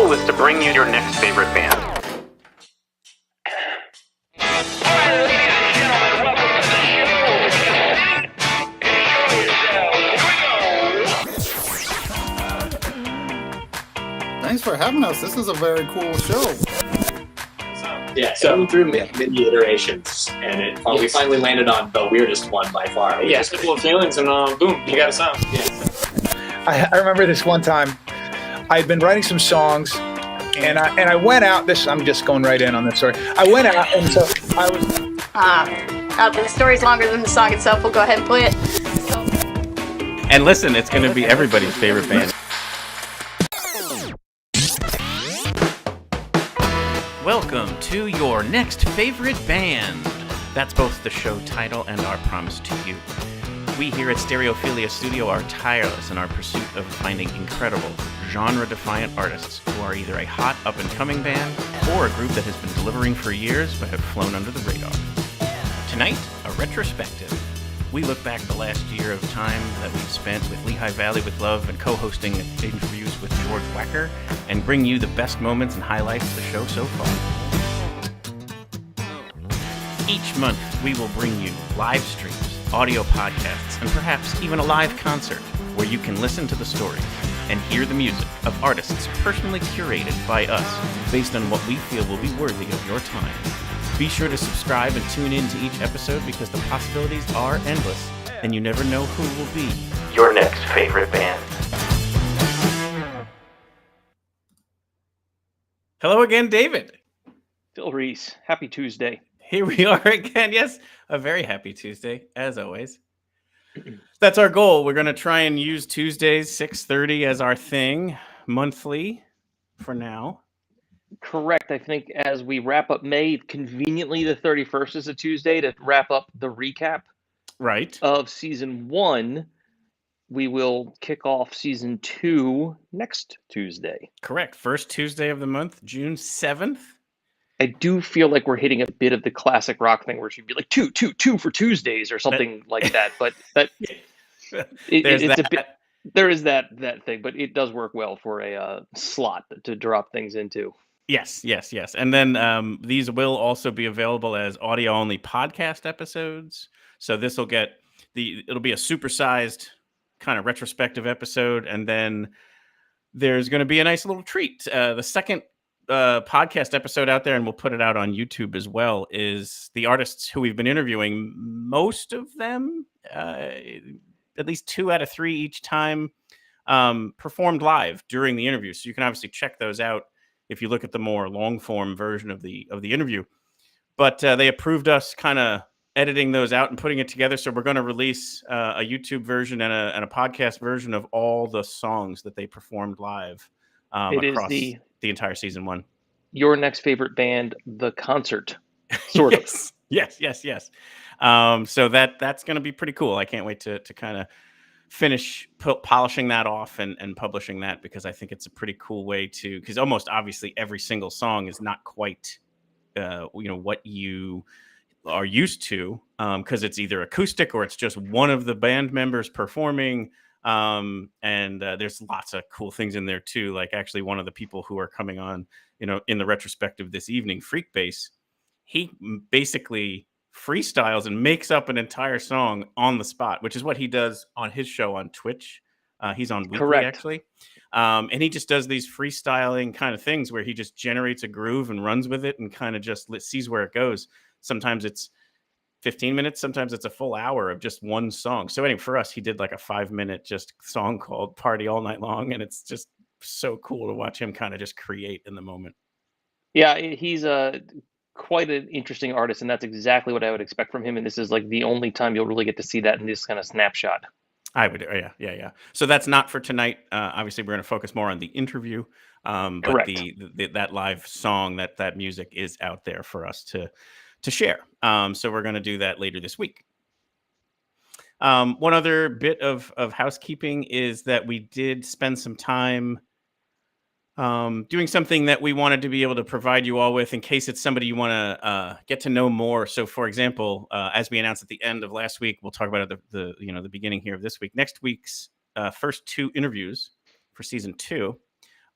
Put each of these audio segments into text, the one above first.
goal is to bring you your next favorite band. Thanks for having us. This is a very cool show. Yeah, so through many iterations, and we finally landed on the weirdest one by far. Yeah, simple of feelings, and boom, you got a song. I remember this one time. I had been writing some songs, and I went out. I'm just going right in on this story. I went out, and so I was. The story's longer than the song itself. We'll go ahead and play it. And listen, it's going to be everybody's favorite band. Welcome to your next favorite band. That's both the show title and our promise to you. We here at Stereophilia Studio are tireless in our pursuit of finding incredible, genre-defiant artists who are either a hot up-and-coming band or a group that has been delivering for years but have flown under the radar. Tonight, a retrospective. We look back the last year of time that we've spent with Lehigh Valley with Love and co-hosting interviews with George Wacker and bring you the best moments and highlights of the show so far. Each month, we will bring you live streams, audio podcasts, and perhaps even a live concert where you can listen to the stories and hear the music of artists personally curated by us based on what we feel will be worthy of your time. Be sure to subscribe and tune in to each episode because the possibilities are endless and you never know who will be your next favorite band. Hello again, David. Phil Reese, happy Tuesday. Here we are again. Yes, a very happy Tuesday, as always. That's our goal. We're going to try and use Tuesdays, 6:30 as our thing, monthly for now. Correct. I think as we wrap up May, conveniently the 31st is a Tuesday to wrap up the recap of season 1. We will kick off season 2 next Tuesday. Correct. First Tuesday of the month, June 7th. I do feel like we're hitting a bit of the classic rock thing where it should be like two for Tuesdays or something like that. But it's a bit. There is that thing, but it does work well for a slot to drop things into. Yes. And then these will also be available as audio-only podcast episodes. So this will it'll be a supersized kind of retrospective episode. And then there's going to be a nice little treat. The second podcast episode out there, and we'll put it out on YouTube as well, is the artists who we've been interviewing. Most of them, at least 2 out of 3 each time, performed live during the interview. So you can obviously check those out if you look at the more long form version of the interview. But they approved us kind of editing those out and putting it together. So we're going to release a YouTube version and a podcast version of all the songs that they performed live across the entire season 1. Your next favorite band, the concert, sort of. Yes. So that's going to be pretty cool. I can't wait to kind of finish polishing that off and publishing that, because I think it's a pretty cool way to, because almost obviously every single song is not quite what you are used to, because it's either acoustic or it's just one of the band members performing. And there's lots of cool things in there too. Like actually one of the people who are coming on, in the retrospective this evening, Freak Bass, he basically freestyles and makes up an entire song on the spot, which is what he does on his show on Twitch. He's on weekly, actually. And he just does these freestyling kind of things where he just generates a groove and runs with it and kind of just sees where it goes. Sometimes it's 15 minutes. Sometimes it's a full hour of just one song. So anyway, for us, he did like a 5-minute just song called Party All Night Long. And it's just so cool to watch him kind of just create in the moment. Yeah, he's quite an interesting artist, and that's exactly what I would expect from him. And this is like the only time you'll really get to see that in this kind of snapshot. I would, yeah. So that's not for tonight. Obviously, we're going to focus more on the interview. But that live song, that music is out there for us to share. So we're going to do that later this week. One other bit of housekeeping is that we did spend some time doing something that we wanted to be able to provide you all with in case it's somebody you want to get to know more. So, for example, as we announced at the end of last week, we'll talk about it at the beginning here of this week. Next week's first 2 interviews for season 2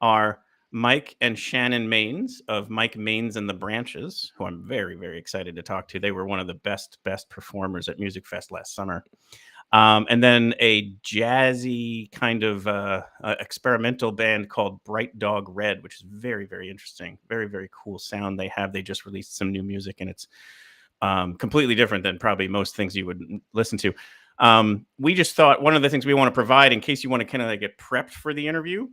are Mike and Shannon Maines of Mike Maines and the Branches, who I'm very, very excited to talk to. They were one of the best performers at Music Fest last summer. And then a jazzy kind of experimental band called Bright Dog Red, which is very, very interesting. Very, very cool sound they have. They just released some new music, and it's completely different than probably most things you would listen to. We just thought one of the things we want to provide in case you want to kind of like get prepped for the interview,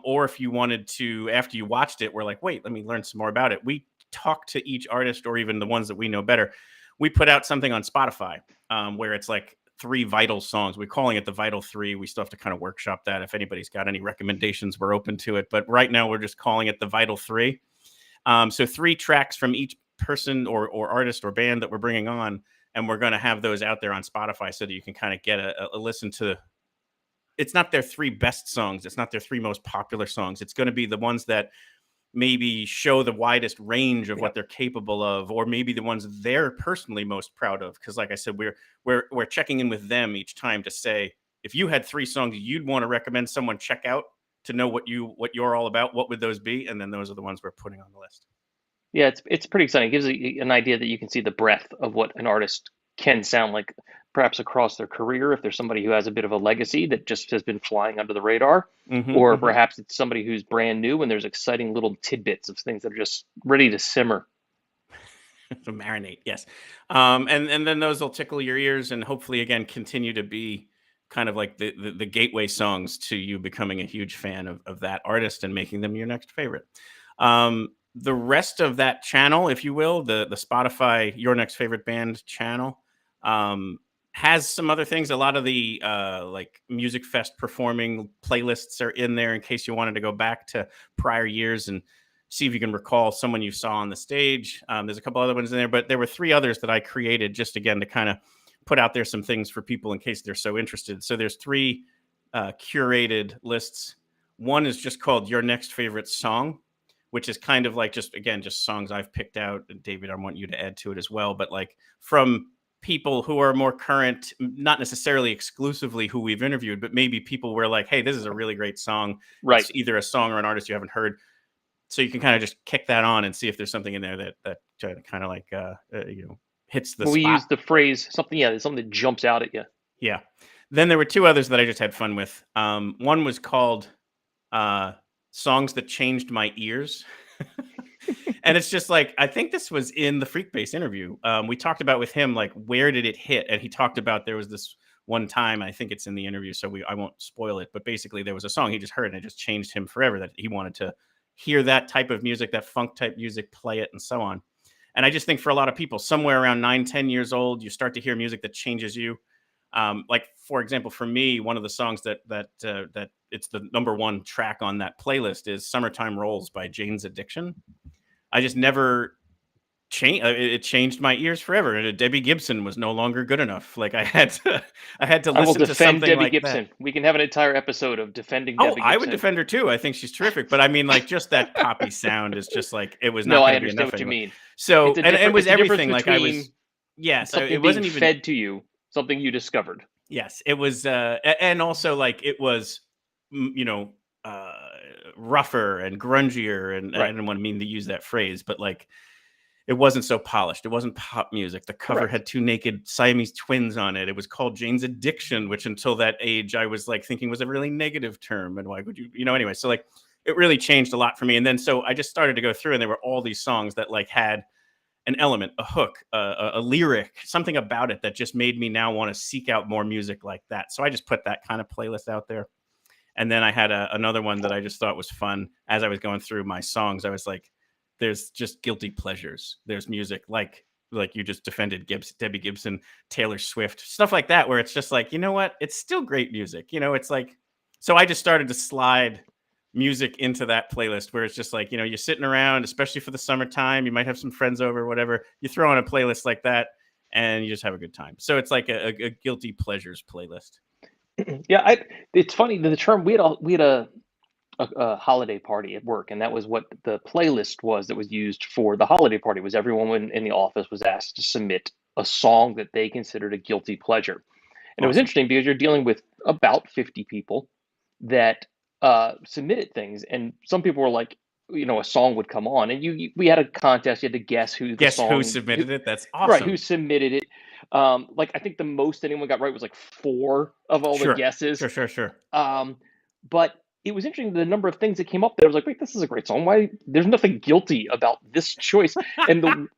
or if you wanted to, after you watched it, we're like, wait, let me learn some more about it. We talk to each artist, or even the ones that we know better. We put out something on Spotify where it's like 3 vital songs. We're calling it the Vital 3. We still have to kind of workshop that. If anybody's got any recommendations, we're open to it. But right now we're just calling it the Vital 3. So 3 tracks from each person or artist or band that we're bringing on, and we're going to have those out there on Spotify so that you can kind of get a listen to. It's not their 3 best songs. It's not their 3 most popular songs. It's going to be the ones that maybe show the widest range of what they're capable of, or maybe the ones they're personally most proud of. Because like I said, we're checking in with them each time to say, if you had 3 songs you'd want to recommend someone check out to know what you're all about, what would those be? And then those are the ones we're putting on the list. Yeah, it's pretty exciting. It gives you an idea that you can see the breadth of what an artist can sound like, perhaps across their career. If there's somebody who has a bit of a legacy that just has been flying under the radar, or perhaps it's somebody who's brand new and there's exciting little tidbits of things that are just ready to simmer. To marinate, yes. And then those will tickle your ears and hopefully, again, continue to be kind of like the gateway songs to you becoming a huge fan of that artist and making them your next favorite. The rest of that channel, if you will, the Spotify Your Next Favorite Band channel, has some other things. A lot of the like Music Fest performing playlists are in there in case you wanted to go back to prior years and see if you can recall someone you saw on the stage. There's a couple other ones in there, but there were 3 others that I created just, again, to kind of put out there some things for people in case they're so interested. So there's 3 curated lists. One is just called Your Next Favorite Song, which is kind of like just songs I've picked out. And David, I want you to add to it as well. But like from people who are more current, not necessarily exclusively who we've interviewed, but maybe people were like, hey, this is a really great song. Right. It's either a song or an artist you haven't heard. So you can kind of just kick that on and see if there's something in there that kind of like, hits the spot. We use the phrase something that jumps out at you. Yeah. Then there were 2 others that I just had fun with. One was called Songs That Changed My Ears. And it's just like, I think this was in the Freakbase interview. We talked about with him, like, where did it hit? And he talked about there was this one time, I think it's in the interview, so I won't spoil it. But basically there was a song he just heard and it just changed him forever, that he wanted to hear that type of music, that funk type music, play it and so on. And I just think for a lot of people, somewhere around 9-10 years old, you start to hear music that changes you. Like, for example, for me, one of the songs that it's the number 1 track on that playlist is Summertime Rolls by Jane's Addiction. I just never changed. It changed my ears forever. Debbie Gibson was no longer good enough. Like I had to listen to something Debbie like Gibson. that. We can have an entire episode of defending Debbie Gibson. I would defend her too. I think she's terrific. But I mean, like, just that poppy sound is just like, it was not. No, I gonna be understand enough what you anymore. mean. So and it was everything. Like I was. Yeah. So something it wasn't being even fed to you. Something you discovered. Yes, it was, and also like it was, rougher and grungier, and Right. I didn't want to mean to use that phrase, but like it wasn't so polished. It wasn't pop music. The cover had 2 naked Siamese twins on it. It was called Jane's Addiction, which until that age I was like thinking was a really negative term. And why would you, anyway? So like it really changed a lot for me. And then so I just started to go through, and there were all these songs that like had an element, a hook, a lyric, something about it that just made me now want to seek out more music like that. So I just put that kind of playlist out there. And then I had another one that I just thought was fun. As I was going through my songs, I was like, there's just guilty pleasures. There's music like you just defended Debbie Gibson, Taylor Swift, stuff like that, where it's just like, you know what? It's still great music. It's like, so I just started to slide music into that playlist where it's just like, you're sitting around, especially for the summertime, you might have some friends over, whatever, you throw on a playlist like that and you just have a good time. So it's like a guilty pleasures playlist. Yeah, it's funny, the term, we had a holiday party at work, and that was what the playlist was that was used for the holiday party. Was everyone in the office was asked to submit a song that they considered a guilty pleasure. And It was interesting because you're dealing with about 50 people that submitted things, and some people were like, a song would come on, and we had a contest. You had to guess who submitted it. That's awesome. Right, who submitted it. Like I think the most anyone got right was like 4 of all the guesses. Sure. But it was interesting the number of things that came up there. I was like, wait, this is a great song. Why? There's nothing guilty about this choice. And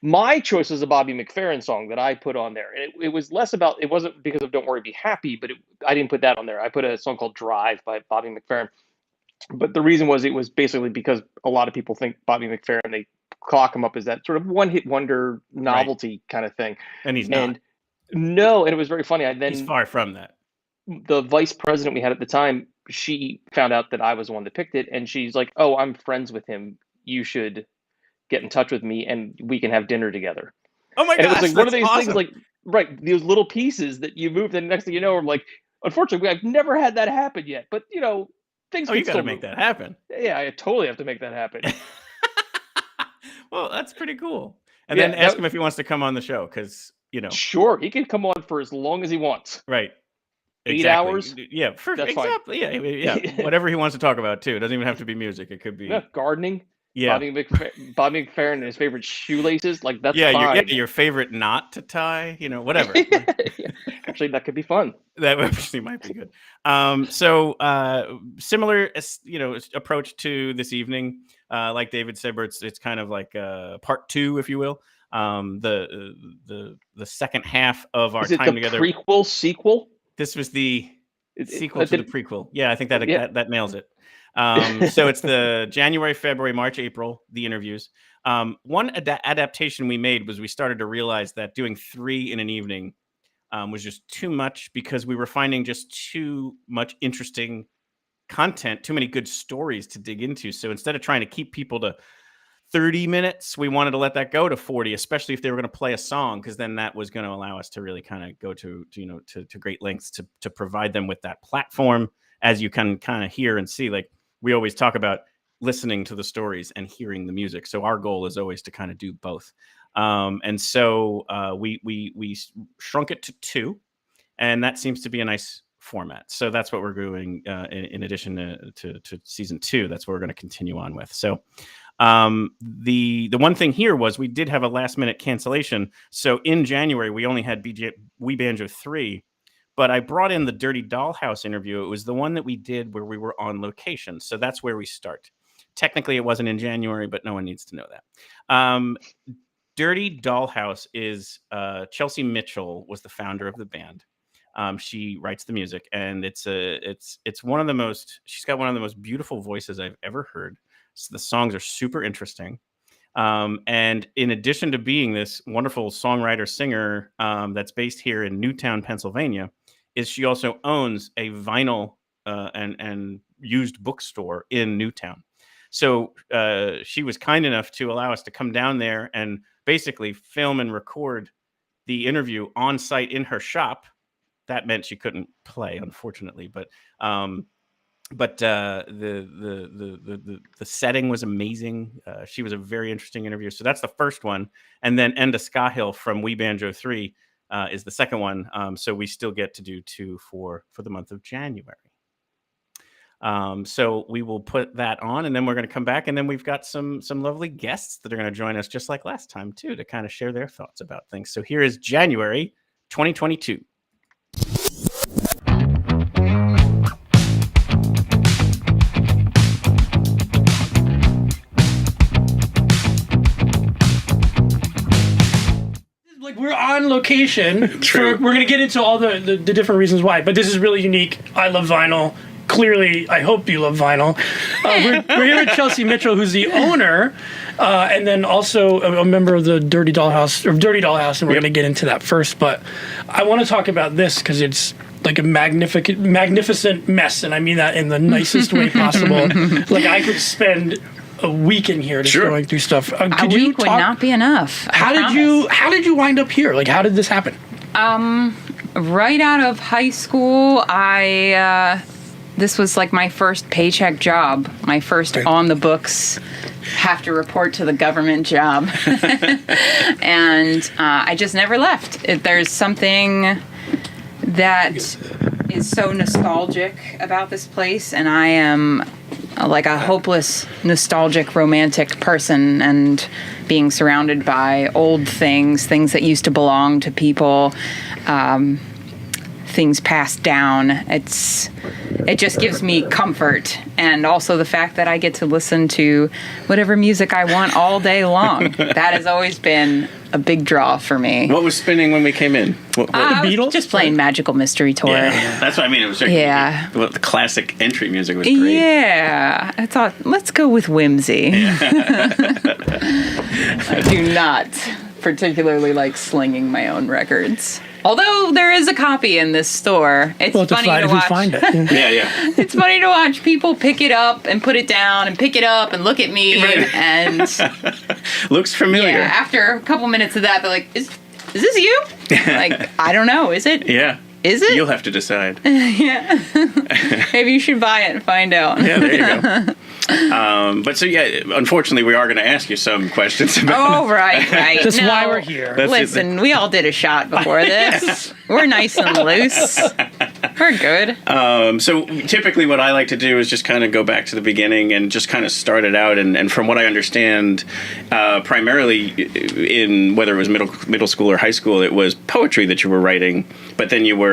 my choice was a Bobby McFerrin song that I put on there. And it was less about, it wasn't because of Don't Worry, Be Happy, but I didn't put that on there. I put a song called Drive by Bobby McFerrin. But the reason was, it was basically because a lot of people think Bobby McFerrin, they clock him up as that sort of one-hit wonder novelty kind of thing. And he's not. No, and it was very funny. He's far from that. The vice president we had at the time, she found out that I was the one that picked it, and she's like, "Oh, I'm friends with him. You should get in touch with me, and we can have dinner together." Oh my god! And it was like one of these things, like those little pieces that you move, and the next thing you know, I'm like, unfortunately, I've never had that happen yet. But things. Oh, you got to make that happen. Yeah, I totally have to make that happen. Well, that's pretty cool. And then ask him if he wants to come on the show, because Sure, he can come on for as long as he wants. Right. 8 hours? Yeah, that's exactly. Fine. Yeah. Whatever he wants to talk about too. It doesn't even have to be music. It could be gardening. Yeah. Bobby McFerrin and his favorite shoelaces. Like that's fine. Your favorite knot to tie. Whatever. Actually, that could be fun. That actually might be good. So similar, approach to this evening. Like David said, where it's kind of like part 2, if you will. The second half of our time together. Prequel, sequel. This was the sequel to the prequel. Yeah, I think that nails it. So it's the January, February, March, April, the interviews. One adaptation we made was we started to realize that doing 3 in an evening was just too much, because we were finding just too much interesting content, too many good stories to dig into. So instead of trying to keep people to 30 minutes, we wanted to let that go to 40, especially if they were going to play a song, because then that was going to allow us to really kind of go to great lengths to provide them with that platform, as you can kind of hear and see. Like we always talk about listening to the stories and hearing the music. So our goal is always to kind of do both. And so we shrunk it to 2, and that seems to be a nice format. So that's what we're doing in addition to season 2. That's what we're going to continue on with. So the one thing here was we did have a last minute cancellation. So in January, we only had We Banjo 3, but I brought in the Dirty Dollhouse interview. It was the one that we did where we were on location. So that's where we start. Technically, it wasn't in January, but no one needs to know that. Dirty Dollhouse is Chelsea Mitchell was the founder of the band. She writes the music, and it's one of the most. She's got one of the most beautiful voices I've ever heard. So the songs are super interesting. And in addition to being this wonderful songwriter singer that's based here in Newtown, Pennsylvania, she also owns a vinyl and used bookstore in Newtown. So she was kind enough to allow us to come down there and basically film and record the interview on site in her shop. That meant she couldn't play, unfortunately, but the setting was amazing. She was a very interesting interview. So that's the first one, and then Enda Scahill from We Banjo 3 is the second one. So we still get to do 2 for the month of January. So we will put that on, and then we're going to come back, and then we've got some lovely guests that are going to join us just like last time too, to kind of share their thoughts about things. So here is January 2022. We're on location. We're going to get into all the different reasons why, but this is really unique. I love vinyl. Clearly, I hope you love vinyl. We're here with Chelsea Mitchell, who's the owner, and then also a member of the Dirty Dollhouse, and we're going to get into that first. But I want to talk about this because it's like a magnificent mess, and I mean that in the nicest way possible. Like I could spend a week in here just going through stuff. A week would not be enough. How did you wind up here? Like, how did this happen? Right out of high school, this was like my first paycheck job, my first on the books, have to report to the government job. And I just never left. There's something that is so nostalgic about this place, and I am like a hopeless, nostalgic, romantic person, and being surrounded by old things that used to belong to people, things passed down. It just gives me comfort, and also the fact that I get to listen to whatever music I want all day long. That has always been a big draw for me. What was spinning when we came in? What the Beatles? Just playing Magical Mystery Tour. Yeah, that's what I mean. It was the classic entry music was great. Yeah, I thought, let's go with whimsy. I do not particularly like slinging my own records. Although there is a copy in this store. It's funny to watch. Find it. Yeah. It's funny to watch people pick it up and put it down and pick it up and look at me and looks familiar. Yeah, after a couple minutes of that, they're like, "Is this you?" Like, I don't know. Is it? Yeah. Is it? You'll have to decide. Yeah. Maybe you should buy it and find out. Yeah, there you go. But so, unfortunately, we are going to ask you some questions about. Oh, right. That's why we're here. Listen, we all did a shot before this. We're nice and loose. We're good. So typically what I like to do is just kind of go back to the beginning and just kind of start it out. And from what I understand, primarily in whether it was middle school or high school, it was poetry that you were writing, but then you were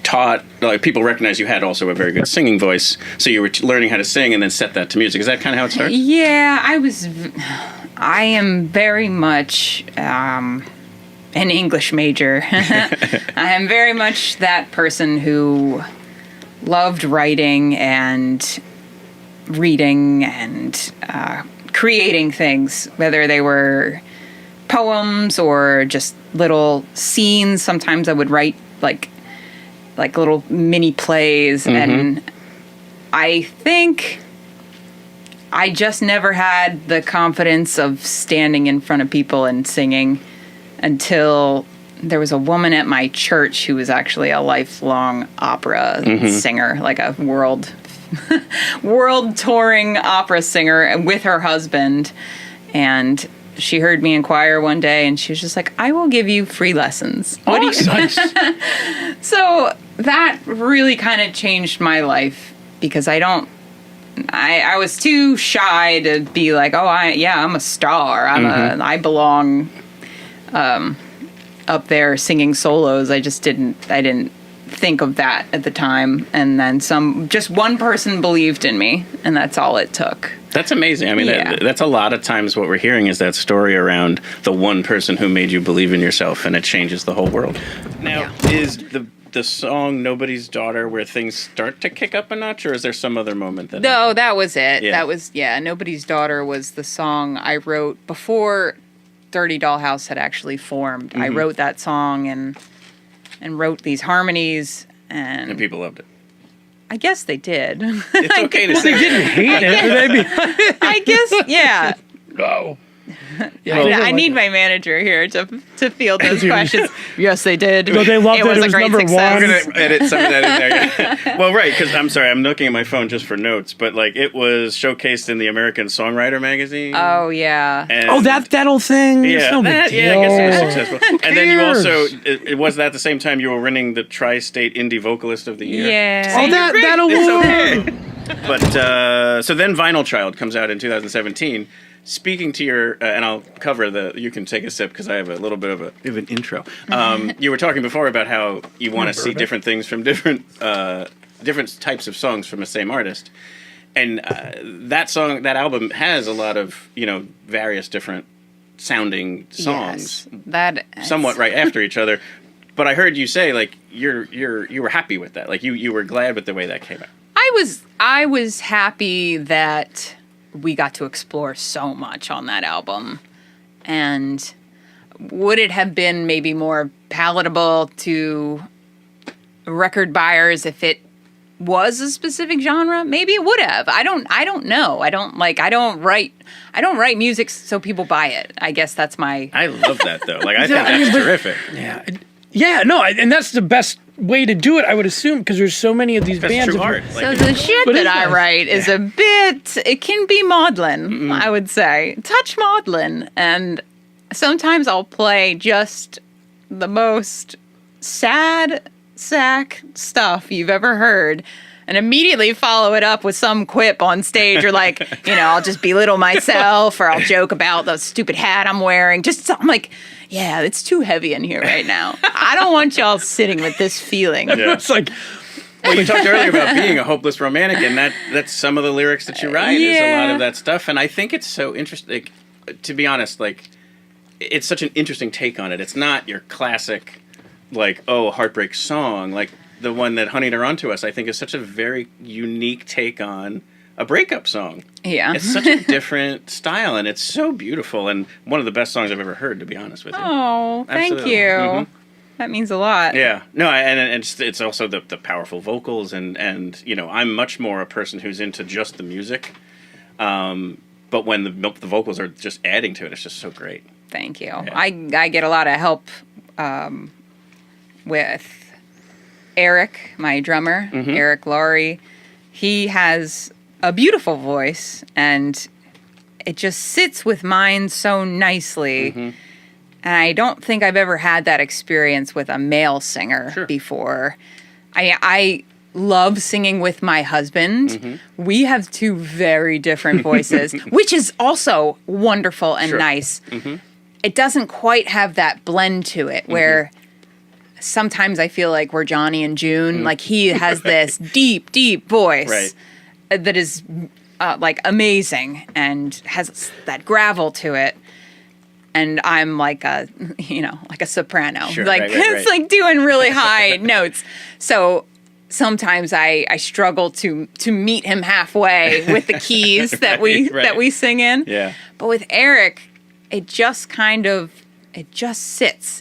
taught, like, people recognize you had also a very good singing voice, so you were learning how to sing and then set that to music. Is that kind of how it started? Yeah, I am very much an English major. I am very much that person who loved writing and reading and creating things, whether they were poems or just little scenes. Sometimes I would write like little mini plays, and I think I just never had the confidence of standing in front of people and singing until there was a woman at my church who was actually a lifelong opera singer, like a world touring opera singer with her husband. And she heard me in choir one day, and she was just like, "I will give you free lessons." What do you? Nice. So that really kind of changed my life, because I was too shy to be like, "Oh, I'm a star. I belong up there singing solos." I didn't think of that at the time. And then just one person believed in me, and that's all it took. That's amazing. I mean, that's a lot of times what we're hearing is that story around the one person who made you believe in yourself, and it changes the whole world. Now, is the song "Nobody's Daughter" where things start to kick up a notch, or is there some other moment that... No, that was it. Yeah. That was, "Nobody's Daughter" was the song I wrote before Dirty Dollhouse had actually formed. I wrote that song and wrote these harmonies, and people loved it. I guess they did. It's okay to say They didn't hate it. I guess, yeah. No. I need my manager here to field those questions. Yes, they did. No, they loved it. was It a was great number success. one. I'm going to edit some of that in there. Yeah. Well, right, because I'm sorry, I'm looking at my phone just for notes, but like it was showcased in the American Songwriter magazine. Oh, yeah. And that whole thing. Yeah, It's no big I deal. guess it was successful. And then you cares? also, it was that the same time you were winning the Tri-State Indie Vocalist of the Year. Yeah. Oh, that award. It's okay. But, so then Vinyl Child comes out in 2017. Speaking to your, and I'll cover you can take a sip because I have a little bit of an intro. You were talking before about how you want to see different things from different types of songs from the same artist. And that album has a lot of, various different sounding songs. Yes, somewhat right after each other. But I heard you say, like, you were happy with that. Like, you were glad with the way that came out. I was happy that we got to explore so much on that album. And would it have been maybe more palatable to record buyers if it was a specific genre? Maybe it would have. I don't know. I don't write music so people buy it. I guess that's my... I love that, though. Like, I think that's terrific. Yeah. Yeah, no, and that's the best way to do it, I would assume, because there's so many of these bands. True art. So the shit that I write is a bit, it can be maudlin, I would say. Touch maudlin. And sometimes I'll play just the most sad sack stuff you've ever heard, and immediately follow it up with some quip on stage, or like, I'll just belittle myself, or I'll joke about the stupid hat I'm wearing. I'm like, yeah, it's too heavy in here right now. I don't want y'all sitting with this feeling. Yeah. It's like, well, you talked earlier about being a hopeless romantic, and that's some of the lyrics that you write. Is a lot of that stuff, and I think it's so interesting. To be honest, like, it's such an interesting take on it. It's not your classic, like, heartbreak song. Like, the one that Honey They're Onto Us, I think, is such a very unique take on a breakup song. Yeah. It's such a different style, and it's so beautiful, and one of the best songs I've ever heard, to be honest with you. Oh, thank you. Mm-hmm. That means a lot. Yeah. No, and it's also the powerful vocals, and I'm much more a person who's into just the music. But when the vocals are just adding to it, it's just so great. Thank you. Yeah. I get a lot of help with Eric, my drummer, Eric Laurie. He has a beautiful voice, and it just sits with mine so nicely. And I don't think I've ever had that experience with a male singer before. I love singing with my husband. We have two very different voices, which is also wonderful and nice. It doesn't quite have that blend to it, where sometimes I feel like we're Johnny and June. Like, he has this deep, deep voice that is like amazing and has that gravel to it. And I'm like a soprano. It's like doing really high notes. So sometimes I struggle to meet him halfway with the keys that we sing in. Yeah. But with Eric, it just sits.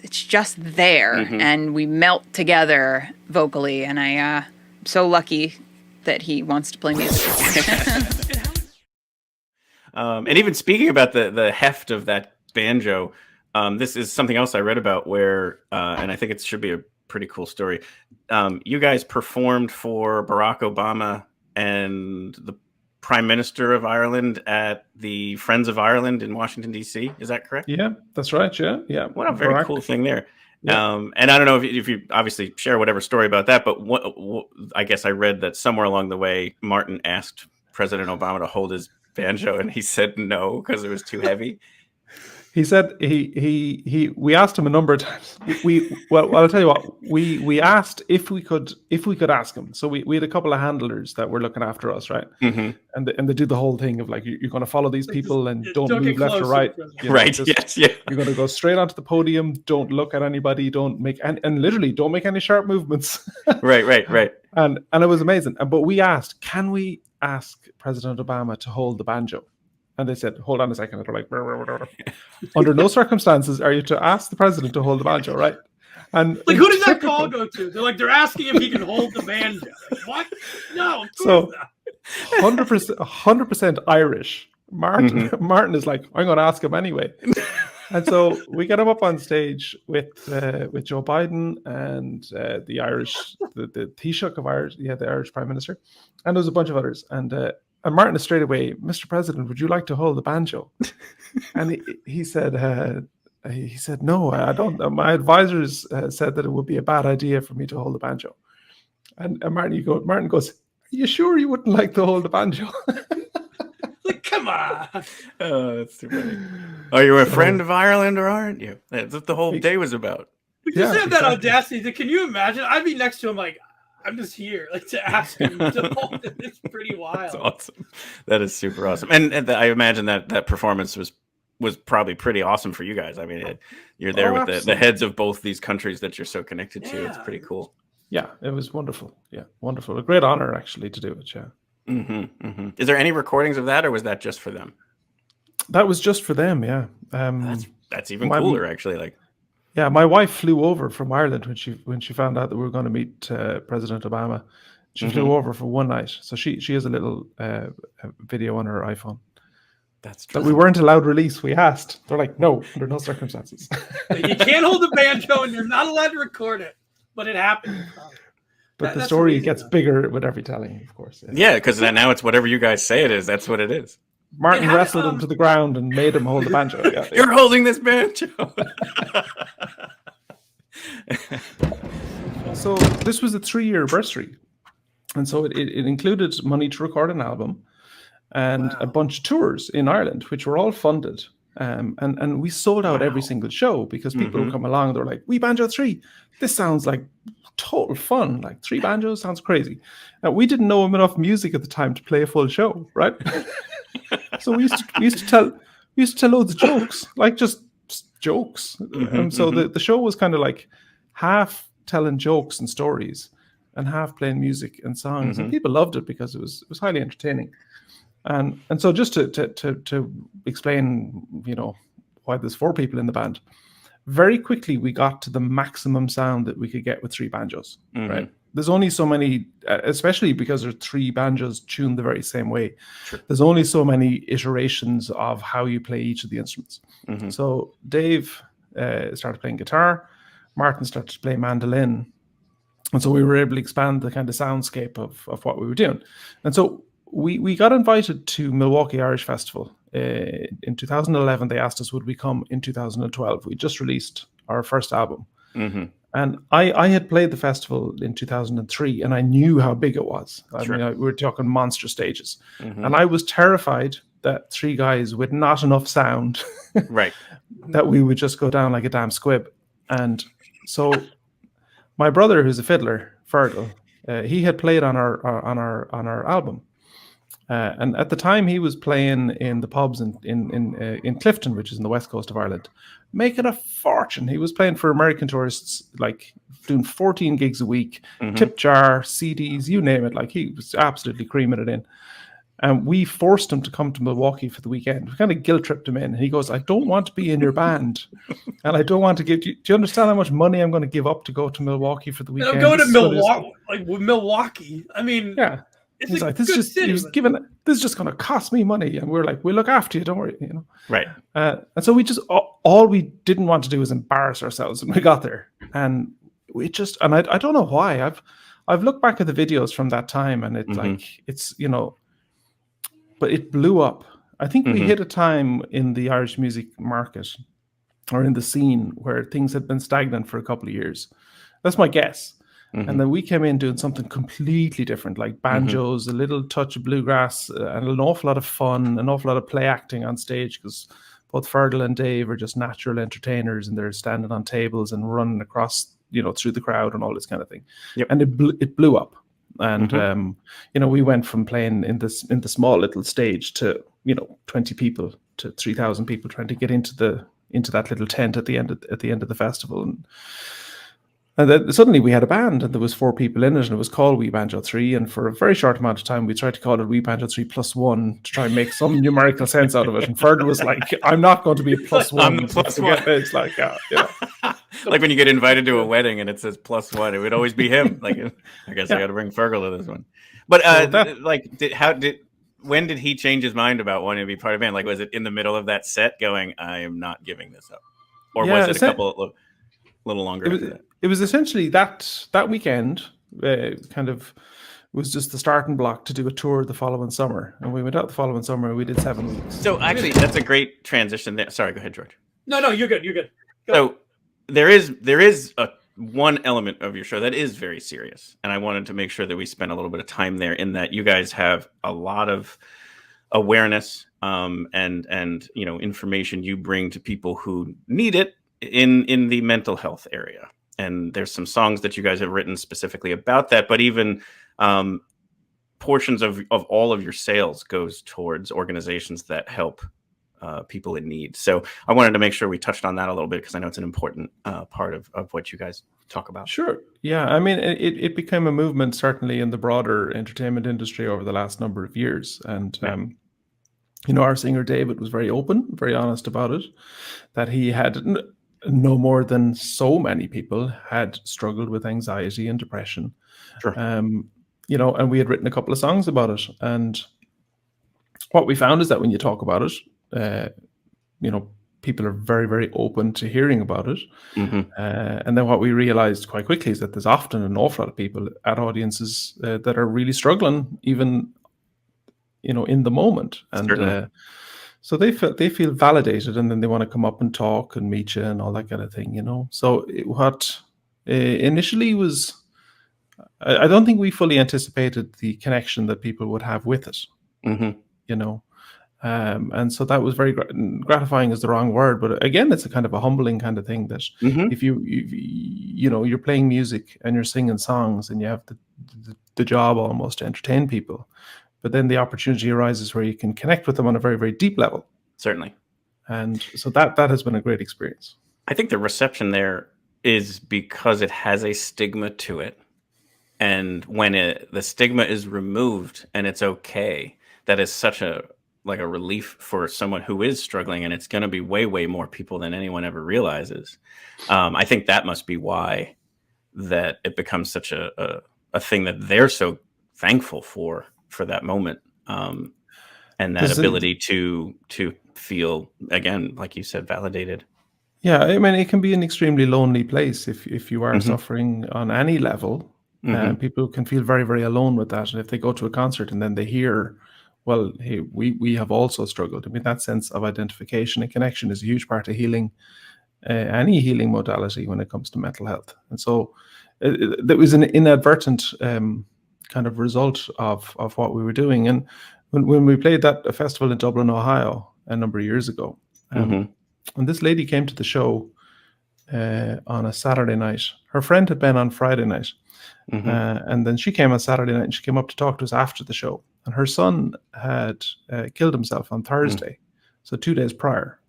It's just there, and we melt together vocally. And I'm so lucky that he wants to play music. And even speaking about the heft of that banjo, this is something else I read about where, and I think it should be a pretty cool story. You guys performed for Barack Obama and the Prime Minister of Ireland at the Friends of Ireland in Washington, D.C. Is that correct? Yeah, that's right. Yeah. What a very cool thing there. Yeah. And I don't know if you obviously share whatever story about that, but I guess I read that somewhere along the way, Martin asked President Obama to hold his banjo, and he said no because it was too heavy. He said we asked him a number of times. Well, I'll tell you what, we asked if we could ask him. So we had a couple of handlers that were looking after us, right? And they do the whole thing of like, you're going to follow these people and don't move left or right. You're going to go straight onto the podium. Don't look at anybody. Don't make and literally don't make any sharp movements. Right. And it was amazing. But we asked, can we ask President Obama to hold the banjo? And they said, hold on a second. And they're like, brr, brr, brr. Under no circumstances are you to ask the president to hold the banjo, right? And like, who does that call go to? They're asking if he can hold the banjo. Like, what? No. So 100% Irish. Martin is like, I'm going to ask him anyway. And so we get him up on stage with Joe Biden and the Irish, the Taoiseach of Ireland, the Irish Prime Minister, and there's a bunch of others. And Martin is straight away, Mr. President, would you like to hold the banjo? And he said, no, I don't. My advisors said that it would be a bad idea for me to hold the banjo. And Martin goes, are you sure you wouldn't like to hold the banjo? Like, come on. Oh, that's too funny. Are you a friend of Ireland or aren't you? That's what the whole day was about. We just have that audacity. Can you imagine? I'd be next to him like, I'm just here, like, to ask him to hold it. It's pretty wild. That's awesome. That is super awesome. And I imagine that performance was probably pretty awesome for you guys. I mean, you're there with the heads of both these countries that you're so connected to. It's pretty cool. Yeah, it was wonderful. Yeah, wonderful. A great honor, actually, to do it. Yeah. Is there any recordings of that, or was that just for them? That was just for them. Yeah. That's even cooler, actually. Like. Yeah, my wife flew over from Ireland when she found out that we were going to meet President Obama. She flew over for one night, so she has a little video on her iPhone. That's true. That we weren't allowed release. We asked. They're like, no, under no circumstances. You can't hold the banjo, and you're not allowed to record it, but it happened. But the story gets bigger with every telling, of course. Yeah, because now it's whatever you guys say it is. That's what it is. Martin wrestled him to the ground and made him hold the banjo. Yeah, You're holding this banjo. So this was a 3-year bursary. And so it included money to record an album and a bunch of tours in Ireland, which were all funded. And we sold out every single show because people would come along. They're like, "We Banjo 3. This sounds like total fun. Like 3 banjos sounds crazy." And we didn't know enough music at the time to play a full show, right? So we used to tell loads of jokes, like just jokes. And so the show was kind of like half telling jokes and stories and half playing music and songs. And people loved it because it was highly entertaining. And so just to explain, why there's 4 people in the band, very quickly we got to the maximum sound that we could get with 3 banjos, right? There's only so many, especially because there's 3 banjos tuned the very same way. Sure. There's only so many iterations of how you play each of the instruments. So Dave started playing guitar, Martin started to play mandolin, and so we were able to expand the kind of soundscape of what we were doing. And so we got invited to Milwaukee Irish Festival. In 2011, they asked us, would we come in 2012? We just released our first album. And I had played the festival in 2003, and I knew how big it was. I mean, we were talking monster stages. And I was terrified that 3 guys with not enough sound, that we would just go down like a damn squib. And so my brother, who's a fiddler, Fergal, he had played on our album. And at the time, he was playing in the pubs in Clifton, which is in the west coast of Ireland, making a fortune. He was playing for American tourists, like doing 14 gigs a week, tip jar, CDs, you name it. Like he was absolutely creaming it in. And we forced him to come to Milwaukee for the weekend. We kind of guilt-tripped him in. And he goes, "I don't want to be in your band. And I don't want to give you... Do you understand how much money I'm going to give up to go to Milwaukee for the weekend?" I'm going to Milwaukee. Like Milwaukee. I mean... Yeah. He's like, this is just going to cost me money. And we're like, we'll look after you. Don't worry. Right. And so we just, all we didn't want to do was embarrass ourselves. And we got there. And we just, and I don't know why. I've looked back at the videos from that time, and it's like, it's, but it blew up. I think we hit a time in the Irish music market or in the scene where things had been stagnant for a couple of years. That's my guess. And then we came in doing something completely different, like banjos, a little touch of bluegrass, and an awful lot of fun, an awful lot of play acting on stage, because both Fergal and Dave are just natural entertainers, and they're standing on tables and running across, through the crowd and all this kind of thing. Yep. And it blew up. And we went from playing in the small little stage to 20 people to 3,000 people trying to get into that little tent at the end of the festival. And then suddenly we had a band, and there was 4 people in it, and it was called We Banjo 3. And for a very short amount of time, we tried to call it We Banjo 3 +1 to try and make some numerical sense out of it. And Fergal was like, "I'm not going to be a +1. I'm the +1. It's like, like when you get invited to a wedding and it says +1, it would always be him. Like, I guess I got to bring Fergal to this one. But when did he change his mind about wanting to be part of the band? Like, was it in the middle of that set going, "I am not giving this up," or was it a little longer after that? It was essentially that weekend kind of was just the starting block to do a tour the following summer. And we went out the following summer and we did 7 weeks. So actually, that's a great transition there. Sorry, go ahead, George. No, you're good. Go so there is one element of your show that is very serious. And I wanted to make sure that we spent a little bit of time there, in that you guys have a lot of awareness and information you bring to people who need it in the mental health area. And there's some songs that you guys have written specifically about that, but even portions of all of your sales goes towards organizations that help people in need. So I wanted to make sure we touched on that a little bit, because I know it's an important part of what you guys talk about. Sure. Yeah. I mean, it became a movement, certainly in the broader entertainment industry over the last number of years. And, our singer David was very open, very honest about it, that he had... no more than so many people had struggled with anxiety and depression. Sure. And we had written a couple of songs about it. And what we found is that when you talk about it, people are very, very open to hearing about it. And then what we realized quite quickly is that there's often an awful lot of people at audiences that are really struggling, even, in the moment. And so they feel validated, and then they want to come up and talk and meet you and all that kind of thing, So what initially was I don't think we fully anticipated the connection that people would have with it. Mm-hmm. You know, and so that was very gratifying is the wrong word, but again, it's a kind of a humbling kind of thing that if you're playing music and you're singing songs and you have the job almost to entertain people, but then the opportunity arises where you can connect with them on a very, very deep level. Certainly. And so that has been a great experience. I think the reception there is because it has a stigma to it. And when the stigma is removed and it's okay, that is such a relief for someone who is struggling, and it's going to be way, way more people than anyone ever realizes. I think that must be why that it becomes such a thing that they're so thankful for that moment, and that ability to feel, again, like you said, validated. Yeah, I mean, it can be an extremely lonely place if you are suffering on any level. People can feel very, very alone with that. And if they go to a concert and then they hear, well, hey, we have also struggled. I mean, that sense of identification and connection is a huge part of healing, any healing modality when it comes to mental health. And so there was an inadvertent kind of result of what we were doing. And when we played that festival in Dublin, Ohio, a number of years ago, and this lady came to the show on a Saturday night. Her friend had been on Friday night. And then she came on Saturday night and she came up to talk to us after the show. And her son had killed himself on Thursday, so 2 days prior.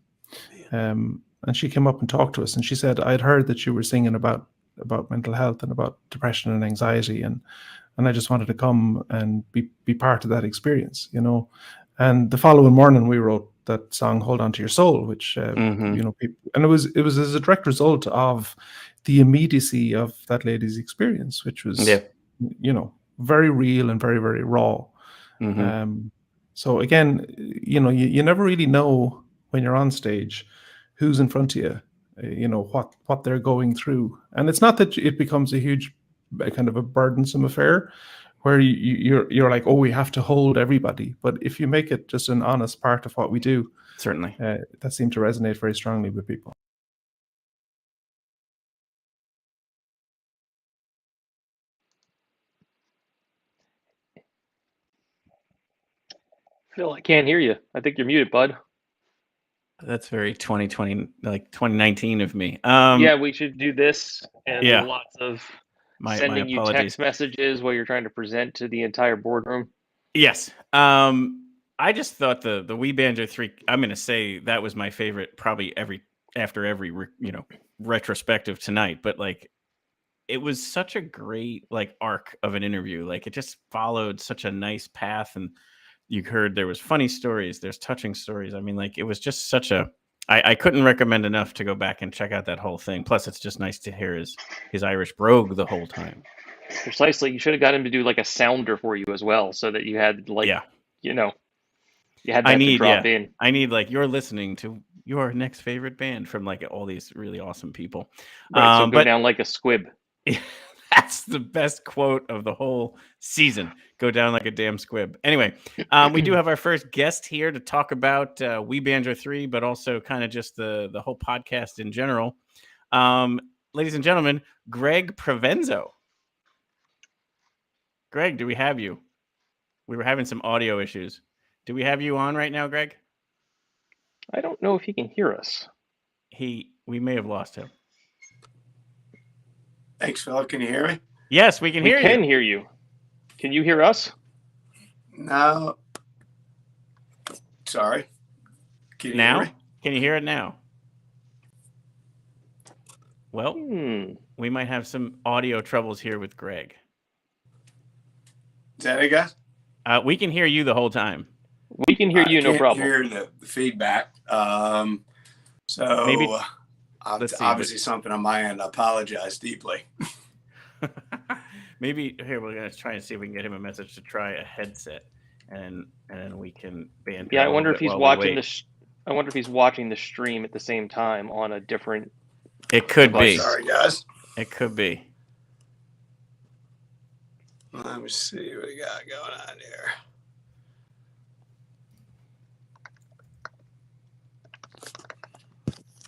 And she came up and talked to us. And she said, I'd heard that you were singing about mental health and about depression and anxiety. And I just wanted to come and be part of that experience, you know. And the following morning we wrote that song, Hold On To Your Soul, which, you know, people, and it was as a direct result of the immediacy of that lady's experience, which was, you know, very real and very, very raw. So again, you know, you never really know when you're on stage who's in front of you, you know, what they're going through. And it's not that it becomes a huge kind of a burdensome affair where you're like, oh, we have to hold everybody. But if you make it just an honest part of what we do, certainly, that seemed to resonate very strongly with people. Phil, I can't hear you. I think you're muted, bud. That's very 2020, like 2019 of me. Yeah, we should do this and lots of sending you text messages while you're trying to present to the entire boardroom. Yes. I just thought the Wee Banjo 3, I'm going to say that was my favorite probably after every, you know, retrospective tonight, but like it was such a great like arc of an interview. Like it just followed such a nice path, and you heard there was funny stories, there's touching stories. I mean, like it was just such a, I couldn't recommend enough to go back and check out that whole thing. Plus it's just nice to hear his Irish brogue the whole time. Precisely. You should have got him to do like a sounder for you as well, so that you had like, you know, you had that to drop in. I need like, you're listening to your next favorite band from like all these really awesome people. Right, so go down like a squib. That's the best quote of the whole season. Go down like a damn squib. Anyway, we do have our first guest here to talk about Wee Banjo 3, but also kind of just the whole podcast in general. Ladies and gentlemen, Greg Provenzo. Greg, do we have you? We were having some audio issues. Do we have you on right now, Greg? I don't know if he can hear us. We may have lost him. Thanks, Phil. Can you hear me? Yes, we can hear you. We can hear you. Can you hear us? No. Sorry. Can you now? Hear me? Can you hear it now? Well, we might have some audio troubles here with Greg. Is that it, guys? We can hear you the whole time. We can hear you, no problem. I can't hear the feedback. So maybe obviously something on my end. I apologize deeply. Maybe here we're gonna try and see if we can get him a message to try a headset, and then we can ban. Yeah, I wonder if he's watching I wonder if he's watching the stream at the same time on a different. It could be. Sorry, guys. It could be. Let me see what we got going on here.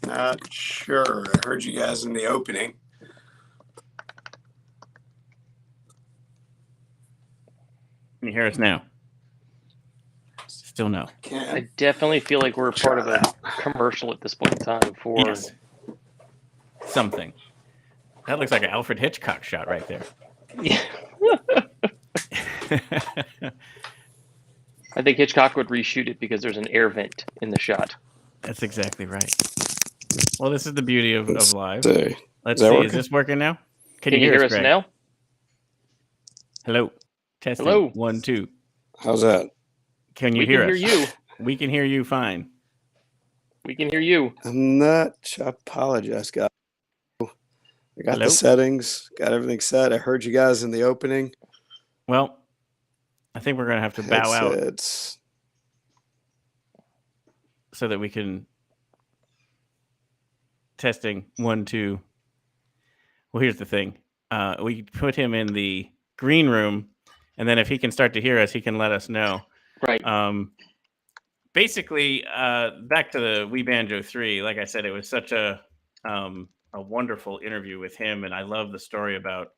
Not sure. I heard you guys in the opening. Can you hear us now? Still no. I definitely feel like we're part of a commercial at this point in time for something. That looks like an Alfred Hitchcock shot right there. Yeah. I think Hitchcock would reshoot it because there's an air vent in the shot. That's exactly right. Well, this is the beauty of live. Let's see. Is this working now? Can you hear us Greg? now? Hello. Testing. Hello. 1, 2. How's that? Can you hear us? We can hear you. We can hear you fine. We can hear you. I'm not. I apologize, guys. I got the settings, got everything set. I heard you guys in the opening. Well, I think we're going to have to bow out so that we can... Testing 1, 2. Well, here's the thing. We put him in the green room, and then if he can start to hear us, he can let us know. Right. Basically, back to the We Banjo 3. Like I said, it was such a wonderful interview with him, and I love the story about,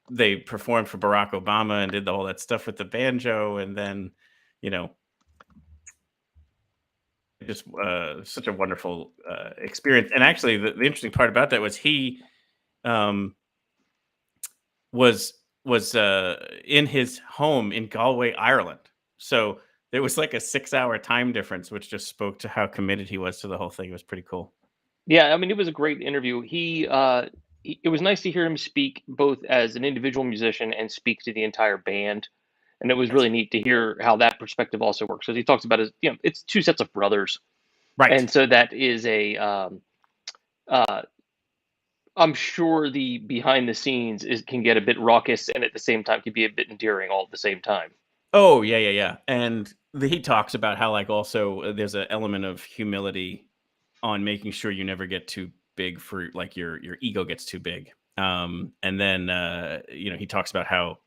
they performed for Barack Obama and did all that stuff with the banjo, and then, just such a wonderful experience. And actually, the interesting part about that was he was in his home in Galway, Ireland. So there was like a 6-hour time difference, which just spoke to how committed he was to the whole thing. It was pretty cool. Yeah, I mean, it was a great interview. It was nice to hear him speak both as an individual musician and speak to the entire band. And it was really neat to hear how that perspective also works. Because he talks about it's 2 sets of brothers. Right. And so that is I'm sure the behind the scenes can get a bit raucous and at the same time can be a bit endearing all at the same time. Oh, yeah. And he talks about how also there's an element of humility on making sure you never get too big for your ego gets too big. And then, he talks about how,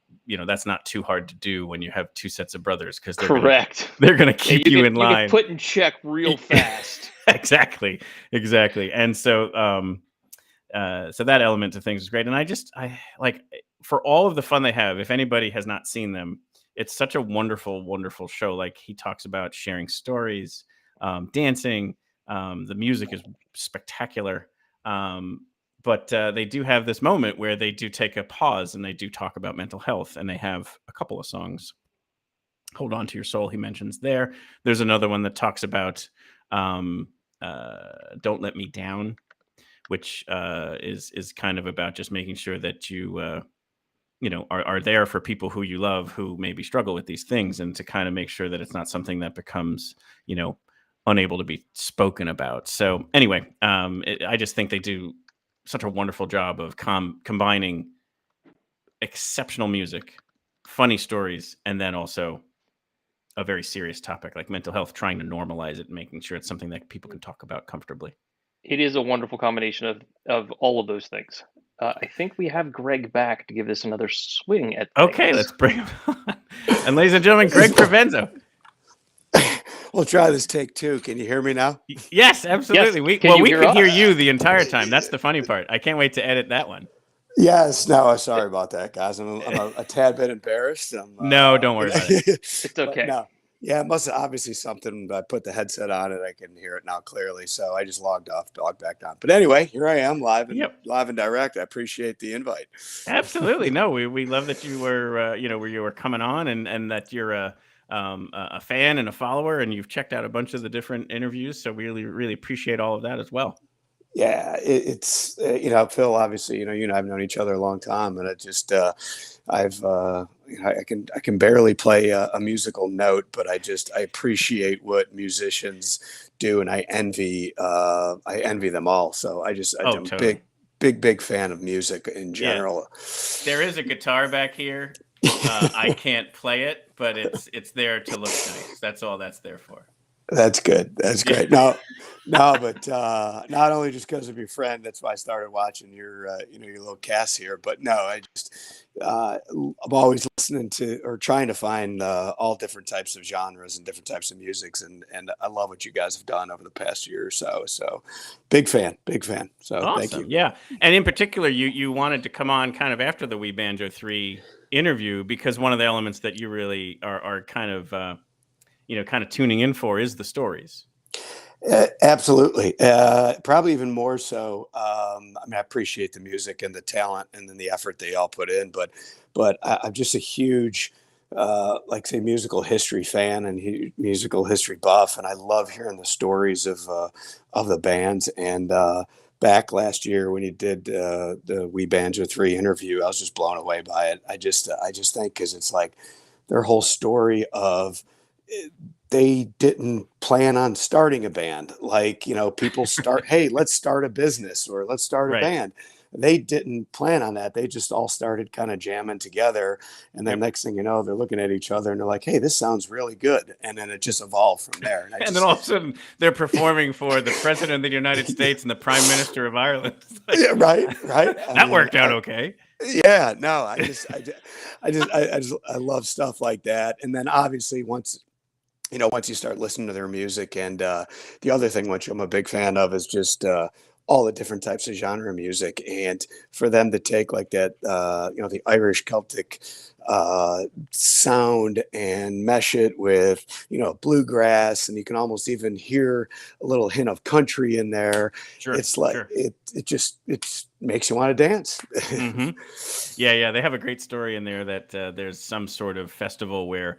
that's not too hard to do when you have 2 sets of brothers because they're going to keep you in line. You get put in check real fast. Exactly. And so, so that element of things is great. And I like for all of the fun they have, if anybody has not seen them, it's such a wonderful, wonderful show. Like he talks about sharing stories, dancing. The music is spectacular. But they do have this moment where they do take a pause and they do talk about mental health. And they have a couple of songs. Hold On to Your Soul, he mentions there. There's another one that talks about Don't Let Me Down, which is kind of about just making sure that you are there for people who you love who maybe struggle with these things, and to kind of make sure that it's not something that becomes unable to be spoken about. So anyway, I just think they do such a wonderful job of combining exceptional music, funny stories, and then also a very serious topic like mental health, trying to normalize it and making sure it's something that people can talk about comfortably. It is a wonderful combination of all of those things. I think we have Greg back to give this another swing at things. Okay, let's bring him on. And ladies and gentlemen, Greg Provenzo. We'll try this take 2. Can you hear me now? Yes, absolutely. Yes. We could hear you the entire time. That's the funny part. I can't wait to edit that one. Yes. No, sorry about that, guys. I'm a tad bit embarrassed. No, don't worry about it. It's okay. No. Yeah, it must have obviously something. I put the headset on and I can hear it now clearly. So I just logged back on. But anyway, here I am live and direct. I appreciate the invite. Absolutely. No, we love that you were, where you were coming on and that you're a fan and a follower, and you've checked out a bunch of the different interviews. So we really, really appreciate all of that as well. Yeah, it's Phil, obviously, you and I have known each other a long time, and it just I can barely play a musical note, but I appreciate what musicians do, and I envy them all. So I'm totally. big fan of music in general. Yeah. There is a guitar back here. I can't play it, but it's there to look nice. That's all that's there for. That's good. That's great. No, no, but not only just because of your friend, that's why I started watching your, your little cast here. But no, I'm always listening to or trying to find all different types of genres and different types of musics, and I love what you guys have done over the past year or so. So, big fan, big fan. So, thank you. Yeah, and in particular, you wanted to come on kind of after the We Banjo 3 interview because one of the elements that you really are kind of kind of tuning in for is the stories. Absolutely. Probably even more so. I appreciate the music and the talent and then the effort they all put in, but I'm just a huge, say, musical history fan and musical history buff, and I love hearing the stories of the bands. And back last year when you did the We Banjo 3 interview, I was just blown away by it. I just think because it's like their whole story of they didn't plan on starting a band. Like, people start, hey, let's start a business or let's start a band. They didn't plan on that. They just all started kind of jamming together. And then next thing you know, they're looking at each other and they're like, hey, this sounds really good. And then it just evolved from there. And then all of a sudden they're performing for the President of the United States and the Prime Minister of Ireland. Like, yeah, right. That worked out okay. Yeah, no, I love stuff like that. And then obviously once you start listening to their music, and the other thing which I'm a big fan of is just all the different types of genre music, and for them to take like that, the Irish Celtic sound and mesh it with bluegrass, and you can almost even hear a little hint of country in there. Sure, it's like it makes you want to dance. Mm-hmm. Yeah, they have a great story in there that there's some sort of festival where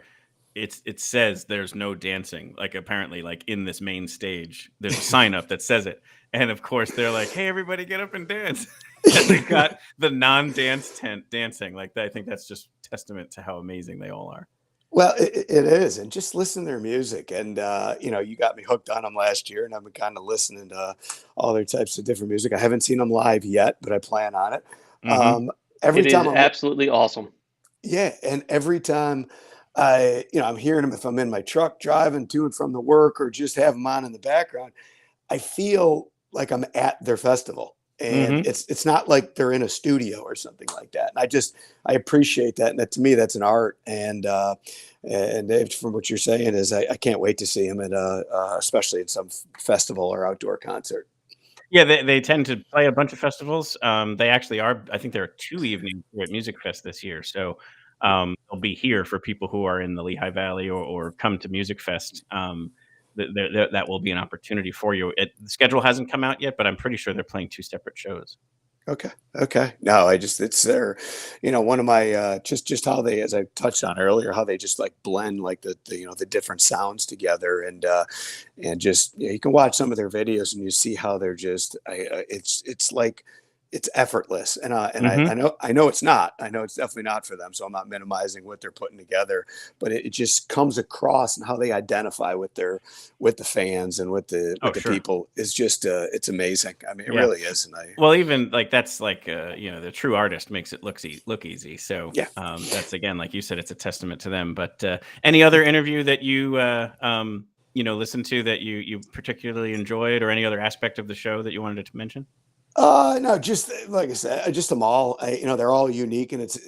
it says there's no dancing, like apparently like in this main stage there's a sign up that says it, and of course they're like, hey, everybody get up and dance. And they've got the non-dance tent dancing. Like, I think that's just testament to how amazing they all are. Well, it is, and just listen to their music, and you got me hooked on them last year, and I've been kind of listening to all their types of different music. I haven't seen them live yet, but I plan on it. Mm-hmm. Every time is absolutely awesome. Yeah, and every time I'm hearing them, if I'm in my truck driving to and from the work or just have them on in the background, I feel like I'm at their festival, and it's not like they're in a studio or something like that. And I appreciate that. And that, to me, that's an art. And Dave, from what you're saying is I can't wait to see them at especially at some festival or outdoor concert. Yeah, they tend to play a bunch of festivals. They actually are. I think there are 2 evenings here at Music Fest this year. So they'll be here for people who are in the Lehigh Valley or come to Music Fest. That will be an opportunity for you. The schedule hasn't come out yet, but I'm pretty sure they're playing 2 separate shows. Okay. No, it's their, one of my, just how they, as I touched on earlier, how they just like blend like the different sounds together, and just, you can watch some of their videos and you see how they're just, it's like, it's effortless. And I know it's not. I know it's definitely not for them. So I'm not minimizing what they're putting together, but it just comes across, and how they identify with the fans and with the people is just it's amazing. I mean, it really is. And even like that's like the true artist makes it look easy. So that's, again, like you said, it's a testament to them. But any other interview that you listened to that you particularly enjoyed, or any other aspect of the show that you wanted to mention? No, just like I said, just them all. They're all unique, and it's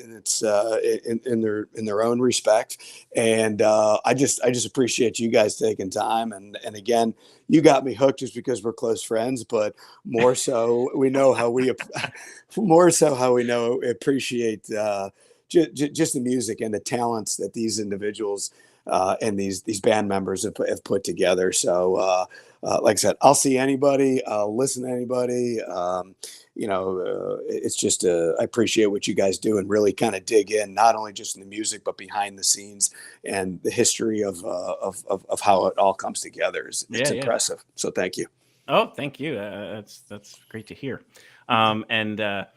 in their own respect. And I just appreciate you guys taking time. And again, you got me hooked just because we're close friends, but more so we know how we appreciate just the music and the talents that these individuals and these band members have put together. So. Like I said, I'll see anybody, I'll listen to anybody. It's just I appreciate what you guys do and really kind of dig in, not only just in the music, but behind the scenes and the history of how it all comes together. It's impressive. So thank you. Oh, thank you. That's great to hear. And I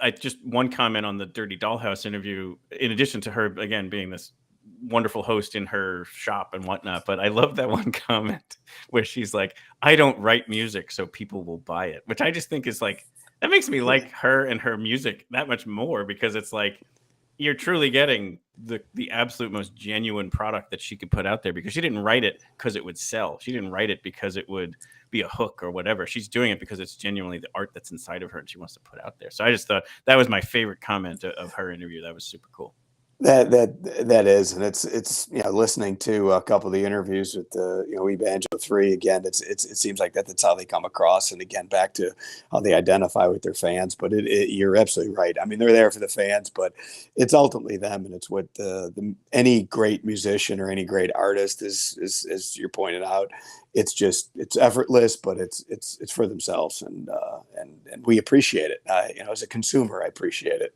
just one comment on the Dirty Dollhouse interview, in addition to her, again, being this wonderful host in her shop and whatnot, but I love that one comment where she's like, I don't write music so people will buy it, which I just think is like, that makes me like her and her music that much more, because it's like, you're truly getting the absolute most genuine product that she could put out there, because she didn't write it because it would sell. She didn't write it because it would be a hook or whatever. She's doing it because it's genuinely the art that's inside of her and she wants to put out there. So I just thought that was my favorite comment of her interview. That was super cool. That is, and it's listening to a couple of the interviews with the We Banjo 3 again. It seems like that's how they come across, and again back to how they identify with their fans. But you're absolutely right. I mean, they're there for the fans, but it's ultimately them, and it's what any great musician or any great artist is as you're pointing out. It's effortless, but it's for themselves, and we appreciate it. As a consumer, I appreciate it.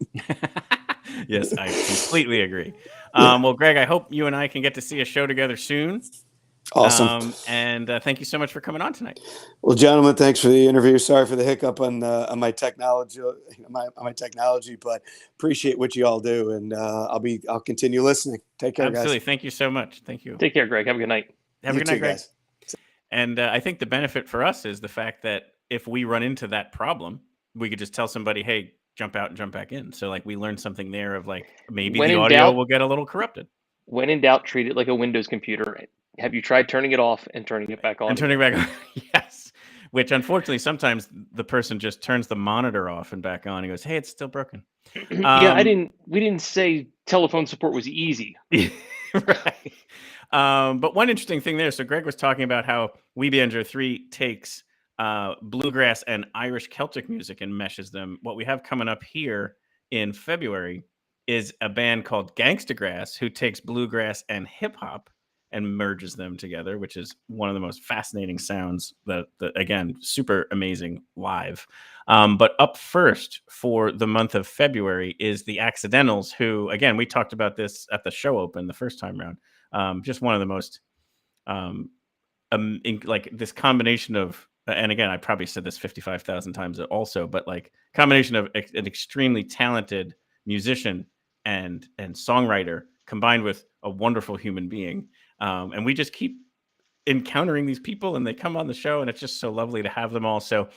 Yes, I completely agree. Well, Greg, I hope you and I can get to see a show together soon. Awesome. And thank you so much for coming on tonight. Well, gentlemen, thanks for the interview. Sorry for the hiccup on my technology, but appreciate what you all do, and I'll continue listening. Take care, Absolutely. guys. Thank you so much. Thank you. Take care, Greg. Have a good night. Have a good night, Greg. Guys. And I think the benefit for us is the fact that if we run into that problem, we could just tell somebody, hey, jump out and jump back in. So like we learned something there of like maybe the audio will get a little corrupted. When in doubt, treat it like a Windows computer. Have you tried turning it off and turning it back on? And turning it back on, yes. Which unfortunately sometimes the person just turns the monitor off and back on and goes, hey, it's still broken. Yeah, we didn't say telephone support was easy. Right. But one interesting thing there. So Greg was talking about how We Banjo 3 takes bluegrass and Irish Celtic music and meshes them. What we have coming up here in February is a band called Gangsta Grass, who takes bluegrass and hip hop and merges them together, which is one of the most fascinating sounds that again, super amazing live. But up first for the month of February is the Accidentals, who, again, we talked about this at the show open the first time around. Just one of the most, like this combination of, and again, I probably said this 55,000 times also, but like combination of an extremely talented musician and songwriter combined with a wonderful human being. And we just keep encountering these people and they come on the show and it's just so lovely to have them all. So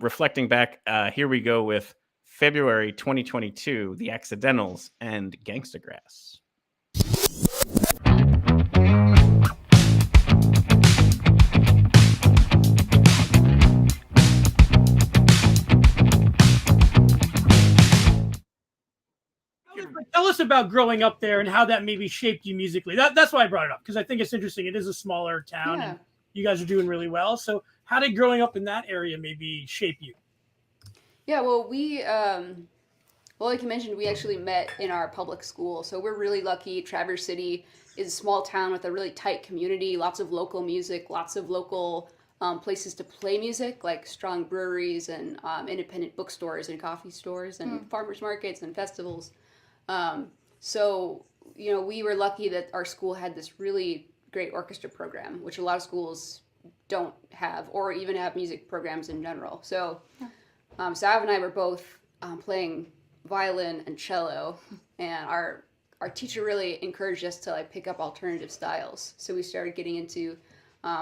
reflecting back, here we go with February 2022, The Accidentals and Gangsta Grass. Tell us about growing up there and how that maybe shaped you musically. That's why I brought it up, because I think it's interesting. It is a smaller town, and you guys are doing really well. So how did growing up in that area maybe shape you? Yeah, well, like you mentioned, we actually met in our public school. So we're really lucky. Traverse City is a small town with a really tight community, lots of local music, lots of local places to play music, like strong breweries and independent bookstores and coffee stores and farmers markets and festivals. So, we were lucky that our school had this really great orchestra program, which a lot of schools don't have, or even have music programs in general. So, Sav and I were both playing violin and cello, and our teacher really encouraged us to like pick up alternative styles. So we started getting into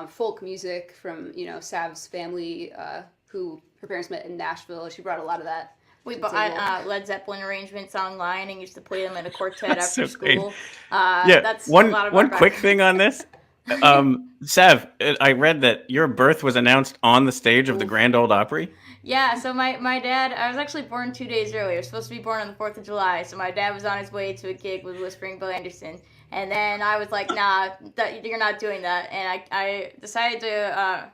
folk music from, Sav's family, who her parents met in Nashville. She brought a lot of that. We bought Led Zeppelin arrangements online and used to play them in a quartet after so school. That's one quick thing on this. Sav, I read that your birth was announced on the stage of the Grand Ole Opry. Yeah, so my dad, I was actually born 2 days early. I was supposed to be born on the 4th of July, so my dad was on his way to a gig with Whispering Bill Anderson. And then I was like, nah, you're not doing that. And I decided to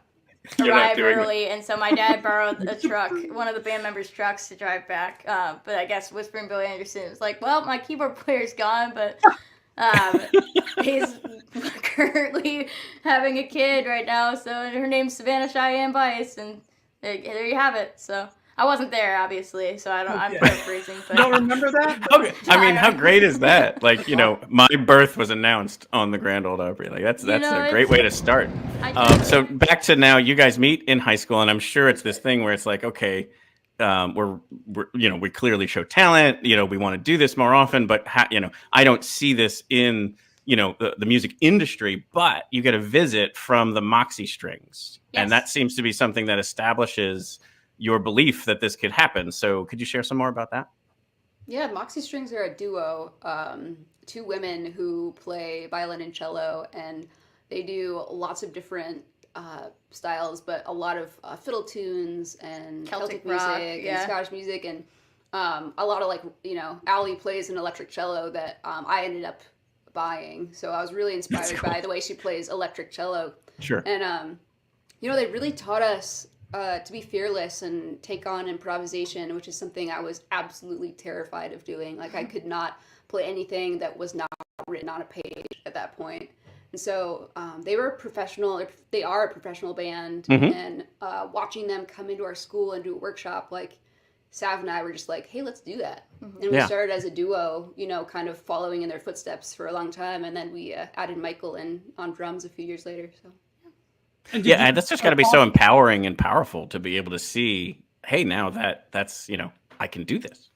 arrive early, and so my dad borrowed a truck, one of the band members' trucks, to drive back. But I guess Whispering Bill Anderson was like, well, my keyboard player's gone, but he's currently having a kid right now, so her name's Savannah Cheyenne Bice, and there you have it. So I wasn't there, obviously, so I'm paraphrasing. But don't remember that? Okay. I mean, how great is that? Like, my birth was announced on the Grand Ole Opry. Like, that's a great way to start. So back to now, you guys meet in high school, and I'm sure it's this thing where it's like, okay, we clearly show talent. We want to do this more often, but I don't see this in the music industry. But you get a visit from the Moxie Strings, and that seems to be something that establishes your belief that this could happen. So could you share some more about that? Yeah, Moxie Strings are a duo. Two women who play violin and cello, and they do lots of different styles, but a lot of fiddle tunes and Celtic rock, music and Scottish music, and a lot of like, Allie plays an electric cello that I ended up buying. So I was really inspired by the way she plays electric cello. Sure. And they really taught us to be fearless and take on improvisation, which is something I was absolutely terrified of doing. Like, I could not play anything that was not written on a page at that point. And so they are a professional band, and watching them come into our school and do a workshop, like, Sav and I were just like, hey, let's do that. And we started as a duo, kind of following in their footsteps for a long time, and then we added Michael in on drums a few years later. So. Yeah, and that's just got to be so empowering and powerful to be able to see, hey, now that's I can do this.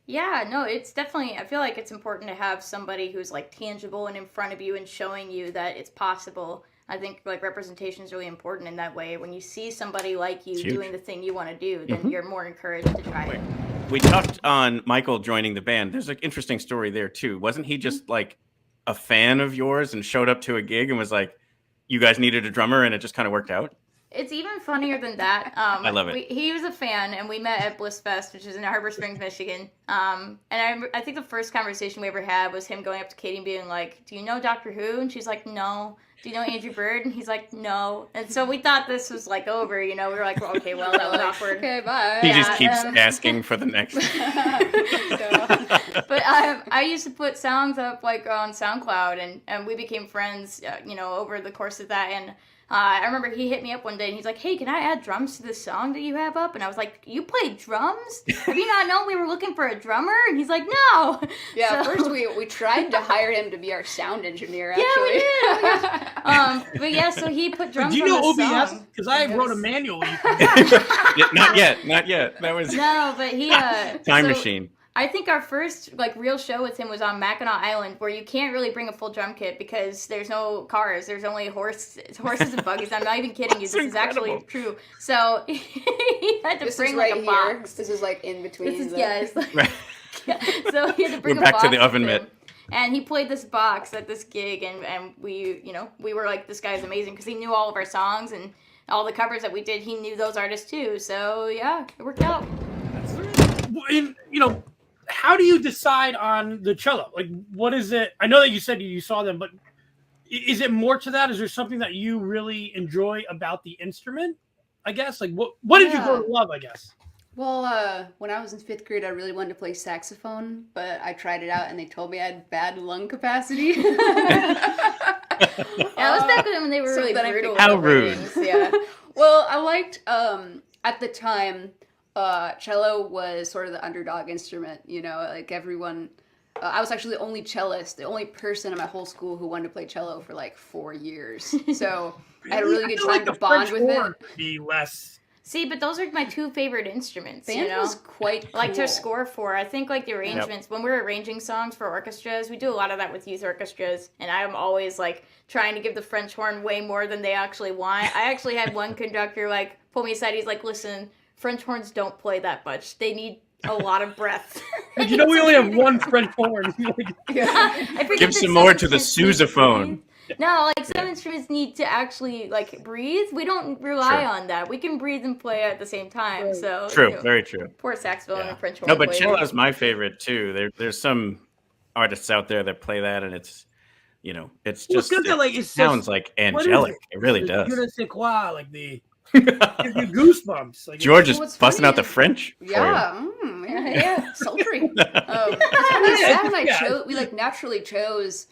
Yeah, no, it's definitely, I feel like it's important to have somebody who's like tangible and in front of you and showing you that it's possible. I think like representation is really important in that way. When you see somebody like you doing the thing you want to do, then you're more encouraged to try it. We talked on Michael joining the band. There's an interesting story there too. Wasn't he just like a fan of yours and showed up to a gig and was like, you guys needed a drummer and it just kind of worked out? It's even funnier than that. I love it. He was a fan, and we met at Bliss Fest, which is in Harbor Springs, Michigan. And I think the first conversation we ever had was him going up to Katie and being like, do you know Doctor Who? And she's like, no. Do you know Andrew Bird? And he's like, no. And so we thought this was like over, We were like, well, okay, well, that was awkward. Okay, bye. He just keeps asking for the next. But I used to put songs up like on SoundCloud, and we became friends, over the course of that. And I remember he hit me up one day and he's like, hey, can I add drums to this song that you have up? And I was like, you play drums? Have you not known we were looking for a drummer? And he's like, no. Yeah, first we tried to hire him to be our sound engineer, actually. Yeah, we did. But yeah, so he put drums on the song. Do you know OBS? Because I wrote a manual. Not yet. That was no, but he Time Machine. I think our first real show with him was on Mackinac Island, where you can't really bring a full drum kit because there's no cars. There's only horses and buggies. I'm not even kidding you. This is actually true. So he had to bring a box. This is like in between. Right. So he had to bring We're a box. back to the oven mitt. And he played this box at this gig, and we were like, this guy's amazing because he knew all of our songs and all the covers that we did. He knew those artists too. So yeah, it worked out. How do you decide on the cello? Like, what is it? I know that you said you saw them, but is it more to that? Is there something that you really enjoy about the instrument? I guess. Like, what did you grow to love? I guess. Well, when I was in 5th grade, I really wanted to play saxophone, but I tried it out and they told me I had bad lung capacity. Yeah, that was back when they were really brutal. How rude. Yeah. Well, I liked at the time. Cello was sort of the underdog instrument, like everyone. I was actually the only cellist, the only person in my whole school who wanted to play cello for like 4 years. So I had a really good time to bond with it. Be less. See, but those are my two favorite instruments. Band was quite cool. Like to score for. I think like the arrangements, when we're arranging songs for orchestras, we do a lot of that with youth orchestras, and I'm always like trying to give the French horn way more than they actually want. I actually had one conductor like pull me aside. He's like, listen, French horns don't play that much. They need a lot of breath. We only have one French horn. Give some more to the sousaphone. No, like some instruments need to actually like breathe. We don't rely on that. We can breathe and play at the same time. So true, very true. Poor saxophone and French horn. No, but cello is my favorite too. There's some artists out there that play that, and it's it's just it sounds like angelic. It really does. Je ne sais quoi, like the goosebumps. Like, George is busting out the French. Yeah, sultry. We naturally chose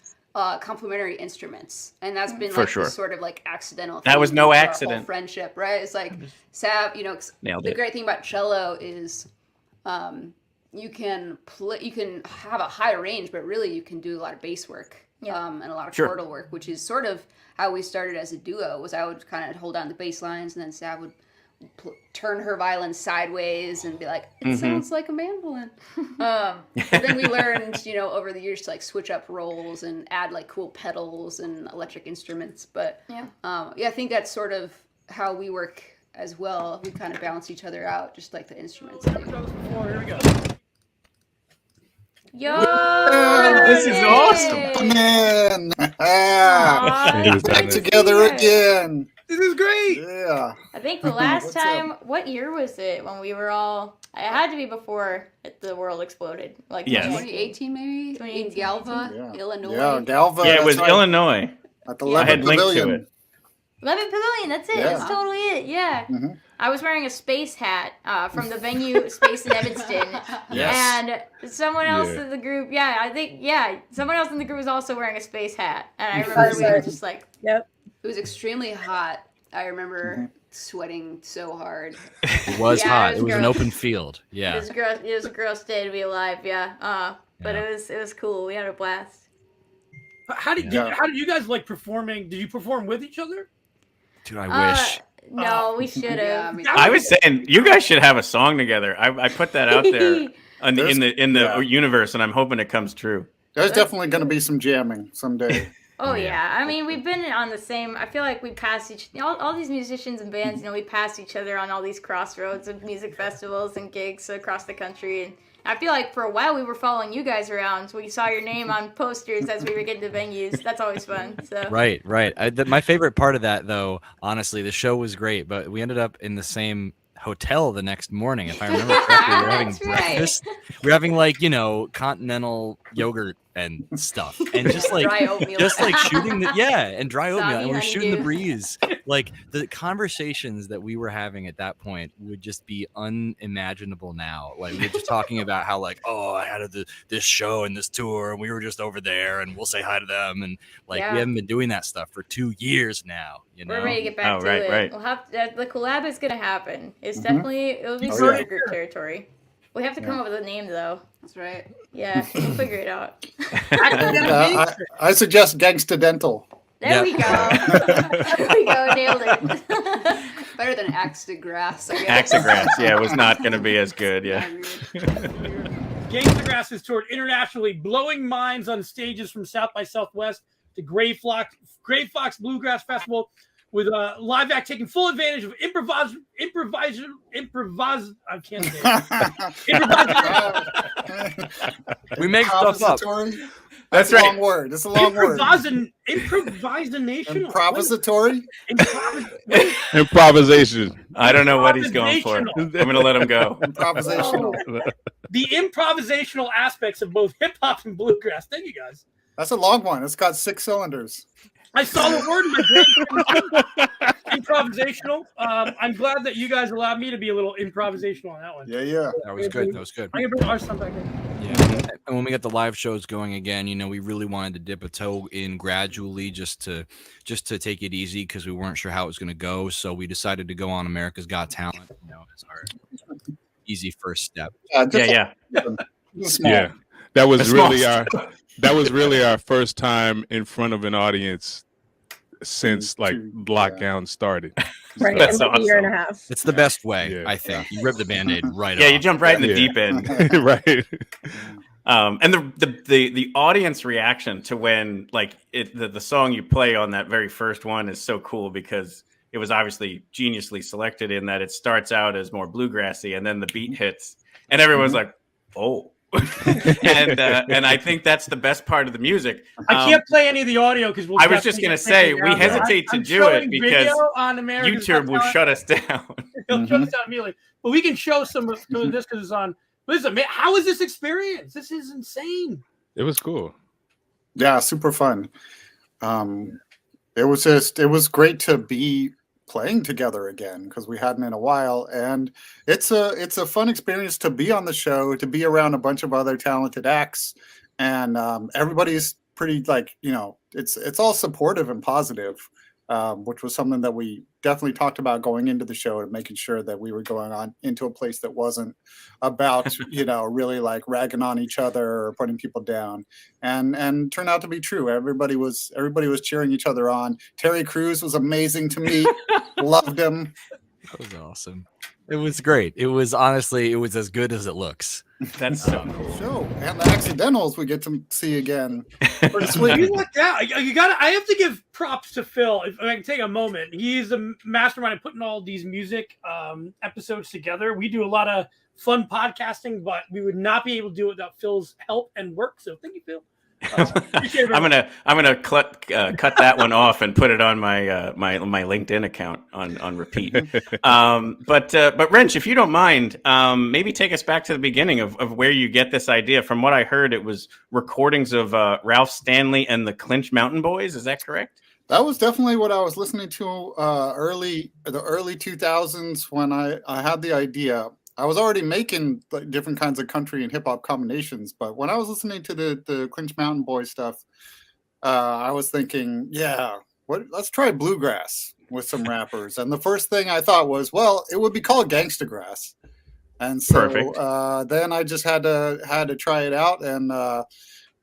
complementary instruments, and that's been like this sort of like accidental. That was no accident. Friendship, right? It's like Sav. The great thing about cello is, you can have a high range, but really you can do a lot of bass work. And a lot of chordal work, which is sort of how we started as a duo. Was I would kind of hold down the bass lines, and then Sav would turn her violin sideways and be like, "It sounds like a mandolin." But then we learned, over the years to like switch up roles and add like cool pedals and electric instruments. But I think that's sort of how we work as well. We kind of balance each other out, just like the instruments do. Here we go. Yo, this is awesome. Man, back together again. This is great. Yeah. I think the last time, what year was it when we were all? It had to be before the world exploded. Like 2018 maybe? 2018, in Galva, Illinois. Yeah, Galva. Yeah, it was Illinois. At the I had linked to Pavilion. it. Levitt Pavilion, that's it. That's totally it. Yeah. Mm-hmm. I was wearing a space hat from the venue Space in Evanston. Yes. And someone else in the group, someone else in the group was also wearing a space hat. And I remember we were just like, It was extremely hot. I remember sweating so hard. It was hot. It was an open field. Yeah. It was a gross day to be alive, but it was cool. We had a blast. How did you guys like performing? Did you perform with each other? Dude, I wish. No, we should have. I was saying you guys should have a song together. I put that out there in the universe, and I'm hoping it comes true. There's definitely going to be some jamming someday. Oh yeah, I mean we've been on the same. I feel like we passed all these musicians and bands. We passed each other on all these crossroads of music festivals and gigs across the country. And I feel like for a while we were following you guys around. So we saw your name on posters as we were getting to venues. That's always fun. So Right. My favorite part of that, though, honestly, the show was great, but we ended up in the same hotel the next morning, if I remember correctly. We were having breakfast. We were having continental yogurt and stuff, and just like shooting and dry oatmeal, and we're shooting the breeze. Like the conversations that we were having at that point would just be unimaginable now. Like we were just talking about how I had this show and this tour, and we were just over there, and we'll say hi to them, and we haven't been doing that stuff for 2 years now. We're ready to get back to it. Right. We'll have the collab is gonna happen. It's it'll be super group territory. We have to come up with a name though. That's right. Yeah, we'll figure it out. I suggest Gangsta Dental. There we go. There we go. Nailed it. Better than Axe to Grass, I guess. Axe to Grass, it was not going to be as good, Gangsta Grass has toured internationally, blowing minds on stages from South by Southwest to Gray Fox Bluegrass Festival, with a live act taking full advantage of I can't say it. We make stuff up. That's a long word. It's a long word. Improvisatory. Improvisation. I don't know what he's going for. I'm going to let him go. Improvisational. The improvisational aspects of both hip hop and bluegrass. Thank you, guys. That's a long one. It's got 6 cylinders. I saw the word in my brain. Improvisational. I'm glad that you guys allowed me to be a little improvisational on that one. Yeah. That was good. I'm gonna bring our son back in. Yeah, and when we got the live shows going again, we really wanted to dip a toe in gradually, just to take it easy, because we weren't sure how it was going to go. So we decided to go on America's Got Talent, as our easy first step. Yeah. That was really our first time in front of an audience since lockdown started. Right, That's a year and a awesome. half. It's the best way, I think. You rip the Band-Aid right off. Yeah, you jump right in the deep end. Right. And the audience reaction to when the song you play on that very first one is so cool, because it was obviously geniusly selected in that it starts out as more bluegrassy and then the beat hits and everyone's like, oh. and I think that's the best part of the music. I can't play any of the audio because I was just going to say we hesitate to do it because YouTube will shut us down. It'll shut us down immediately. But we can show some of this because it's on. Listen, man, how is this experience? This is insane. It was cool. Yeah, super fun. It was great to be playing together again, because we hadn't in a while, and it's a fun experience to be on the show, to be around a bunch of other talented acts, and everybody's pretty it's all supportive and positive, which was something that we definitely talked about going into the show, and making sure that we were going on into a place that wasn't about really ragging on each other or putting people down, and turned out to be true. Everybody was cheering each other on. Terry Crews was amazing to me. Loved him. That was awesome. It was great. It was honestly, it was as good as it looks. That's so cool. Show and the accidentals we get to see again. Pretty sweet. You lucked out. You got. I have to give props to Phil. If I can take a moment, he's the mastermind of putting all these music episodes together. We do a lot of fun podcasting, but we would not be able to do it without Phil's help and work. So thank you, Phil. I'm gonna cut that one off and put it on my my LinkedIn account on repeat. But Wrench, if you don't mind, maybe take us back to the beginning of where you get this idea. From what I heard, it was recordings of Ralph Stanley and the Clinch Mountain Boys. Is that correct? That was definitely what I was listening to the early 2000s when I had the idea. I was already making different kinds of country and hip hop combinations, but when I was listening to the Clinch Mountain Boys stuff, I was thinking, let's try bluegrass with some rappers. And the first thing I thought was, well, it would be called Gangstagrass. And so then I just had to try it out, and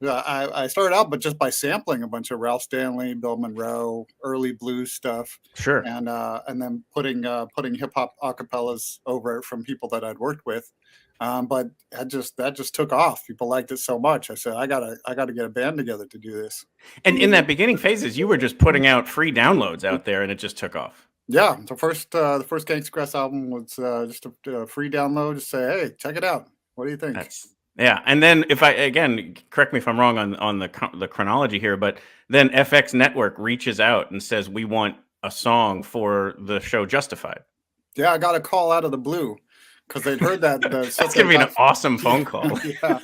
I started out, but just by sampling a bunch of Ralph Stanley, Bill Monroe, early blues stuff. Sure. And then putting hip hop acapellas over it from people that I'd worked with. But that just took off. People liked it so much. I said, I gotta get a band together to do this. And in that beginning phases, you were just putting out free downloads out there, and it just took off. Yeah, the first Gangstagrass album was just a free download. Just say, hey, check it out. What do you think? Yeah, and then if correct me if I'm wrong on the chronology here, but then FX Network reaches out and says, we want a song for the show Justified. Yeah, I got a call out of the blue because they'd heard that. That's gonna be an awesome phone call. Yeah,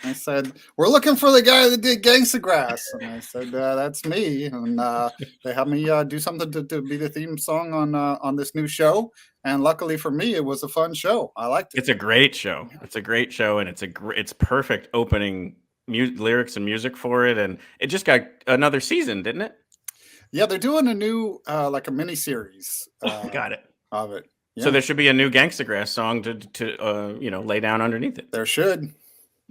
I said, we're looking for the guy that did Gangstagrass, and I said, that's me. And they had me do something to be the theme song on this new show. And luckily for me, it was a fun show. I liked it. It's a great show. It's a great show, and it's perfect opening lyrics and music for it. And it just got another season, didn't it? Yeah, they're doing a new like a mini series. Got it. Of it. Yeah. So there should be a new Gangstagrass song to lay down underneath it. There should.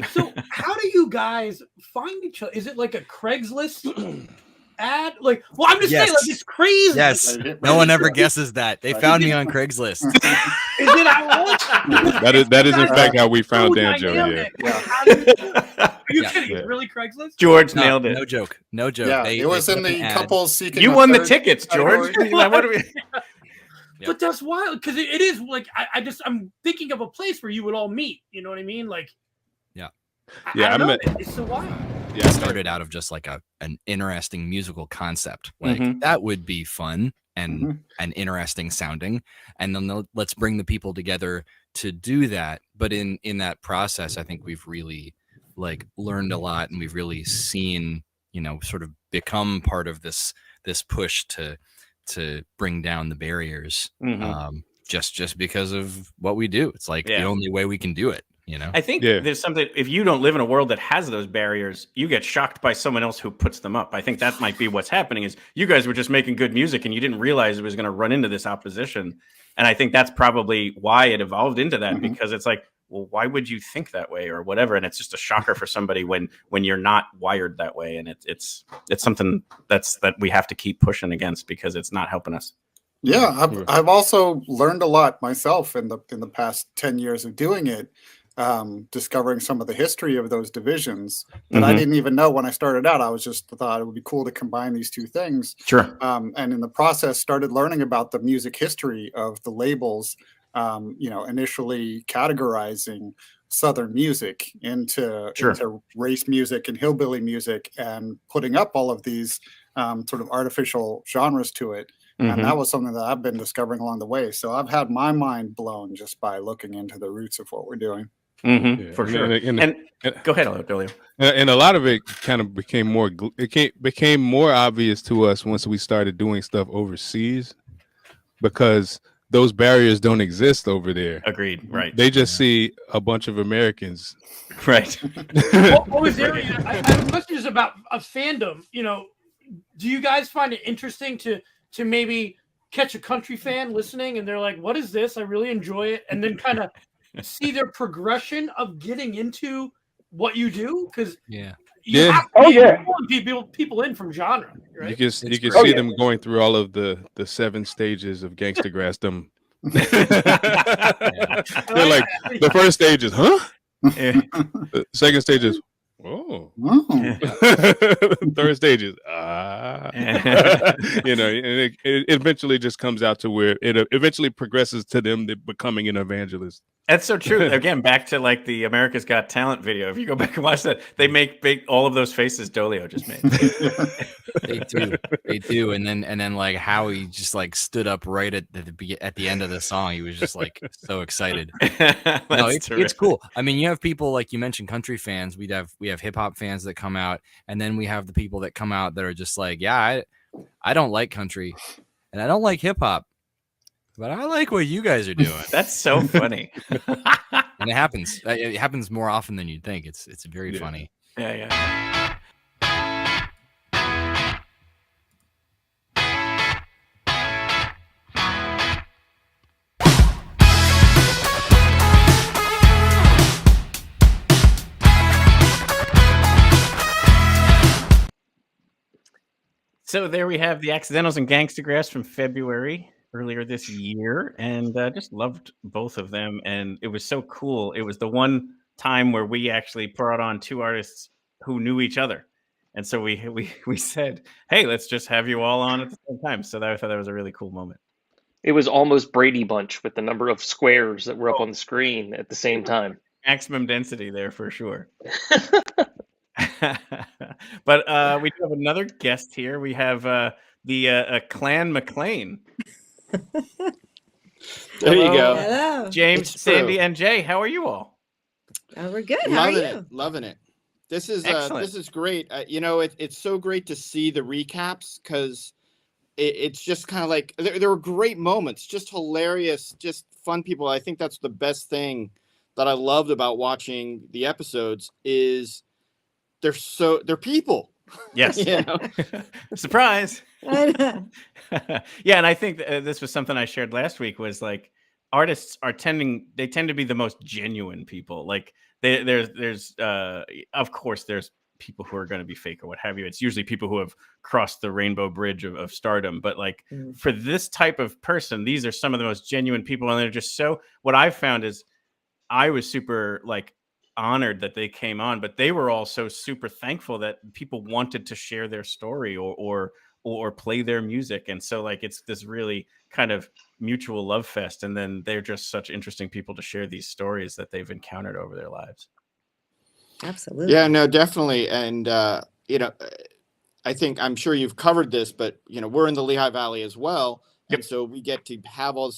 So how do you guys find each other? Is it like a Craigslist ad? Like, well, I'm just saying, like, it's crazy. Yes, no one ever guesses that. They found me on Craigslist. Is it that is in fact how we found Danjo. Are you kidding? It's really Craigslist? George nailed it. No joke. No joke. Yeah, it was in the couples seeking. You won the tickets, George. What do we? But that's wild because it is like I'm thinking of a place where you would all meet. You know what I mean? Like, I met. It's so wild. Yeah, it started out of just like an interesting musical concept. Like that would be fun and interesting sounding, and then let's bring the people together to do that. But in that process, I think we've really like learned a lot, and we've really seen, sort of become part of this push to bring down the barriers, just because of what we do. It's like the only way we can do it. I think there's something, if you don't live in a world that has those barriers, you get shocked by someone else who puts them up. I think that might be what's happening is you guys were just making good music and you didn't realize it was going to run into this opposition. And I think that's probably why it evolved into that, because it's like, well, why would you think that way or whatever? And it's just a shocker for somebody when you're not wired that way. And it's something that we have to keep pushing against because it's not helping us. Yeah, I've also learned a lot myself in the past 10 years of doing it. Discovering some of the history of those divisions that I didn't even know when I started out. I was just thought it would be cool to combine these two things. Sure. And in the process, started learning about the music history of the labels. Initially categorizing Southern music into race music and hillbilly music, and putting up all of these sort of artificial genres to it. And that was something that I've been discovering along the way. So I've had my mind blown just by looking into the roots of what we're doing. For sure. And go ahead, Billy. And a lot of it kind of became more obvious to us once we started doing stuff overseas, because those barriers don't exist over there. Agreed. Right. They just see a bunch of Americans. Right. What was there? I have questions about a fandom. Do you guys find it interesting to maybe catch a country fan listening and they're like, what is this? I really enjoy it. And then kind of see their progression of getting into what you do. Cause you have to pulling people in from genre, right? You can see them going through all of the 7 stages of Gangstagrassdom They're like, the first stage is, huh? The second stage is, oh. Third stage is, you know, and it eventually just comes out to where it eventually progresses to them becoming an evangelist. That's so true. Again, back to like the America's Got Talent video. If you go back and watch that, they make all of those faces Dolio just made. They do, and then like Howie just like stood up right at the end of the song. He was just like so excited. No, it's cool. I mean, you have people like you mentioned, country fans. We have hip hop fans that come out, and then we have the people that come out that are just like, yeah, I don't like country, and I don't like hip hop. But I like what you guys are doing. That's so funny. And it happens. It happens more often than you'd think. It's very funny. Yeah. So there we have the Accidentals and Gangstagraphs from February earlier this year, and just loved both of them. And it was so cool. It was the one time where we actually brought on two artists who knew each other, and so we said, "Hey, let's just have you all on at the same time." So I thought that was a really cool moment. It was almost Brady Bunch with the number of squares that were up on the screen at the same time. Maximum density there for sure. But we do have another guest here. We have the Clan McLean. There you go. Hello. James, It's Sandy, true. and Jay. How are you all? Oh, we're good. How are you? Loving it. This is Excellent. great. You know, it's so great to see the recaps because it's just kind of like there were great moments, just hilarious, just fun people. I think that's the best thing that I loved about watching the episodes is they're people. Yes. You know? Surprise. Yeah, and I think this was something I shared last week was like artists tend to be the most genuine people. Like there's of course there's people who are going to be fake or what have you. It's usually people who have crossed the rainbow bridge of stardom. But like for this type of person, these are some of the most genuine people, and they're just so. What I've found is I was super like honored that they came on, but they were also super thankful that people wanted to share their story or play their music. And so like it's this really kind of mutual love fest, and then they're just such interesting people to share these stories that they've encountered over their lives. Absolutely. Yeah, no, definitely. And you know, I'm sure you've covered this, but you know, we're in the Lehigh Valley as well. And so we get to have all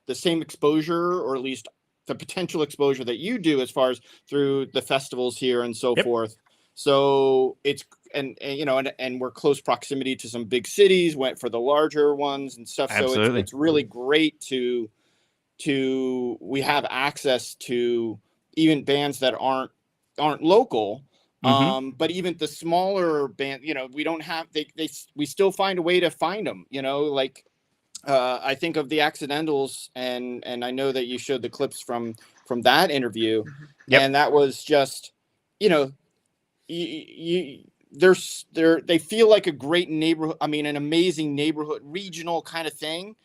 the same exposure, or at least the potential exposure that you do as far as through the festivals here and so forth. So it's, and you know, and we're close proximity to some big cities, went for the larger ones and stuff. Absolutely. So it's really great to we have access to even bands that aren't local. But even the smaller band, you know, we don't have, we still find a way to find them, you know, like, I think of the Accidentals, and I know that you showed the clips from that interview, and that was just, you know, they feel like a great neighborhood. I mean, an amazing neighborhood, regional kind of thing.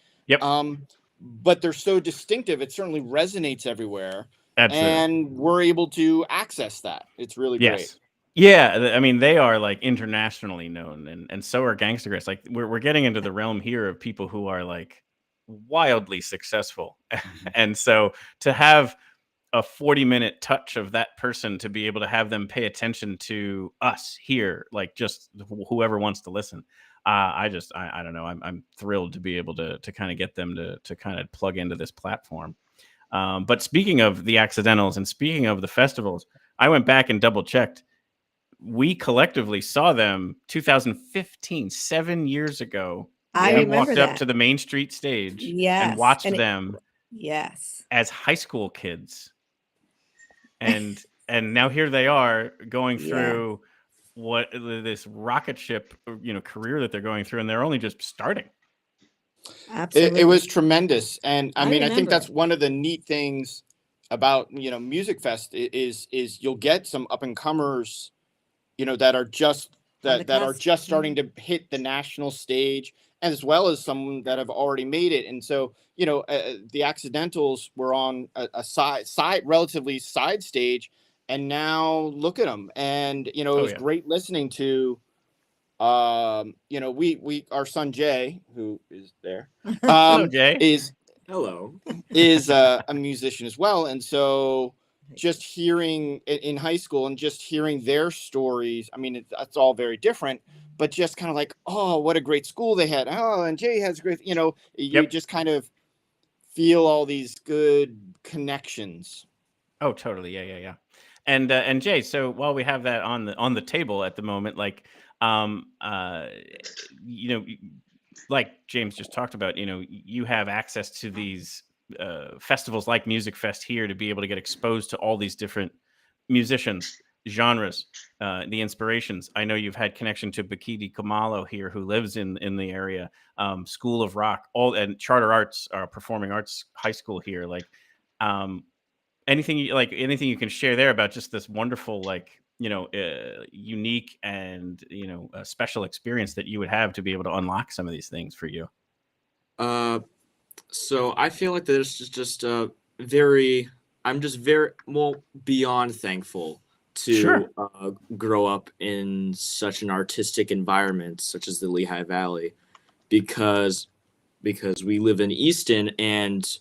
But they're so distinctive. It certainly resonates everywhere. Absolutely. And we're able to access that. It's really great. Yeah, I mean, they are like internationally known, and so are Gangstagraphs. Like we're getting into the realm here of people who are like wildly successful, and so to have a 40-minute touch of that person, to be able to have them pay attention to us here, like just whoever wants to listen. I don't know. I'm thrilled to be able to kind of get them to kind of plug into this platform. But speaking of the Accidentals and speaking of the festivals, I went back and double checked. We collectively saw them 2015, 7 years ago. I we remember walked that. up to the Main Street stage Yes. and watched And them yes. as high school kids. And now here they are going through what this rocket ship, you know, career that they're going through, and they're only just starting. Absolutely. It was tremendous. And I mean, I think remember that's it. one of the neat things about, you know, Music Fest is you'll get some up and comers, you know, that are just that are just starting to hit the national stage, as well as some that have already made it. And so, the Accidentals were on a relatively side stage, and now look at them. And it was great listening to our son Jay, who is there, Hello, Jay. is a musician as well. And so just hearing in high school and just hearing their stories, I mean, it's all very different, but just kind of like, oh, what a great school they had. Oh, and Jay has great, you just kind of feel all these good connections. Oh, totally. Yeah. And Jay, so while we have that on the table at the moment, like, like James just talked about, you have access to these festivals like Music Fest here to be able to get exposed to all these different musicians, genres, the inspirations. I know you've had connection to Bakiti Kamalo here, who lives in the area, School of Rock, and Charter Arts, Performing Arts High School here. Like, anything you can share there about just this wonderful, unique and special experience that you would have to be able to unlock some of these things for you. So I feel like there's just I'm just very beyond thankful to grow up in such an artistic environment such as the Lehigh Valley, because we live in Easton, and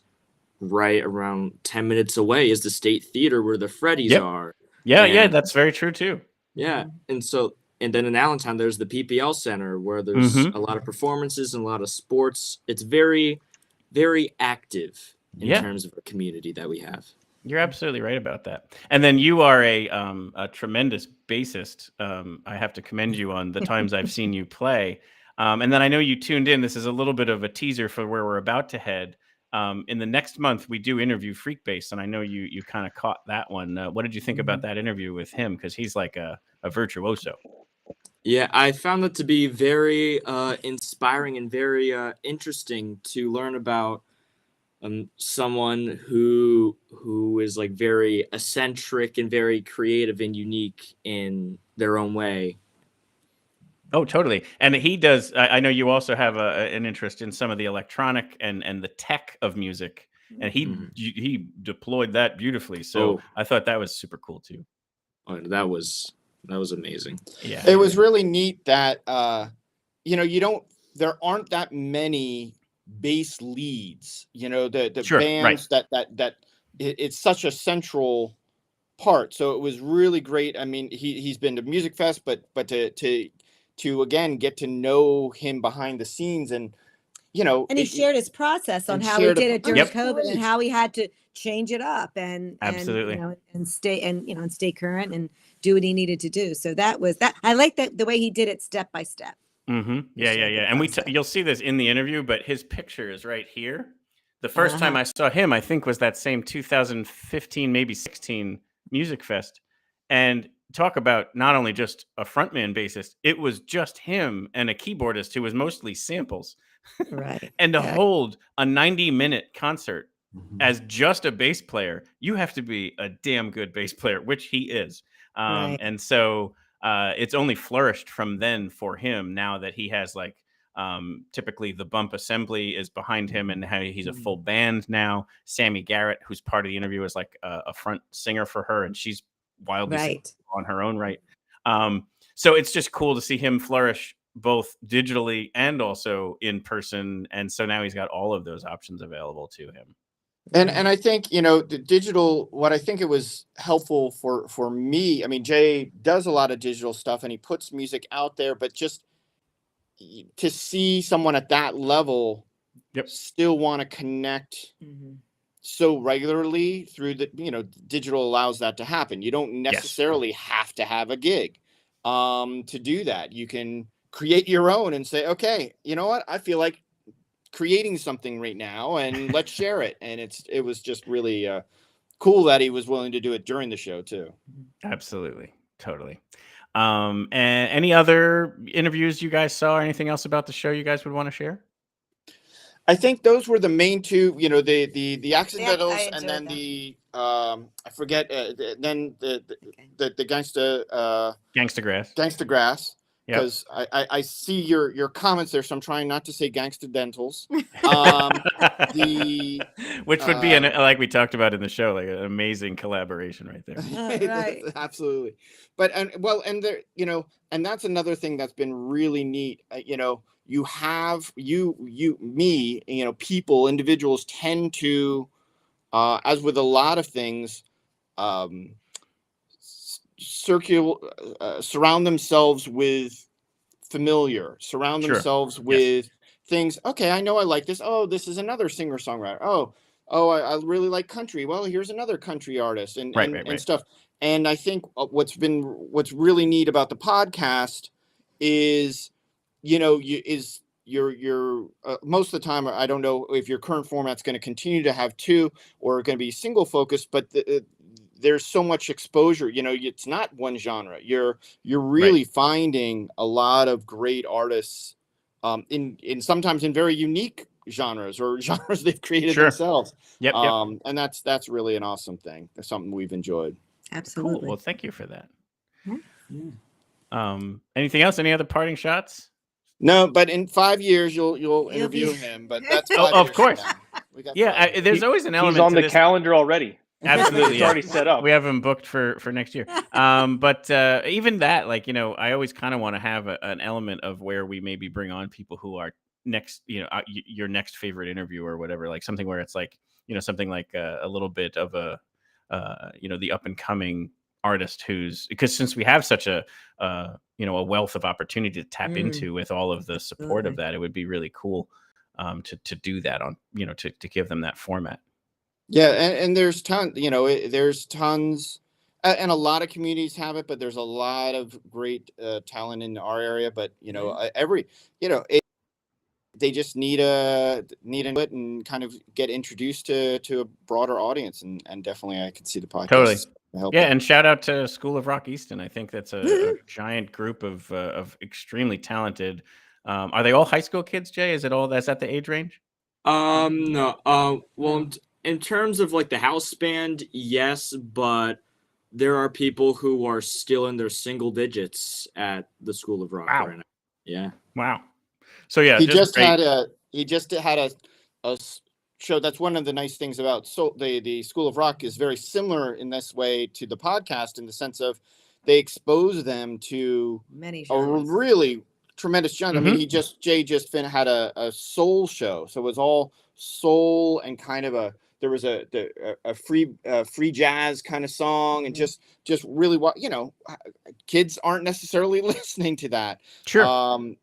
right around 10 minutes away is the State Theater where the Freddies are. Yeah, that's very true too. Yeah, and then in Allentown there's the PPL Center where there's a lot of performances and a lot of sports. It's very, very active in terms of a community that we have. You're absolutely right about that. And then you are a tremendous bassist. I have to commend you on the times I've seen you play. And then I know you tuned in. This is a little bit of a teaser for where we're about to head. In the next month, we do interview Freak Bass, and I know you kind of caught that one. What did you think about that interview with him? Because he's like a virtuoso. Yeah, I found it to be very inspiring and very interesting to learn about someone who is like very eccentric and very creative and unique in their own way. Oh, totally. And he does. I know you also have an interest in some of the electronic and the tech of music, and he deployed that beautifully. So I thought that was super cool too. Oh, that was amazing. Yeah, it was really neat that there aren't that many bass leads. The bands that it's such a central part. So it was really great. I mean, he's been to Music Fest, but to again get to know him behind the scenes, and and he shared his process on how he did it during COVID and how he had to change it up and absolutely and stay current and do what he needed to do. So that was that. I like that the way he did it step by step. Yeah. And you'll see this in the interview, but his picture is right here. The first time I saw him, I think, was that same 2015, maybe 16 Music Fest, and talk about not only just a frontman bassist, it was just him and a keyboardist who was mostly samples. Right. And to hold a 90-minute concert as just a bass player, you have to be a damn good bass player, which he is. And so it's only flourished from then for him, now that he has typically the bump assembly is behind him, and how he's a full band now. Sammy Garrett, who's part of the interview, is like a front singer for her, and she's wildly on her own right. So it's just cool to see him flourish both digitally and also in person. And so now he's got all of those options available to him. And I think, the digital, what I think it was helpful for me, I mean, Jay does a lot of digital stuff and he puts music out there, but just to see someone at that level still want to connect so regularly through the, digital allows that to happen. You don't necessarily have to have a gig to do that. You can create your own and say, okay, you know what? I feel like creating something right now, and let's share it. And it was just really cool that he was willing to do it during the show too. Absolutely. Totally. And any other interviews you guys saw, or anything else about the show you guys would want to share? I think those were the main two, the Accidentals, and then I forget, then the Gangsta Gangsta Grass. Gangsta Grass. because I see your comments there, so I'm trying not to say gangsta dentals. Which would be like we talked about in the show, like an amazing collaboration right there. Right. Absolutely. But and there, and that's another thing that's been really neat. You have people, individuals tend to, as with a lot of things, surround themselves with surround themselves with things. Okay, I know I like this. Oh, this is another singer songwriter. I really like country. Well, here's another country artist and stuff. And I think what's really neat about the podcast is, you're most of the time, I don't know if your current format's going to continue to have two or going to be single focus, but there's so much exposure. It's not one genre. You're really finding a lot of great artists in sometimes in very unique genres or genres they've created themselves. Yep. And that's really an awesome thing. That's something we've enjoyed. Absolutely. Cool. Well, thank you for that. Anything else? Any other parting shots? No, but in 5 years you'll interview him. But that's 5 of years course. Yeah, there's always an element. He's on to the this. calendar already. Absolutely, it's already set up. We have him booked for next year. But even that, I always kind of want to have an element of where we maybe bring on people who are next, your next favorite interview or whatever, like something where it's like, something like a little bit of a, the up and coming artist because since we have such a wealth of opportunity to tap into with all of the support of that, it would be really cool to do that on, to give them that format. Yeah, and there's there's tons, and a lot of communities have it, but there's a lot of great talent in our area. But they just need input and kind of get introduced to a broader audience, and definitely I can see the podcast. Totally. Help Yeah, that. and shout out to School of Rock Easton. I think that's a giant group of extremely talented. Are they all high school kids, Jay? Is that the age range? No. Well, in terms of like the house band, yes, but there are people who are still in their single digits at the School of Rock right now. Yeah. Wow. So yeah, he just had a show. That's one of the nice things about the School of Rock is very similar in this way to the podcast, in the sense of they expose them to many a really tremendous genre. I mean, Jay just had a soul show, so it was all soul and kind of there was a free jazz kind of song, and just really kids aren't necessarily listening to that.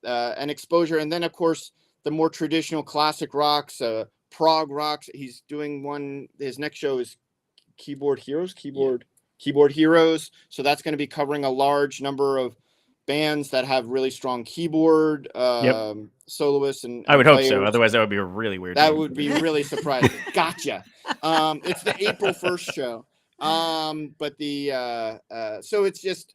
And exposure, and then of course the more traditional classic rocks, prog rocks. He's doing one. His next show is Keyboard Heroes. So that's going to be covering a large number of bands that have really strong keyboard soloists and I would players. hope so. Otherwise, that would be a really weird. That would be really surprising. Gotcha. It's the April 1st show. But so it's just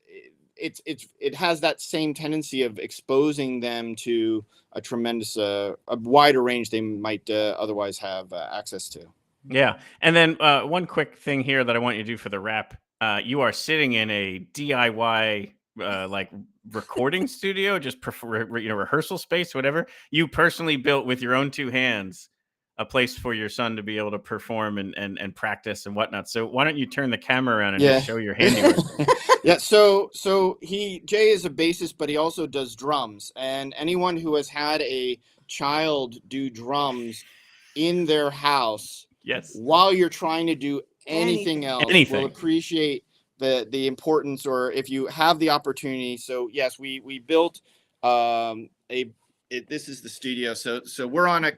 it has that same tendency of exposing them to a tremendous a wider range they might otherwise have access to. Yeah, and then one quick thing here that I want you to do for the wrap. You are sitting in a DIY like recording studio, just rehearsal space, whatever. You personally built with your own two hands a place for your son to be able to perform and practice and whatnot. So why don't you turn the camera around and just show your handiwork? Yeah, so Jay is a bassist, but he also does drums. And anyone who has had a child do drums in their house, while you're trying to do anything else, will appreciate the importance, or if you have the opportunity. So yes, we built this is the studio. So we're on a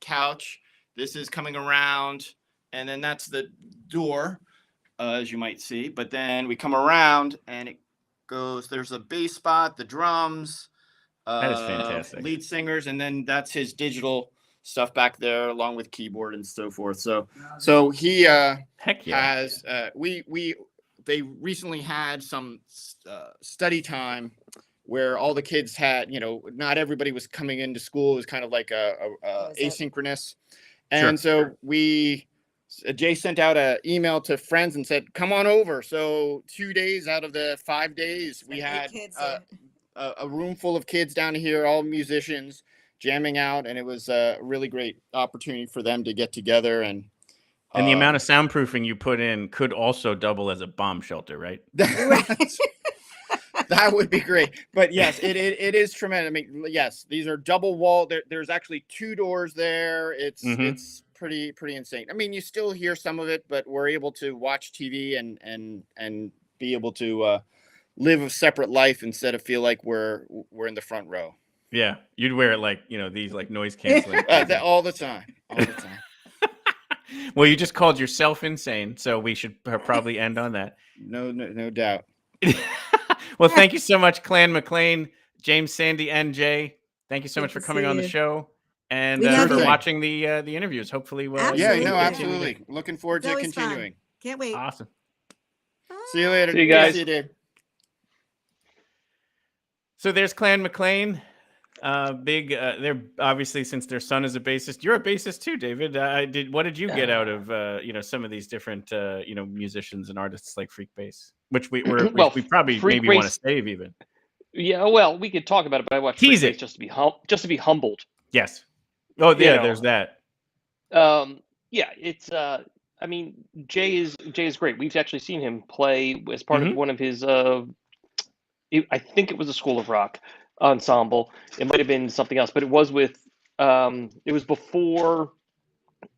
couch. This is coming around, and then that's the door, as you might see. But then we come around and it goes, there's a bass spot, the drums, that is fantastic, lead singers, and then that's his digital stuff back there along with keyboard and so forth. So he has they recently had some study time where all the kids had, not everybody was coming into school. It was kind of like asynchronous. And so Jay sent out an email to friends and said, come on over. So 2 days out of the 5 days, we had a room full of kids down here, all musicians jamming out, and it was a really great opportunity for them to get together. And the amount of soundproofing you put in could also double as a bomb shelter, right? That would be great. But yes, it is tremendous. I mean, yes, these are double wall. There's actually 2 doors there. It's pretty insane. I mean, you still hear some of it, but we're able to watch TV and be able to live a separate life instead of feel like we're in the front row. Yeah, you'd wear it like, these like noise canceling. All the time. Well, you just called yourself insane, so we should probably end on that. No doubt. Well, thank you so much, Clan McLean, James, Sandy, and Jay. Thank you so much for coming on the show and for watching the interviews. Hopefully, absolutely. Looking forward to continuing. Can't wait. Awesome. See you later. See you guys. See you, Dave. So there's Clan McLean. They're obviously, since their son is a bassist. You're a bassist too, David. What did you get out of some of these different musicians and artists like Freak Bass, which we probably maybe want to save even. Yeah, well, we could talk about it, but I watched Freak Bass just to be humbled. Yes. Oh yeah, there's that. Yeah, it's I mean, Jay is great. We've actually seen him play as part of one of his I think it was a School of Rock ensemble. It might have been something else, but it was with it was before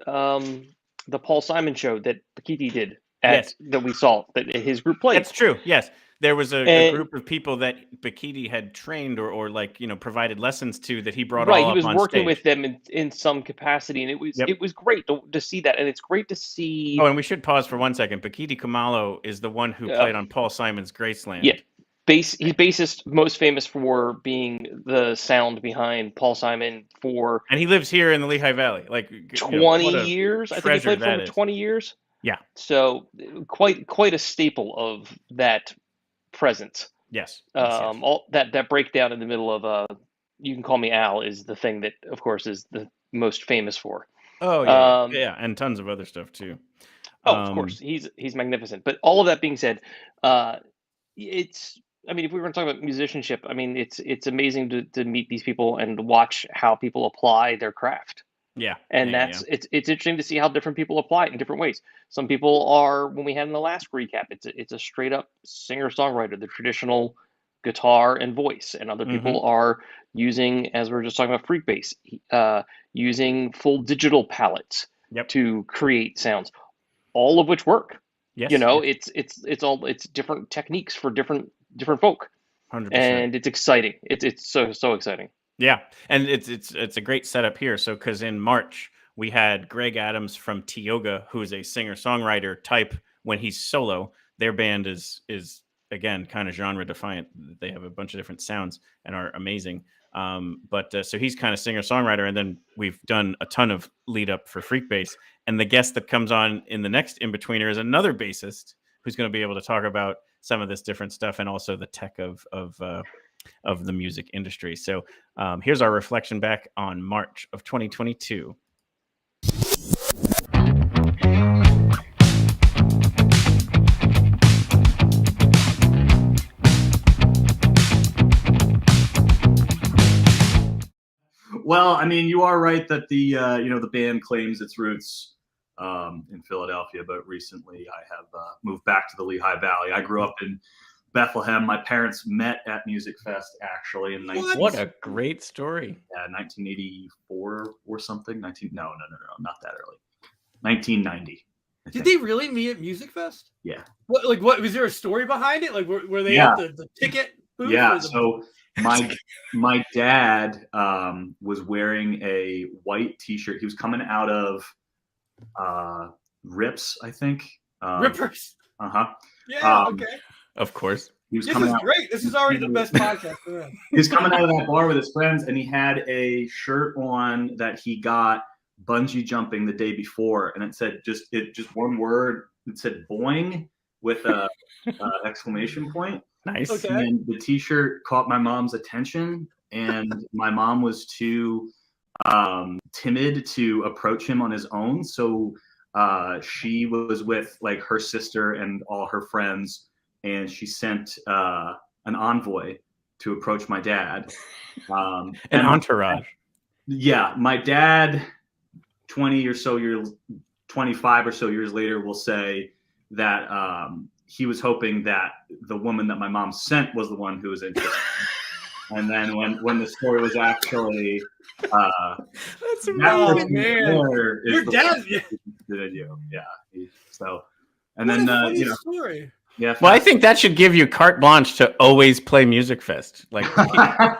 the Paul Simon show that Bakiti did that we saw that his group played. That's true. Yes. There was a group of people that Bakiti had trained or provided lessons to that he brought all up on stage. He was working with them in some capacity, and it was great to see that, and it's great to see. Oh, and we should pause for 1 second. Bakiti Kumalo is the one who played on Paul Simon's Graceland. Yeah. He's bassist, most famous for being the sound behind Paul Simon and he lives here in the Lehigh Valley, like 20 years. I think he played for him 20 years. Yeah. So quite a staple of that presence. Yes. All that breakdown in the middle of "You Can Call Me Al" is the thing that, of course, is the most famous for. Oh yeah, yeah, and tons of other stuff too. Of course, he's magnificent. But all of that being said, I mean, if we were going to talk about musicianship, I mean, it's amazing to meet these people and watch how people apply their craft. Yeah. And it's interesting to see how different people apply it in different ways. Some people are, when we had in the last recap, it's a straight up singer-songwriter, the traditional guitar and voice. And other people are using, as we were just talking about Freak Bass, using full digital palettes to create sounds, all of which work. Yes. It's different techniques for different folk. 100%. And it's exciting. It's so exciting. Yeah, and it's a great setup here. So because in March we had Greg Adams from Tioga, who is a singer-songwriter type when he's solo. Their band is again kind of genre defiant. They have a bunch of different sounds and are amazing. So he's kind of singer-songwriter, and then we've done a ton of lead up for Freak Bass. And the guest that comes on in the next in-betweener is another bassist who's going to be able to talk about some of this different stuff and also the tech of the music industry. So here's our reflection back on March of 2022. Well, I mean, you are right that the band claims its roots in Philadelphia, but recently I have moved back to the Lehigh Valley. I grew up in Bethlehem. My parents met at Music Fest actually in What a great story. 1984 or something. No, not that early. 1990. Did they really meet at Music Fest? Yeah. What was there a story behind it? Like were they at the ticket booth? Yeah. So my dad was wearing a white T-shirt. He was coming out of Rips, I think. Rippers. Yeah. Okay. Of course. He was this coming is out. Great. This is already the best podcast. He was coming out of that bar with his friends, and he had a shirt on that he got bungee jumping the day before, and it said just one word. It said "boing" with a exclamation point. Nice. Okay. And the T-shirt caught my mom's attention, and my mom was too timid to approach him on his own, so she was with like her sister and all her friends, and she sent an envoy to approach my dad. An and entourage. Yeah, my dad, 25 or so years later, will say that he was hoping that the woman that my mom sent was the one who was interested. And then when the story was actually That's that amazing, man. Your dad, yeah. So, and what then a funny you know, story. yeah. Well, I think that should give you carte blanche to always play Music Fest. Like how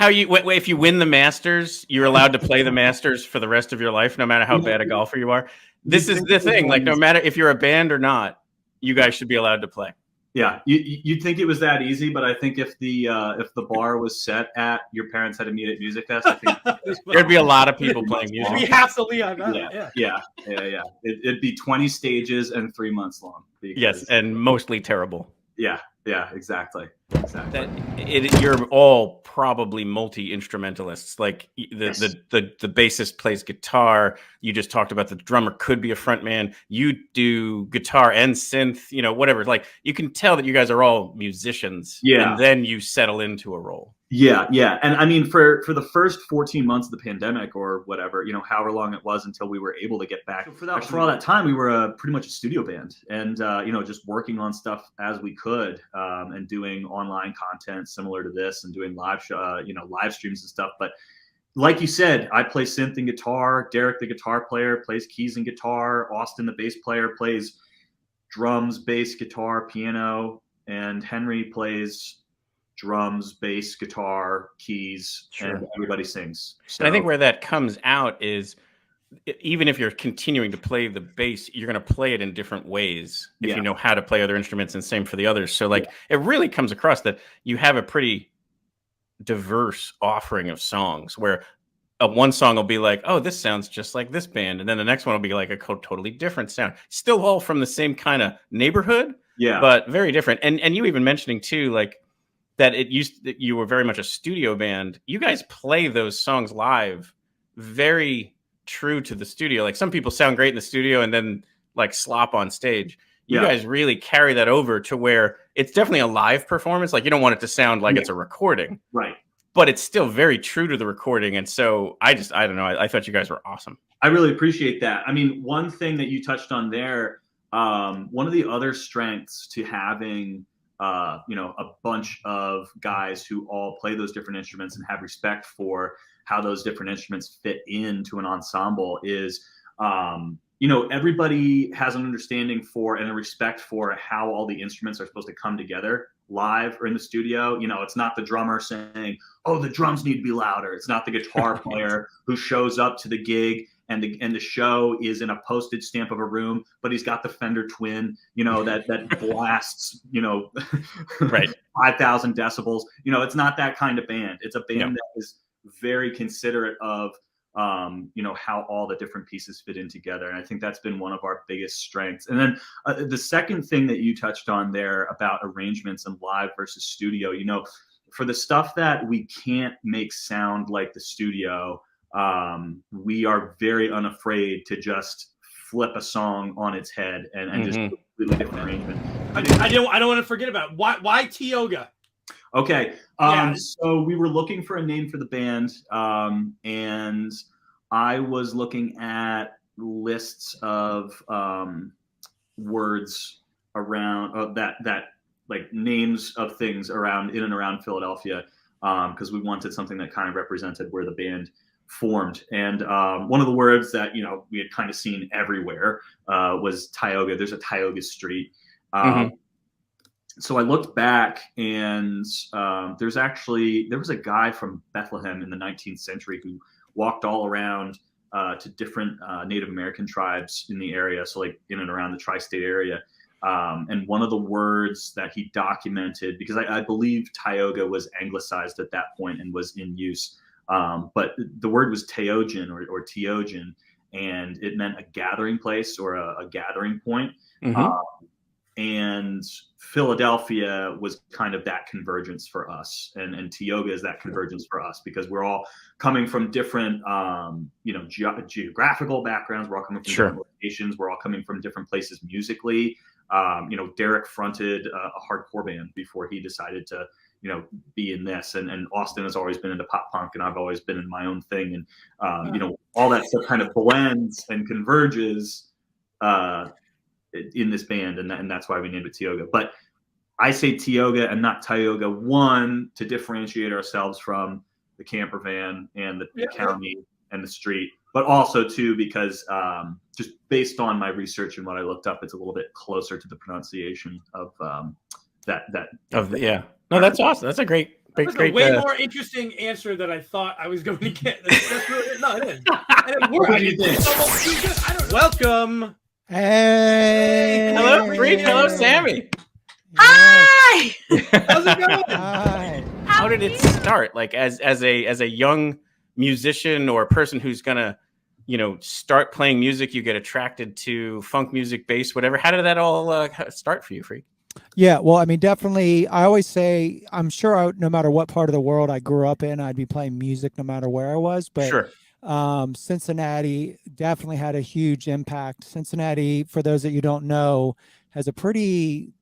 if you win the Masters, you're allowed to play the Masters for the rest of your life, no matter how bad a golfer you are. This is the thing. Like, no matter if you're a band or not, you guys should be allowed to play. Yeah, you'd think it was that easy, but I think if the bar was set at your parents had to meet at Music Fest, I think there'd be a lot of people playing music. It'd be half the Lehigh Valley. Yeah. It'd be 20 stages and 3 months long. Yes, and mostly terrible. Yeah, exactly. You're all probably multi-instrumentalists. Like the bassist plays guitar. You just talked about the drummer could be a front man. You do guitar and synth, whatever. Like, you can tell that you guys are all musicians. Yeah. And then you settle into a role. Yeah. And I mean, for the first 14 months of the pandemic or whatever, however long it was until we were able to get back. So for all that time, we were pretty much a studio band and, just working on stuff as we could and doing online content similar to this and doing live streams and stuff. But like you said, I play synth and guitar. Derek, the guitar player, plays keys and guitar. Austin, the bass player, plays drums, bass, guitar, piano. And Henry plays drums, bass, guitar, keys, and everybody sings. So, and I think where that comes out is even if you're continuing to play the bass, you're going to play it in different ways if you know how to play other instruments, and same for the others. So it really comes across that you have a pretty diverse offering of songs where one song will be like, oh, this sounds just like this band. And then the next one will be like a totally different sound. Still all from the same kind of neighborhood, but very different. And you even mentioning too, like, that you were very much a studio band. You guys play those songs live very true to the studio. Like, some people sound great in the studio and then like slop on stage. You guys really carry that over to where it's definitely a live performance. Like, you don't want it to sound like it's a recording. Right. But it's still very true to the recording. And so I don't know. I thought you guys were awesome. I really appreciate that. I mean, one thing that you touched on there, one of the other strengths to having a bunch of guys who all play those different instruments and have respect for how those different instruments fit into an ensemble is, everybody has an understanding for and a respect for how all the instruments are supposed to come together live or in the studio. It's not the drummer saying, oh, the drums need to be louder. It's not the guitar player who shows up to the gig and the show is in a postage stamp of a room, but he's got the Fender Twin, that blasts, right, 5,000 decibels. It's not that kind of band. It's a band that is very considerate of, how all the different pieces fit in together. And I think that's been one of our biggest strengths. And then the second thing that you touched on there about arrangements and live versus studio, for the stuff that we can't make sound like the studio, we are very unafraid to just flip a song on its head and just do a completely different arrangement. I don't want to forget about it. Why Tioga? Okay. So we were looking for a name for the band, and I was looking at lists of words around that like names of things in and around Philadelphia, because we wanted something that kind of represented where the band formed. And one of the words that we had kind of seen everywhere was Tioga. There's a Tioga Street. So I looked back, and there was a guy from Bethlehem in the 19th century who walked all around to different Native American tribes in the area, so like in and around the tri-state area. And one of the words that he documented, because I believe Tioga was anglicized at that point and was in use, but the word was Teogen or Teogen, and it meant a gathering place or a gathering point. And Philadelphia was kind of that convergence for us, and Tioga is that convergence for us because we're all coming from different, geographical backgrounds. We're all coming from different locations. We're all coming from different places musically. Derek fronted a hardcore band before he decided to, be in this. And Austin has always been into pop punk, and I've always been in my own thing. And, all that stuff kind of blends and converges in this band. And that's why we named it Tioga. But I say Tioga and not Tioga, one, to differentiate ourselves from the camper van and the county and the street, but also two, because just based on my research and what I looked up, it's a little bit closer to the pronunciation of No, that's awesome. That's a great. That's a way more interesting answer than I thought I was going to get. That's really, no, it is. I don't know. Welcome. Hey. Hello, Freak. Hello, Sammy. Hi. How's it going? Hi. How did it start? Like as a young musician or a person who's gonna, start playing music, you get attracted to funk music, bass, whatever. How did that all start for you, Freak? Yeah, well, I mean, definitely. I always say, I'm sure no matter what part of the world I grew up in, I'd be playing music no matter where I was. But sure. Cincinnati definitely had a huge impact. Cincinnati, for those that you don't know, has a pretty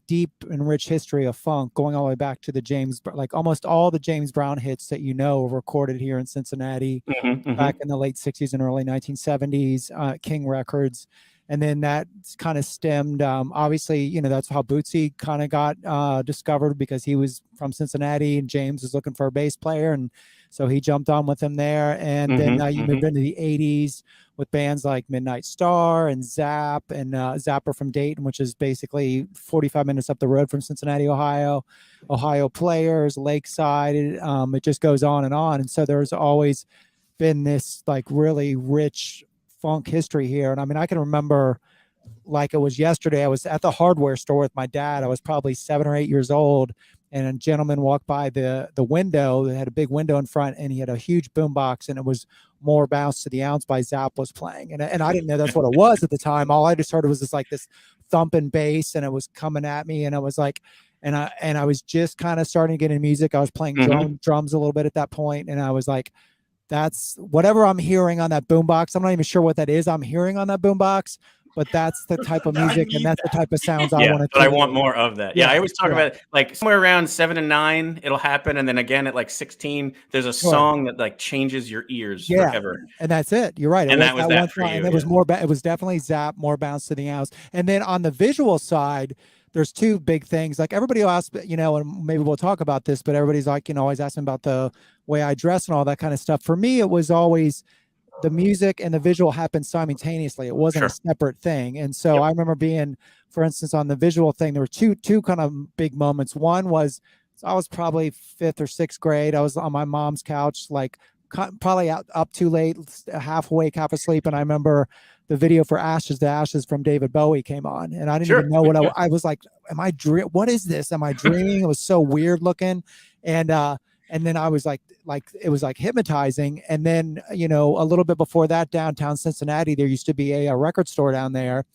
deep and rich history of funk, going all the way back to almost all the James Brown hits that were recorded here in Cincinnati back in the late 60s and early 1970s, King Records. And then that kind of stemmed, obviously, that's how Bootsy kind of got discovered, because he was from Cincinnati and James was looking for a bass player. And so he jumped on with him there. And then you moved into the 80s with bands like Midnight Star and Zap and Zapper from Dayton, which is basically 45 minutes up the road from Cincinnati, Ohio Players, Lakeside. It just goes on. And so there's always been this really rich funk history here. And I mean, I can remember like it was yesterday. I was at the hardware store with my dad. I was probably 7 or 8 years old, and a gentleman walked by the window. They had a big window in front, and he had a huge boombox, and it was More Bounce to the Ounce by Zap was playing. And I didn't know that's what it was at the time. All I just heard was this thumping bass, and it was coming at me, and I was like, and I was just kind of starting to get into music. I was playing drums a little bit at that point, and I was like, that's whatever I'm hearing on that boombox. I'm not even sure what that is I'm hearing on that boombox, but that's the type of music and that's the type of sounds I want to. But I want more of that. Yeah, I always talk about it, like somewhere around 7 and 9, it'll happen, and then again at like 16, there's a song that like changes your ears forever. And that's it. You're right. And that was that for you. And it was it was definitely Zap, More Bounce to the Ounce. And then on the visual side, there's two big things. Like everybody will ask, and maybe we'll talk about this, but everybody's like, always asking about the way I dress and all that kind of stuff. For me, it was always the music and the visual happened simultaneously. It wasn't a separate thing. And so I remember being, for instance, on the visual thing, there were two kind of big moments. One was, I was probably 5th or 6th grade. I was on my mom's couch, like probably up too late, half awake, half asleep. And I remember the video for Ashes to Ashes from David Bowie came on, and I didn't even know what I was like, am I dreaming? What is this? Am I dreaming? It was so weird looking. And then I was like it was like hypnotizing. And then, a little bit before that, downtown Cincinnati, there used to be a record store down there,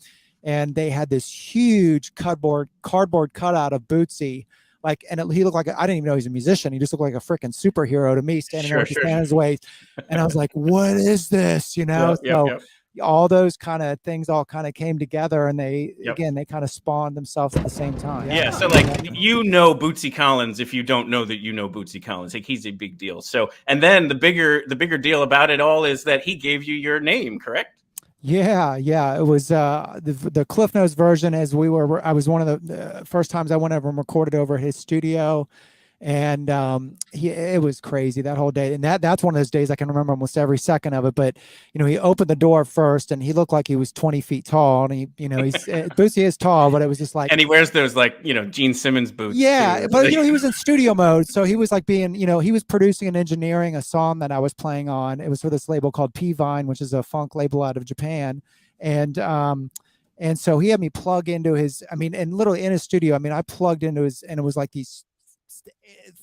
and they had this huge cardboard cutout of Bootsy. He looked like, I didn't even know he was a musician. He just looked like a freaking superhero to me, standing there with his hands waist. And I was like, what is this? All those kind of things all kind of came together, and they kind of spawned themselves at the same time. Yeah. So Bootsy Collins, if you don't know that Bootsy Collins, like he's a big deal. So, and then the bigger deal about it all is that he gave you your name, correct? Yeah. It was the Cliff Notes version. I was one of the first times I went over and recorded over at his studio. And it was crazy that whole day. And that's one of those days I can remember almost every second of it. But, he opened the door first, and he looked like he was 20 feet tall. And he's Bootsy is tall, but it was just like. And he wears those Gene Simmons boots. Yeah. Too. But, he was in studio mode. So he was like being, he was producing and engineering a song that I was playing on. It was for this label called P-Vine, which is a funk label out of Japan. And so he had me plug into and literally in his studio, I plugged into his, and it was like these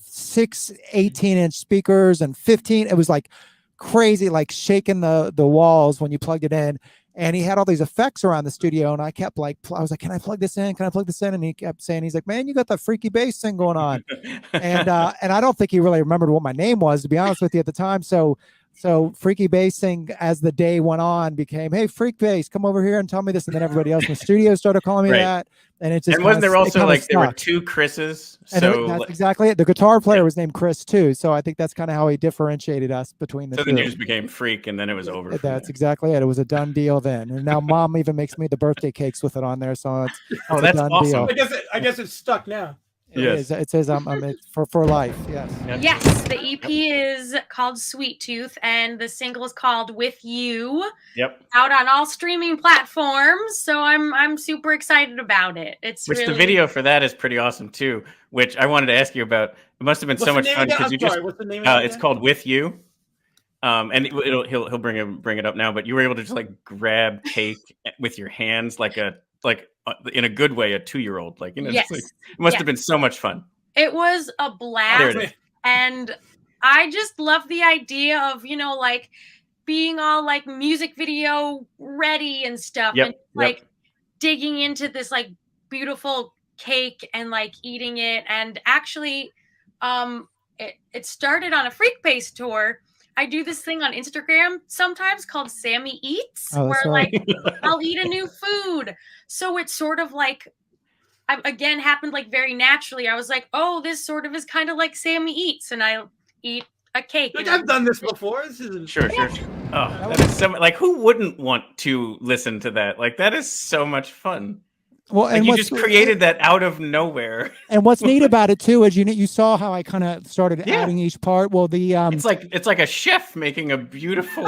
6 18-inch speakers and 15. It was like crazy, like shaking the walls when you plugged it in. And he had all these effects around the studio, and I kept I was like, can I plug this in? And he kept saying, he's like, man, you got that freaky bass thing going on. And I don't think he really remembered what my name was, to be honest with you, at the time. So So freaky basing as the day went on became, hey, freak bass, come over here and tell me this. And then everybody else in the studio started calling me that. And it just and wasn't there also like there were stuck. 2 Chris's? And So that's exactly it. The guitar player was named Chris too. So I think that's kind of how he differentiated us between the so two. then you just became freak, and then it was over. That's exactly it. It was a done deal then. And now mom even makes me the birthday cakes with it on there. So it's a that's done awesome. deal. I guess it's stuck now. It is. It says I'm for life. Yes. Yes, the EP is called Sweet Tooth, and the single is called With You. Yep. Out on all streaming platforms, so I'm super excited about it. Which the video for that is pretty awesome too. Which I wanted to ask you about. It must have been so much fun because you just. What's the name of it it's called With You. And he'll bring it up now, but you were able to just like grab cake with your hands like in a good way, a 2-year-old, like, Yes. just like, it must have been so much fun. It was a blast. There it is. And I just love the idea of, like being all like music video ready and stuff. Yep, and like digging into this like beautiful cake and like eating it. And actually, it started on a Freak Bass tour. I do this thing on Instagram sometimes called Sammy Eats, where like I'll eat a new food. So it's sort of like, again, happened like very naturally. I was like, oh, this sort of is kind of like Sammy Eats, and I eat a cake. Like, I've done this before. This isn't Sure. Oh, that is so like, who wouldn't want to listen to that? Like, that is so much fun. Well, like, and you just created that out of nowhere. And what's neat about it too is you saw how I kind of started adding each part. Well, it's like a chef making a beautiful.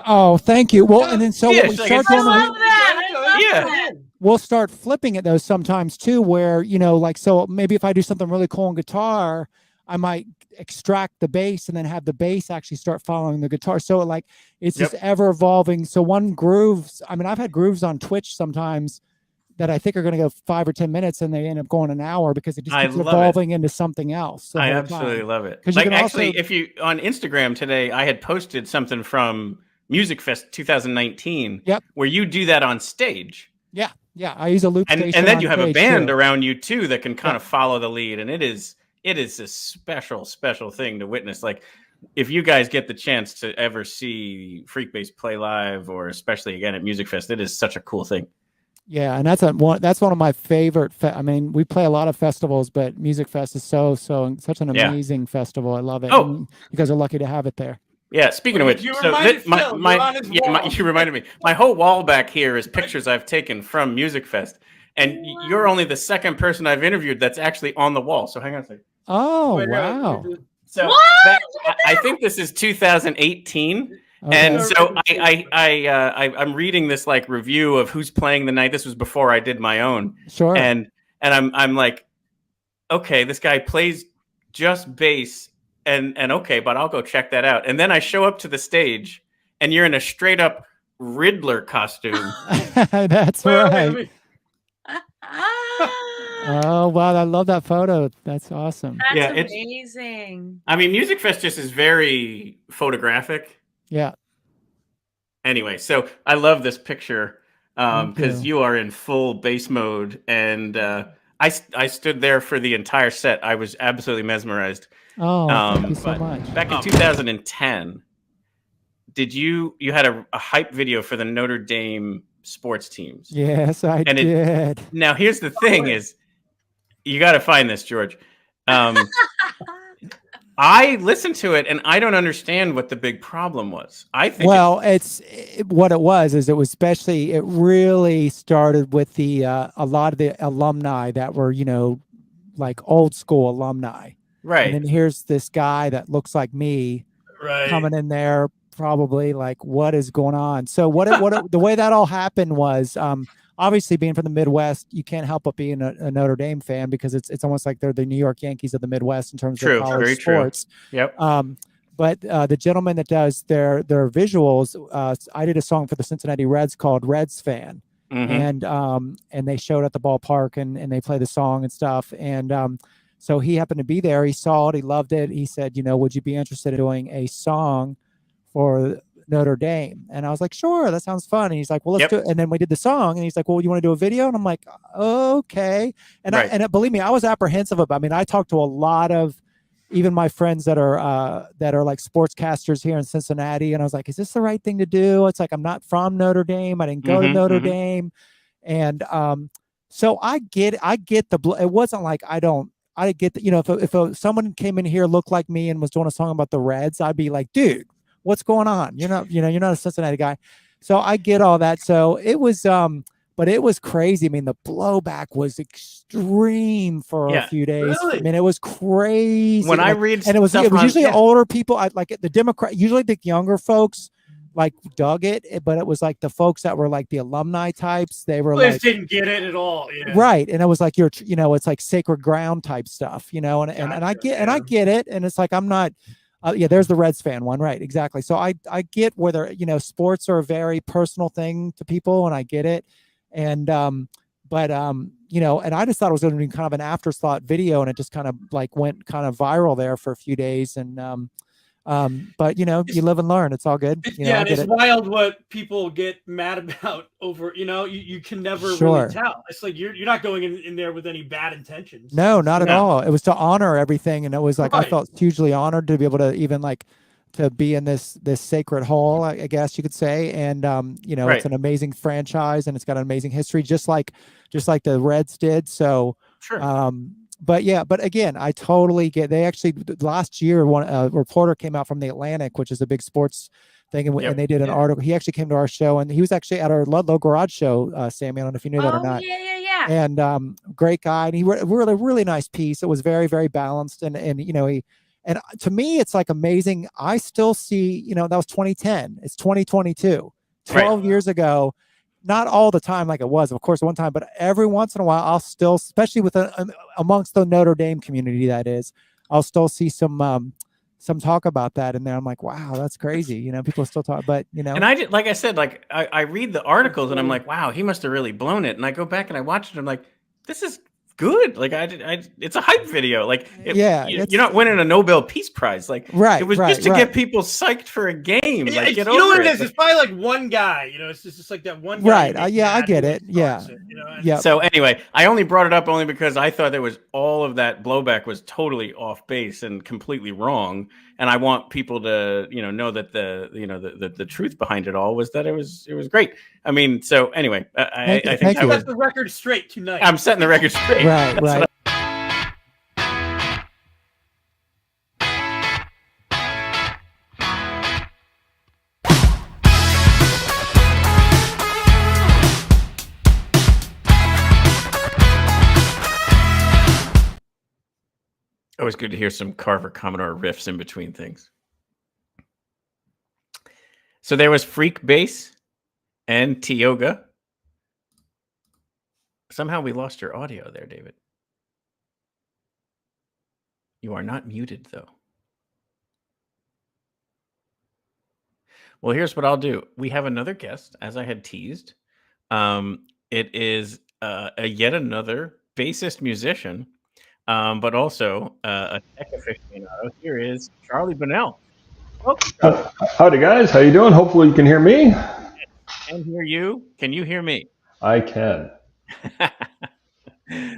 Oh, thank you. Well, and then so what we start doing, we'll start flipping it though sometimes too, where like so maybe if I do something really cool on guitar, I might extract the bass and then have the bass actually start following the guitar. So like it's just ever evolving. So one grooves. I mean, I've had grooves on Twitch sometimes that I think are going to go 5 or 10 minutes, and they end up going an hour because it just keeps evolving into something else. I absolutely love it. Like, actually, if you on Instagram today, I had posted something from Music Fest 2019. Yep. Where you do that on stage. Yeah. I use a loop station, and then you have a band too. around you too that can kind of follow the lead, and it is a special thing to witness. Like, if you guys get the chance to ever see Freak Bass play live, or especially again at Music Fest, it is such a cool thing. Yeah, and that's one of my favorite. I mean, we play a lot of festivals, but Music Fest is such an amazing festival. I love it. Oh, and you guys are lucky to have it there. Yeah. Speaking of which, You so reminded my Phil, you're on his wall. you reminded me. My whole wall back here is pictures I've taken from Music Fest, and you're only the second person I've interviewed that's actually on the wall. So hang on a second. Oh, wow. So I think this is 2018. Okay. And so I'm reading this like review of who's playing the night. This was before I did my own. Sure. And I'm like, okay, this guy plays just bass, and okay, but I'll go check that out. And then I show up to the stage, and you're in a straight up Riddler costume. That's right. Oh wow, I love that photo. That's awesome. That's amazing. I mean, Music Fest just is very photographic. Yeah. Anyway, so I love this picture because you are in full bass mode, and I stood there for the entire set. I was absolutely mesmerized. Oh, thank you so much. Back in 2010, you had a hype video for the Notre Dame sports teams? Yes, I did. Now, here's the thing: is you got to find this, George. I listened to it and I don't understand what the big problem was. I think what it was especially it really started with a lot of the alumni that were, like old school alumni. Right. And then here's this guy that looks like me coming in there probably like, what is going on? So the way that all happened was, obviously, being from the Midwest, you can't help but being a Notre Dame fan because it's almost like they're the New York Yankees of the Midwest in terms of college sports. True. Yep. But the gentleman that does their visuals, I did a song for the Cincinnati Reds called Reds Fan. Mm-hmm. And they showed at the ballpark and they play the song and stuff. And so he happened to be there. He saw it. He loved it. He said, would you be interested in doing a song for Notre Dame? And I was like, sure, that sounds fun. And he's like, well, let's do it. And then we did the song, and he's like, well, you want to do a video? And I'm like, okay. And believe me, I was apprehensive about. I mean, I talked to a lot of even my friends that are like sportscasters here in Cincinnati, and I was like, is this the right thing to do? It's like, I'm not from Notre Dame. I didn't go to Notre Dame. And so I get it wasn't like I get that, if someone came in here, looked like me and was doing a song about the Reds, I'd be like, dude, what's going on? You're not a Cincinnati guy. So I get all that. So it was, but it was crazy. I mean, the blowback was extreme for a few days. Really? I mean, it was crazy. When I read and it was stuff usually on- older people. Like the Democrat, usually the younger folks like dug it, but it was like the folks that were like the alumni types. They were Players like, didn't get it at all. Yeah. right. And it was like, it's like sacred ground type stuff, and I get it. And it's like, I'm not, there's the Reds fan one. Right. Exactly. So I get whether, sports are a very personal thing to people, and I get it. And, and I just thought it was going to be kind of an afterthought video, and it just kind of like went kind of viral there for a few days. And, but you live and learn. It's all good. And it's wild what people get mad about over, you can never really tell. It's like, you're not going in there with any bad intentions. No, not at all. It was to honor everything. And it was like, I felt hugely honored to be able to even like to be in this sacred hall, I guess you could say. And, it's an amazing franchise, and it's got an amazing history, just like the Reds did. So, but again, I totally get, they actually last year, a reporter came out from The Atlantic, which is a big sports thing. And they did an article. He actually came to our show, and he was actually at our Ludlow Garage show, Sammy. I don't know if you knew that or not. Yeah. And, great guy. And he wrote a really nice piece. It was very, very balanced. And and to me, it's like amazing. I still see, that was 2010. It's 2022, 12 years ago. Not all the time like it was, of course, one time, but every once in a while, I'll still, especially with amongst the Notre Dame community, that is, I'll still see some talk about that. And then I'm like, wow, that's crazy. People still talk, but And I did, like I said, like I read the articles and I'm like, wow, he must have really blown it. And I go back and I watch it. And I'm like, this is good. Like it's a hype video. Like, you're not winning a Nobel Peace Prize. Like, it was just to get people psyched for a game. Like, you know what it is? It's probably like one guy. It's just like that one guy. Right. I get it. Yeah. Yeah. So anyway, I only brought it up only because I thought there was all of that blowback was totally off base and completely wrong. And I want people to, know that the truth behind it all was that it was great. I mean, so anyway, I think I got the record straight tonight. I'm setting the record straight. Right. Always good to hear some Carver Commodore riffs in between things. So there was Freak Bass and Tioga. Somehow we lost your audio there, David. You are not muted, though. Well, here's what I'll do. We have another guest, as I had teased. It is yet another bassist musician, but also a tech aficionado. Here is Charlie Bunnell. Howdy, guys. How you doing? Hopefully you can hear me. Can hear you. Can you hear me? I can.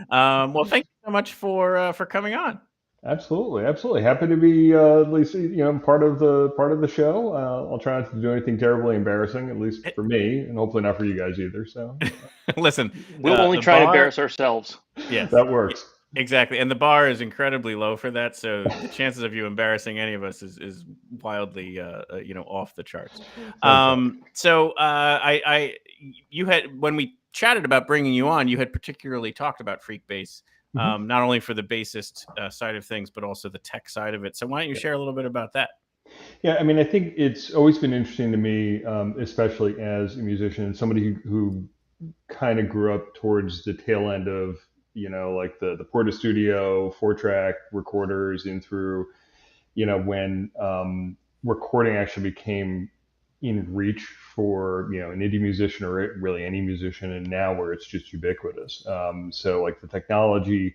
Well, thank you so much for coming on. Absolutely. Happy to be at least part of the show. I'll try not to do anything terribly embarrassing, at least for me, and hopefully not for you guys either. So, listen, we'll only try to embarrass ourselves. Yes, that works. Exactly, and the bar is incredibly low for that, so the chances of you embarrassing any of us is wildly, off the charts. So you had, when we chatted about bringing you on, you had particularly talked about Freak Bass, not only for the bassist side of things, but also the tech side of it. So why don't you share a little bit about that? Yeah, I mean, I think it's always been interesting to me, especially as a musician, somebody who kind of grew up towards the tail end of, like the Porta Studio, 4-track recorders in through, when recording actually became in reach for, an indie musician or really any musician, and now where it's just ubiquitous. So like the technology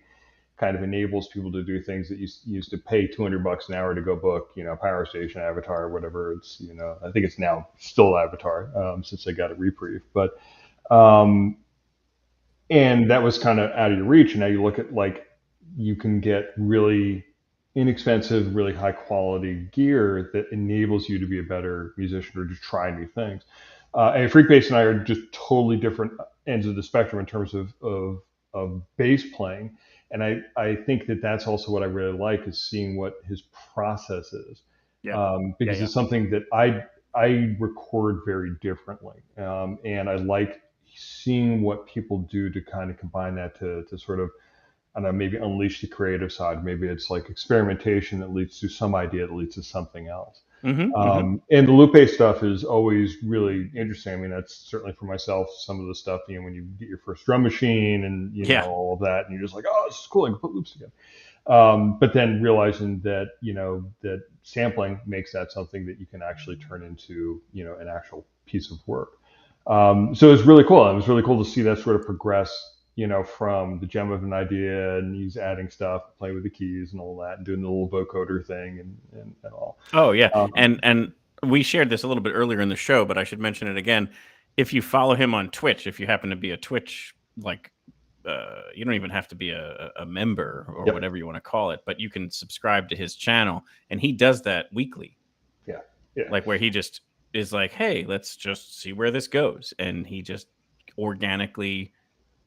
kind of enables people to do things that you used to pay $200 an hour to go book, Power Station, Avatar, whatever. It's, I think it's now still Avatar, since they got a reprieve, but, and that was kind of out of your reach. And now you look at, like, you can get really inexpensive, really high quality gear that enables you to be a better musician or to try new things. And Freakbass and I are just totally different ends of the spectrum in terms of bass playing. And I think that that's also what I really like, is seeing what his process is. Yeah. Because Yeah. it's something that I record very differently. And I like seeing what people do to kind of combine that to sort of, I don't know, maybe unleash the creative side. Maybe it's like experimentation that leads to some idea that leads to something else. And the loop-based stuff is always really interesting. I mean, that's certainly for myself, some of the stuff, when you get your first drum machine and, all of that, and you're just like, oh, this is cool, I can put loops together. But then realizing that, that sampling makes that something that you can actually turn into, an actual piece of work. So it's really cool. It was really cool to see that sort of progress, from the gem of an idea, and he's adding stuff, playing with the keys and all that, and doing the little vocoder thing and all. Oh yeah. And we shared this a little bit earlier in the show, but I should mention it again. If you follow him on Twitch, if you happen to be a Twitch, you don't even have to be a member or whatever you want to call it, but you can subscribe to his channel, and he does that weekly. Yeah. Like where he just is like, hey, let's just see where this goes. And he just organically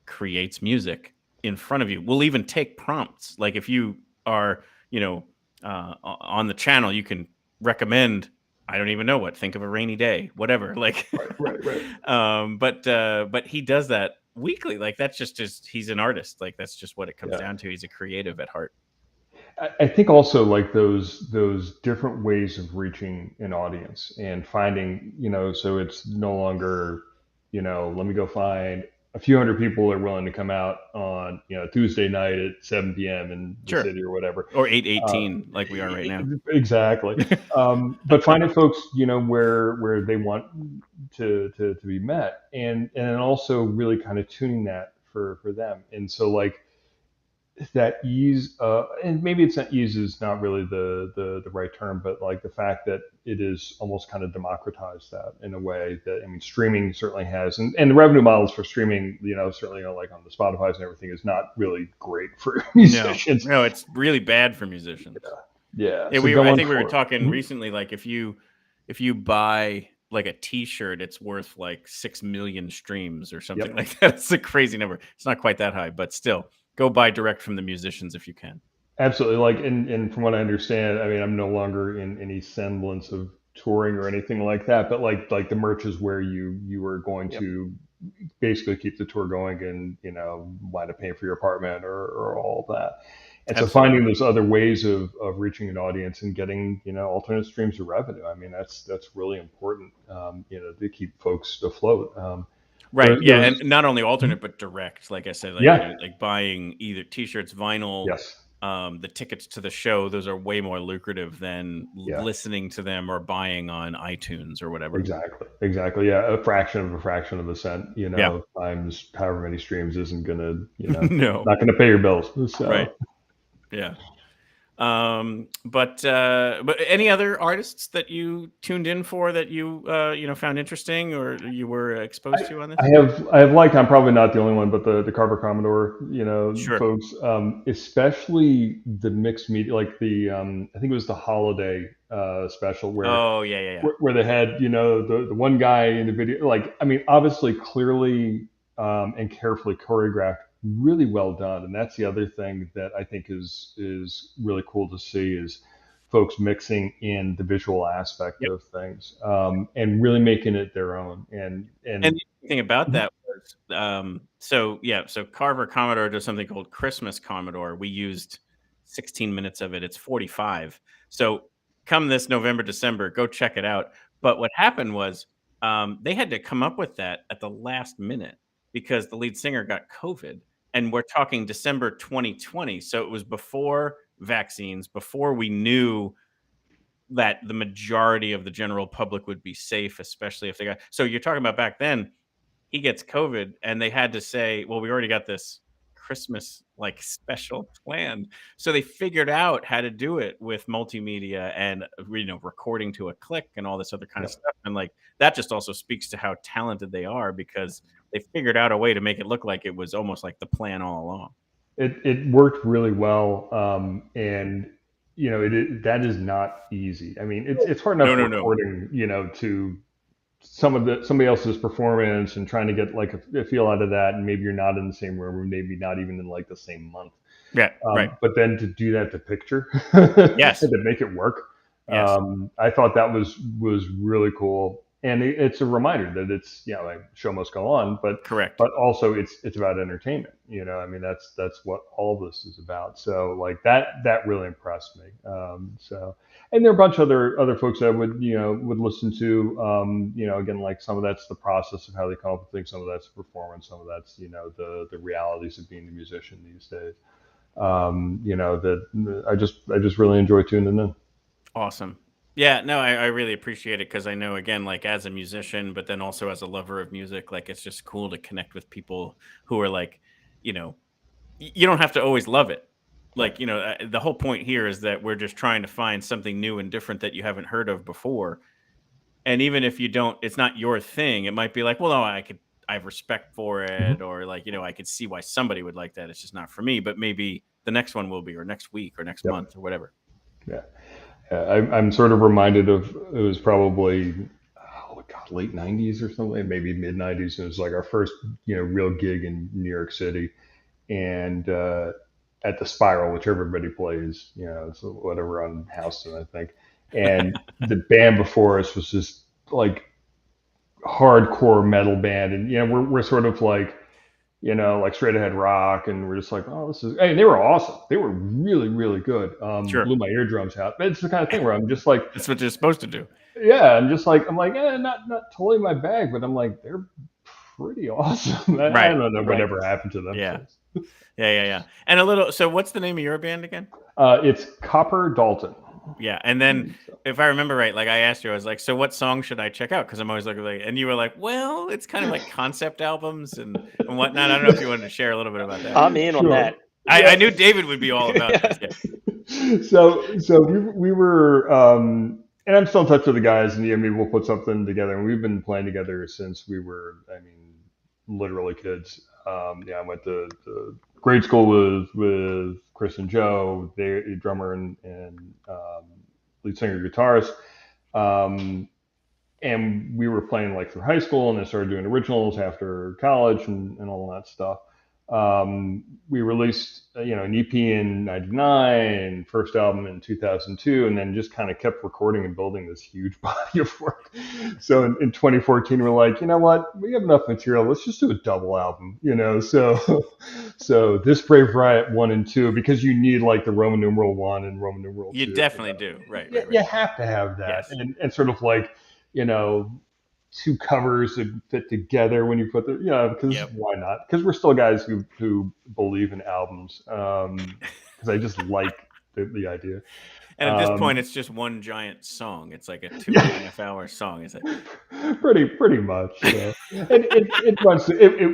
creates music in front of you. We'll even take prompts. Like if you are, on the channel, you can recommend, I don't even know what, think of a rainy day, whatever. Like, right. But he does that weekly. Like that's just he's an artist. Like that's just what it comes down to. He's a creative at heart. I think also like those different ways of reaching an audience and finding, so it's no longer, let me go find a few hundred people that are willing to come out on, Tuesday night at 7 p.m. in the city or whatever. Or 8:18 like we are right now. Exactly. But finding folks, where they want to be met, and then also really kind of tuning that for them. And so like that ease, and maybe it's not, ease is not really the right term, but like the fact that it is almost kind of democratized that in a way that, I mean, streaming certainly has, and the revenue models for streaming, certainly like on the Spotify's and everything, is not really great for musicians. No, it's really bad for musicians. Yeah. So I think we were talking recently, like if you buy like a T-shirt, it's worth like 6 million streams or something like that. It's a crazy number. It's not quite that high, but still, go buy direct from the musicians if you can. Absolutely. Like, and from what I understand, I mean, I'm no longer in any semblance of touring or anything like that, but like the merch is where you are going to basically keep the tour going and, wind up paying for your apartment or all of that. And so finding those other ways of reaching an audience and getting, alternate streams of revenue. I mean, that's really important, to keep folks afloat. Right. Yeah. And not only alternate, but direct. Like I said, like buying either T-shirts, vinyl, the tickets to the show. Those are way more lucrative than listening to them or buying on iTunes or whatever. Exactly. Yeah. A fraction of a cent, times however many streams isn't going to, not going to pay your bills. So. Right. Yeah. But any other artists that you tuned in for that you found interesting or you were exposed to on this? I have like, I'm probably not the only one, but the Carver Commodore, folks, especially the mixed media, like the I think it was the holiday special where where they had the one guy in the video, like, I mean, obviously clearly and carefully choreographed, really well done. And that's the other thing that I think is really cool to see, is folks mixing in the visual aspect of things, and really making it their own. And the thing about that was, so Carver Commodore does something called Christmas Commodore. We used 16 minutes of it. It's 45. So come this November, December, go check it out. But what happened was they had to come up with that at the last minute because the lead singer got COVID. And we're talking December 2020. So it was before vaccines, before we knew that the majority of the general public would be safe, especially if they got. So you're talking about back then, he gets COVID and they had to say, well, we already got this Christmas like special planned. So they figured out how to do it with multimedia and, recording to a click and all this other kind of stuff. And like, that just also speaks to how talented they are, because they figured out a way to make it look like it was almost like the plan all along. It worked really well. And that is not easy. I mean, it's hard enough No. recording, to somebody else's performance and trying to get like a feel out of that, and maybe you're not in the same room, or maybe not even in like the same month. Yeah, right. But then to do that to picture, yes, and to make it work, yes. I thought that was really cool, and it's a reminder that it's like show must go on, but correct. But also it's about entertainment. I mean that's what all of this is about. So like that really impressed me. And there are a bunch of other folks that would listen to. Again, like some of that's the process of how they come up with things, some of that's performance, some of that's the realities of being a musician these days. That I just really enjoy tuning in. Awesome. Yeah, no, I really appreciate it, because I know, again, like as a musician, but then also as a lover of music, like it's just cool to connect with people who are like, you don't have to always love it. Like, the whole point here is that we're just trying to find something new and different that you haven't heard of before. And even if you don't, it's not your thing. It might be like, well, no, I have respect for it, or like, I could see why somebody would like that. It's just not for me, but maybe the next one will be, or next week, or next month, or whatever. Yeah. I'm sort of reminded of, it was probably late 90s or something, maybe mid 90s. It was like our first real gig in New York City, and at the Spiral, which everybody plays, it's whatever on Houston, I think. And the band before us was just like hardcore metal band, and we're sort of like like straight ahead rock, and we're just like, oh, this is. Hey, they were awesome. They were really, really good. Sure. Blew my eardrums out. But it's the kind of thing where I'm just like, that's what you're supposed to do. Yeah, I'm like, not totally my bag, but I'm like, they're pretty awesome. I don't know whatever happened to them. Yeah. Yeah. And a little. So, what's the name of your band again? It's Copper Dalton. Yeah, and then if I remember right, like I asked you, I was like, "So what song should I check out?" Because I'm always looking like, and you were like, "Well, it's kind of like concept albums and whatnot." I don't know if you wanted to share a little bit about that. I'm in on that. I knew David would be all about this. Yeah. So we were, and I'm still in touch with the guys, and maybe we'll put something together. And we've been playing together since we were, literally kids. I went to grade school with Chris and Joe, the drummer and lead singer, guitarist, and we were playing like through high school, and then started doing originals after college and all that stuff. We released an EP in '99, first album in 2002, and then just kind of kept recording and building this huge body of work. So in 2014, we're like, you know what, we have enough material, let's just do a double album, so This Brave Riot 1 and 2, because you need like the Roman numeral 1 and Roman numeral 2. You definitely do, right. You have to have that. Yes. And sort of like two covers that fit together when you put the, because why not? Because we're still guys who believe in albums, because I just like the idea. And at this point, it's just one giant song. It's like a 2.5 hour song. Is it? Pretty much. Yeah. And it runs.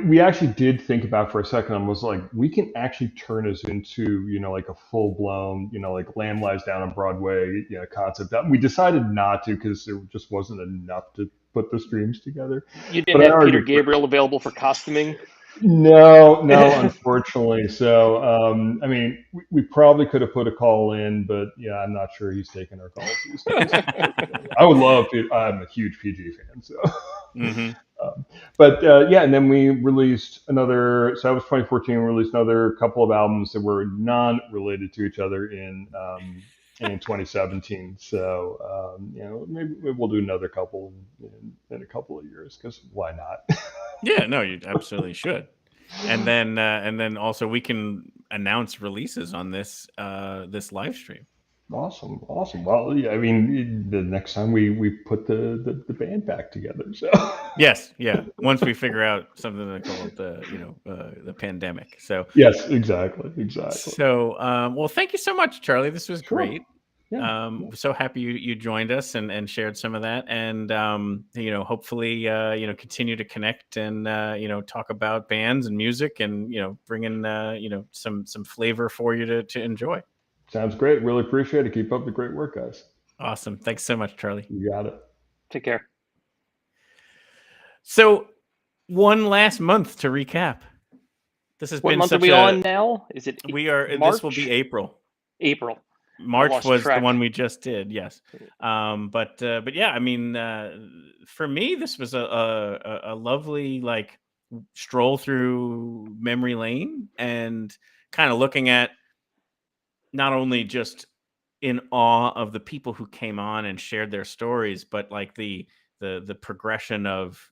We actually did think about for a second. I was like, we can actually turn this into like a full blown like Lamb Lies Down on Broadway concept. We decided not to, because there just wasn't enough to put the streams together. You didn't have Peter Gabriel available for costuming? No, unfortunately. So, we probably could have put a call in, but I'm not sure he's taking our calls these days. I would love to. I'm a huge PG fan, so. Mm-hmm. And then we released another. So that was 2014. We released another couple of albums that were non-related to each other in 2017. So, maybe we'll do another couple in a couple of years, because why not? Yeah, no, you absolutely should. And then also we can announce releases on this live stream. Awesome. Well, the next time we put the band back together. So yes, yeah. Once we figure out something to call it the pandemic. So yes, exactly. So well, thank you so much, Charlie. This was great. Yeah. So happy you joined us and shared some of that, and hopefully continue to connect and talk about bands and music, and bring in some flavor for you to enjoy. Sounds great. Really appreciate it. Keep up the great work, guys. Awesome. Thanks so much, Charlie. You got it. Take care. So, one last month to recap. This has been month such are we on now? Is it we are March? This will be April. April. March was track. the one we just did. Yes. But yeah, I mean, for me, this was a lovely like stroll through memory lane and kind of looking at not only just in awe of the people who came on and shared their stories, but like the progression of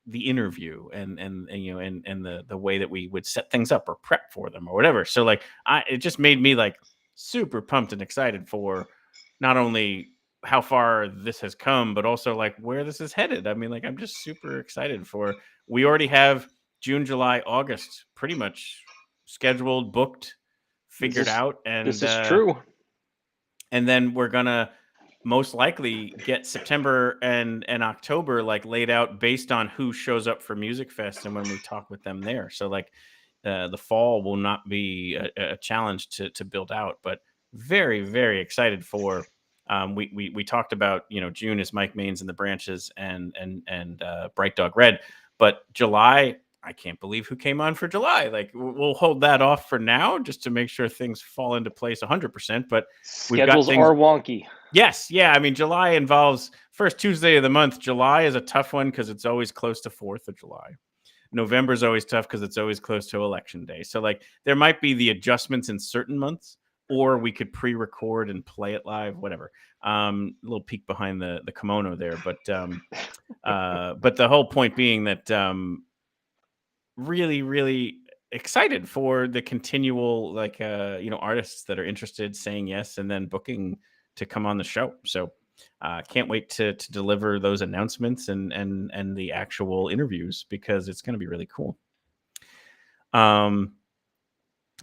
the interview and you know and the way that we would set things up or prep for them or whatever. So like it just made me like super pumped and excited for not only how far this has come, but also like where this is headed. I mean, like I'm just super excited for. We already have June, July, August pretty much scheduled, booked, figured out, and this is true. And then we're gonna most likely get September and October like laid out based on who shows up for Music Fest and when we talk with them there. So like the fall will not be a challenge to build out, but very, very excited for. We talked about, you know, June is Mike Maines and the Branches and Bright Dog Red, but July, I can't believe who came on for July. Like we'll hold that off for now just to make sure things fall into place 100%. But schedules are wonky. Yes, yeah. I mean, July involves first Tuesday of the month. July is a tough one because it's always close to 4th of July. November is always tough because it's always close to Election Day. So like there might be the adjustments in certain months, or we could pre-record and play it live, whatever. A little peek behind the kimono there, but the whole point being that really, really excited for the continual like you know artists that are interested saying yes and then booking to come on the show. So can't wait to deliver those announcements and the actual interviews because it's going to be really cool.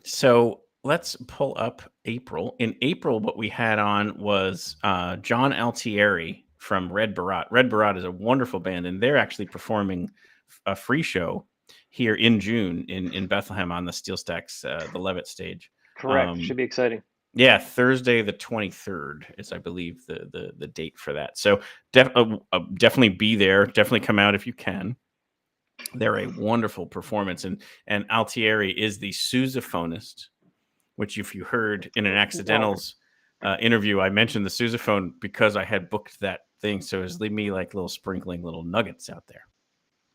So let's pull up April. In April, what we had on was John Altieri from Red Barat. Red Barat is a wonderful band, and they're actually performing a free show here in June in Bethlehem on the Steel Stacks, the Levitt stage. Correct. Should be exciting. Yeah, Thursday the 23rd is, I believe, the date for that. So definitely be there. Definitely come out if you can. They're a wonderful performance, and Altieri is the sousaphonist, which if you heard in an Accidentals interview, I mentioned the sousaphone because I had booked that thing. So it was leave me like little sprinkling little nuggets out there.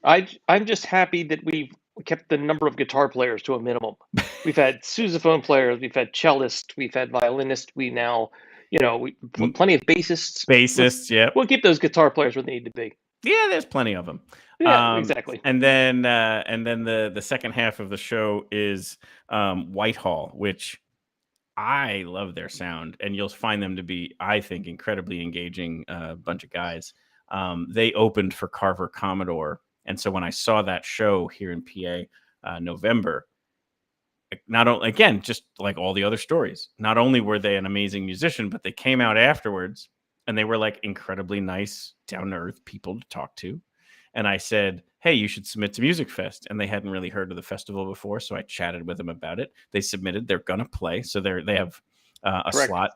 I'm just happy that we've kept the number of guitar players to a minimum. We've had sousaphone players, we've had cellists, we've had violinists. We now, you know, plenty of bassists. Bassists, yeah. We'll keep those guitar players where they need to be. Yeah, there's plenty of them. Yeah, exactly. And then the second half of the show is Whitehall, which I love their sound, and you'll find them to be, I think, incredibly engaging bunch of guys. They opened for Carver Commodore. And so when I saw that show here in PA, November, not only, again, just like all the other stories, not only were they an amazing musician, but they came out afterwards and they were like incredibly nice, down to earth people to talk to. And I said, hey, you should submit to Music Fest. And they hadn't really heard of the festival before. So I chatted with them about it. They submitted, they're going to play. So they have a slot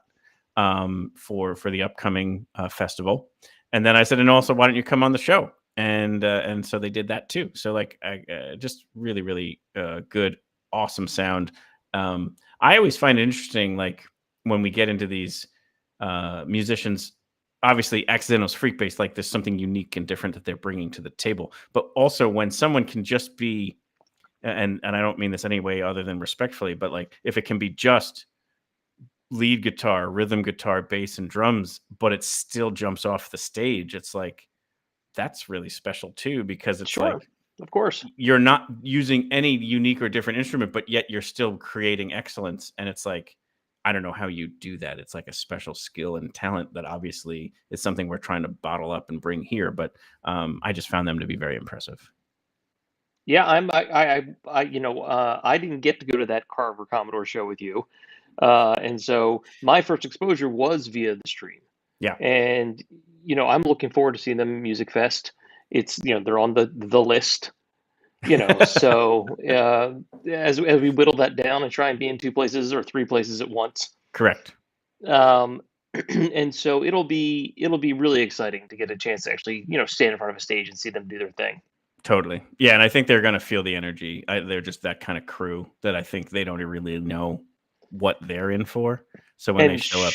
for the upcoming festival. And then I said, and also, why don't you come on the show? And so they did that too. So like, just really, really good, awesome sound. I always find it interesting, like when we get into these musicians, obviously Accidentals Freak-based, like there's something unique and different that they're bringing to the table. But also when someone can just be, and I don't mean this any way other than respectfully, but like if it can be just lead guitar, rhythm guitar, bass, and drums, but it still jumps off the stage, it's like, that's really special too, because it's sure, like, of course, you're not using any unique or different instrument, but yet you're still creating excellence. And it's like, I don't know how you do that. It's like a special skill and talent that obviously is something we're trying to bottle up and bring here. But I just found them to be very impressive. Yeah, I didn't get to go to that Carver Commodore show with you. And so my first exposure was via the stream. Yeah. And, you know, I'm looking forward to seeing them at Music Fest. It's, you know, they're on the list, you know, so as we whittle that down and try and be in 2 places or 3 places at once. Correct. And so it'll be really exciting to get a chance to actually, you know, stand in front of a stage and see them do their thing. Totally. Yeah. And I think they're going to feel the energy. They're just that kind of crew that I think they don't really know what they're in for. So when they show up,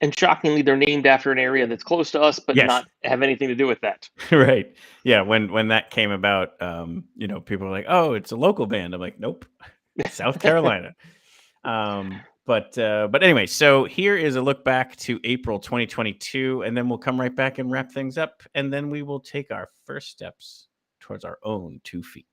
and shockingly, they're named after an area that's close to us, but not have anything to do with that. Right? Yeah. When that came about, people were like, "Oh, it's a local band." I'm like, "Nope, South Carolina." But anyway, so here is a look back to April 2022, and then we'll come right back and wrap things up, and then we will take our first steps towards our own 2 feet.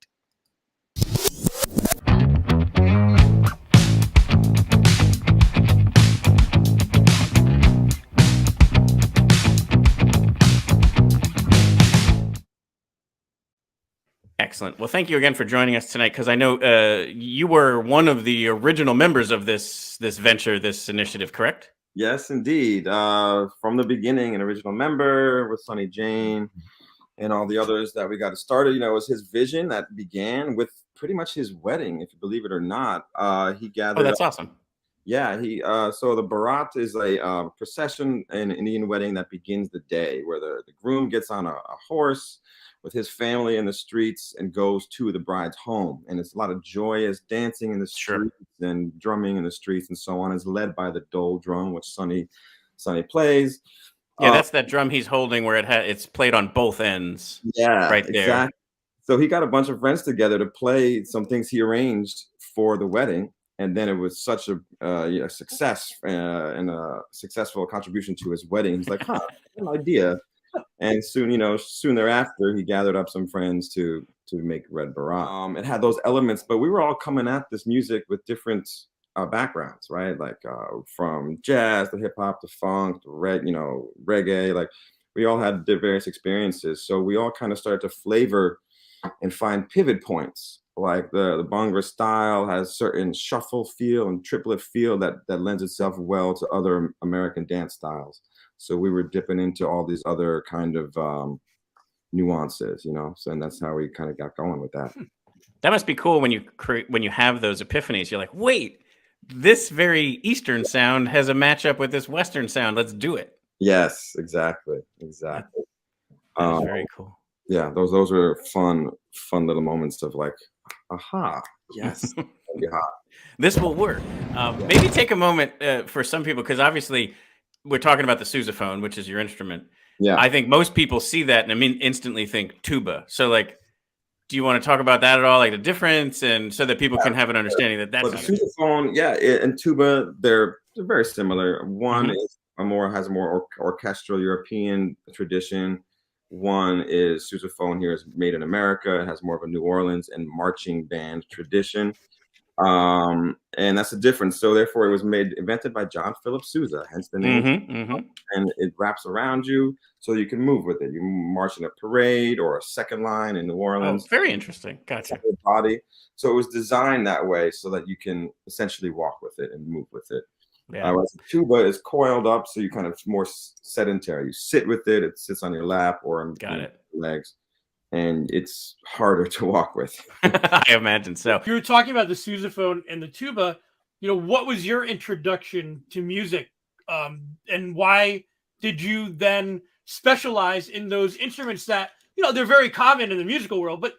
Excellent. Well, thank you again for joining us tonight, because I know you were one of the original members of this venture, this initiative, correct? Yes, indeed. From the beginning, an original member with Sonny Jane and all the others that we got started. It was his vision that began with pretty much his wedding, if you believe it or not. He gathered. Oh, that's awesome. Yeah, so the Barat is a procession in an Indian wedding that begins the day, where the groom gets on a horse with his family in the streets and goes to the bride's home. And it's a lot of joyous dancing in the streets and drumming in the streets and so on. It's led by the dole drum, which Sonny plays. Yeah, that's that drum he's holding where it's played on both ends. Yeah, right there. Exactly. So he got a bunch of friends together to play some things he arranged for the wedding. And then it was such a success and a successful contribution to his wedding. He's like, an idea. And soon thereafter, he gathered up some friends to make Red Barat. It had those elements, but we were all coming at this music with different backgrounds, right? Like from jazz to hip hop to funk to reggae. Like we all had various experiences, so we all kind of started to flavor and find pivot points. Like the Bhangra style has certain shuffle feel and triplet feel that lends itself well to other American dance styles. So we were dipping into all these other kind of nuances, So and that's how we kind of got going with that. That must be cool when you have those epiphanies. You're like, wait, this very Eastern sound has a matchup with this Western sound. Let's do it. Yes, exactly. That's very cool. Yeah, those were fun little moments of like, aha, yes, this will work. Maybe take a moment for some people, because obviously we're talking about the sousaphone, which is your instrument. Yeah, I think most people see that and instantly think tuba. So, like, do you want to talk about that at all, like the difference, and so that people can have an understanding that that's the sousaphone, and tuba, they're very similar. One is has a more orchestral European tradition. One is sousaphone here is made in America. It has more of a New Orleans and marching band tradition. And that's the difference. So therefore it was invented by John Philip Sousa, hence the name. And it wraps around you so you can move with it. You march in a parade or a second line in New Orleans. Oh, very interesting. Gotcha. Body. So it was designed that way so that you can essentially walk with it and move with it. Yeah. Whereas the tuba is coiled up, so you kind of more sedentary. You sit with it; it sits on your lap or on your legs, and it's harder to walk with. I imagine so. You were talking about the sousaphone and the tuba. What was your introduction to music, and why did you then specialize in those instruments that they're very common in the musical world, but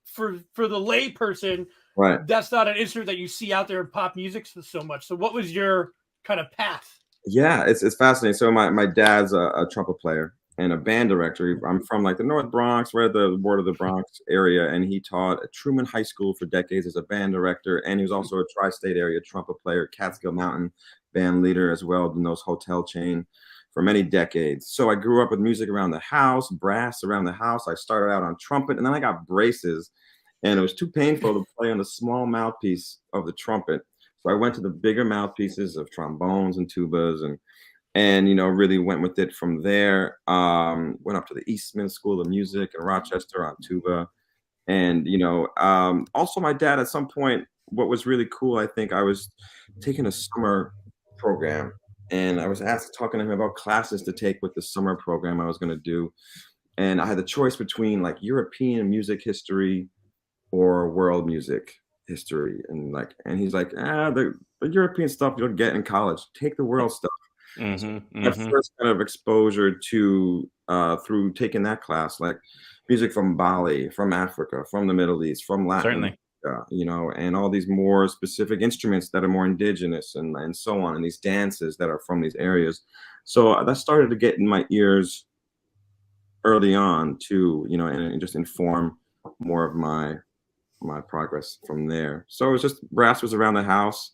for the lay person, right, that's not an instrument that you see out there in pop music so much. So, what was your kind of path? Yeah, it's fascinating. So my dad's a trumpet player and a band director. I'm from like the North Bronx, right at the border of the Bronx area, and he taught at Truman High School for decades as a band director, and he was also a tri-state area trumpet player, Catskill Mountain band leader as well in those hotel chain for many decades. So I grew up with music around the house, brass around the house. I started out on trumpet, and then I got braces, and it was too painful to play on the small mouthpiece of the trumpet. So I went to the bigger mouthpieces of trombones and tubas and really went with it from there. Went up to the Eastman School of Music in Rochester on tuba. And, also my dad at some point, what was really cool, I think I was taking a summer program and I was talking to him about classes to take with the summer program I was going to do. And I had the choice between like European music history or world music history. And he's like, the European stuff you'll get in college, take the world stuff. My first kind of exposure to through taking that class, like music from Bali, from Africa, from the Middle East, from Latin you know, and all these more specific instruments that are more indigenous and so on, and these dances that are from these areas. So that started to get in my ears early on too, you know, and just inform more of my progress from there. So it was just brass was around the house,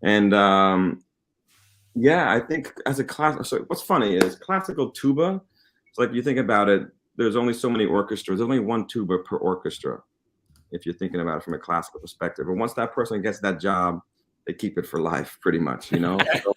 and yeah, I think as a class. So what's funny is classical tuba. It's like you think about it. There's only so many orchestras. There's only one tuba per orchestra, if you're thinking about it from a classical perspective. And once that person gets that job, they keep it for life, pretty much. You know, so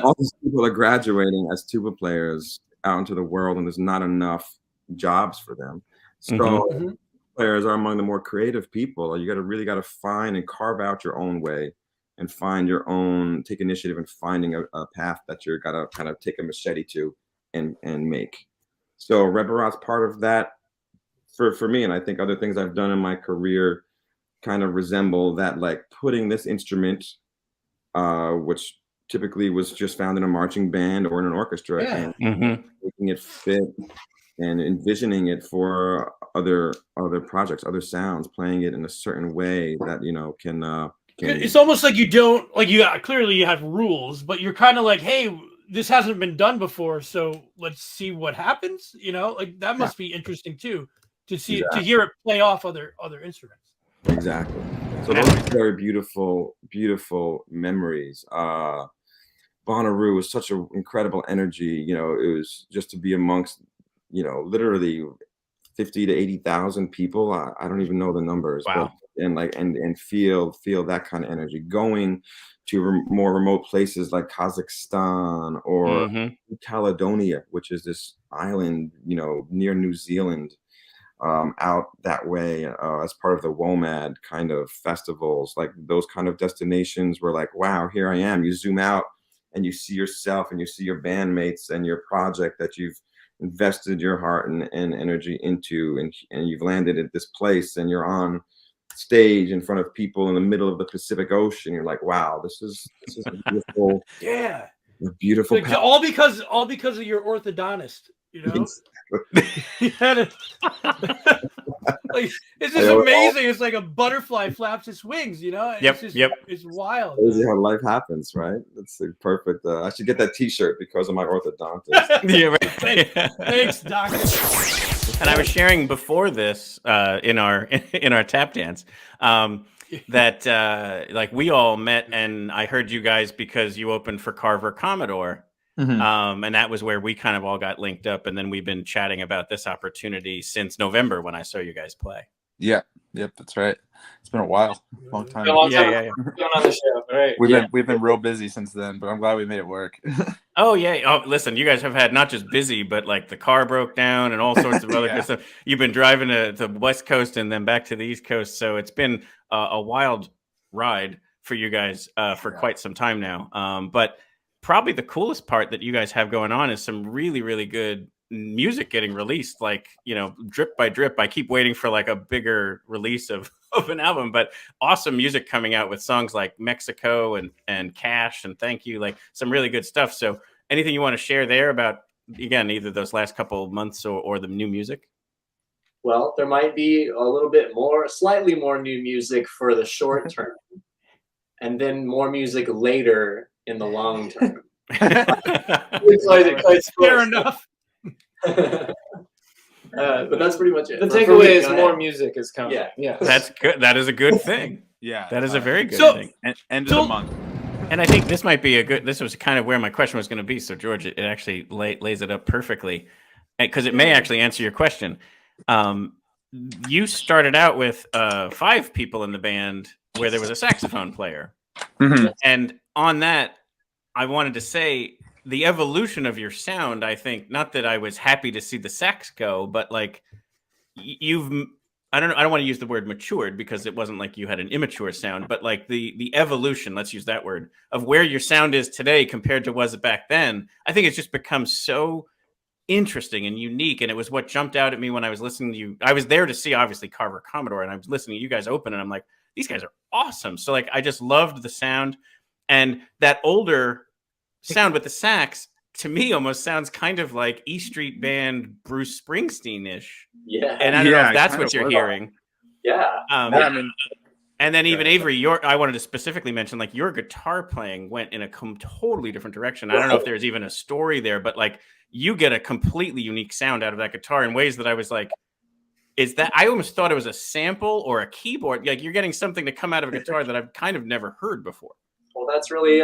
all these people are graduating as tuba players out into the world, and there's not enough jobs for them. So players are among the more creative people. You really got to find and carve out your own way and find your own, take initiative in finding a path that you're gotta kind of take a machete to and make. So Red Barat's part of that for me, and I think other things I've done in my career kind of resemble that, like putting this instrument, which typically was just found in a marching band or in an orchestra, and making it fit and envisioning it for other projects, other sounds, playing it in a certain way that, you know, can it's almost like you don't like you clearly you have rules, but you're kind of like, hey, this hasn't been done before, so let's see what happens. You know, like that must be interesting too, to see to hear it play off other instruments. Exactly. So those are very beautiful memories. Bonnaroo was such an incredible energy. You know, it was just to be amongst, you know, literally 50 to 80,000 people. I don't even know the numbers. Wow. But, and feel that kind of energy. Going to more remote places like Kazakhstan or New Caledonia, which is this island, you know, near New Zealand, out that way, as part of the WOMAD kind of festivals. Like those kind of destinations were like, wow, here I am. You zoom out and you see yourself and you see your bandmates and your project that you've invested your heart and energy into, and you've landed at this place and you're on stage in front of people in the middle of the Pacific Ocean. You're like, wow, this is a beautiful, yeah, a beautiful like, all because of your orthodontist, you know. You had it. Like, it's just amazing. It's like a butterfly flaps its wings, you know. It's just, it's wild. Crazy how life happens, right? It's a perfect. I should get that T-shirt because of my orthodontist. Yeah, right. Thanks, doctor. And I was sharing before this in our tap dance that like we all met, and I heard you guys because you opened for Carver Commodore. And that was where we kind of all got linked up, and then we've been chatting about this opportunity since November when I saw you guys play. Yep, that's right. It's been a while, long time. Yeah. Going on the show, right? We've been real busy since then, but I'm glad we made it work. Oh yeah. Oh, listen, you guys have had not just busy, but like the car broke down and all sorts of other good stuff. You've been driving to the West Coast and then back to the East Coast, so it's been a wild ride for you guys for quite some time now. But probably the coolest part that you guys have going on is some really, really good music getting released, like, you know, drip by drip. I keep waiting for like a bigger release of an album, but awesome music coming out with songs like Mexico and Cash and Thank You, like some really good stuff. So anything you want to share there about, again, either those last couple of months or the new music? Well, there might be a little bit more, slightly more new music for the short term, and then more music later in the long term. It's fair enough. But that's pretty much it. The takeaway is more music is coming. Yeah. That's good. That is a good thing. Yeah, that is a very good thing. End of the month. And I think this might be this was kind of where my question was going to be. So George, it actually lays it up perfectly, because it may actually answer your question. You started out with 5 people in the band where there was a saxophone player. And on that, I wanted to say the evolution of your sound, I think, not that I was happy to see the sax go, but like I don't want to use the word matured, because it wasn't like you had an immature sound, but like the evolution, let's use that word, of where your sound is today compared to was it back then. I think it's just become so interesting and unique. And it was what jumped out at me when I was listening to you. I was there to see, obviously, Carver Commodore, and I was listening to you guys open, and I'm like, these guys are awesome. So like, I just loved the sound, and that older sound with the sax, to me, almost sounds kind of like E Street Band, Bruce Springsteen-ish. Yeah. And I don't know if that's what you're hearing. Yeah. I mean, and then even Avery, I wanted to specifically mention, like, your guitar playing went in a totally different direction. I don't know if there's even a story there, but like you get a completely unique sound out of that guitar in ways that I was like, I almost thought it was a sample or a keyboard. Like, you're getting something to come out of a guitar that I've kind of never heard before. Well, that's really,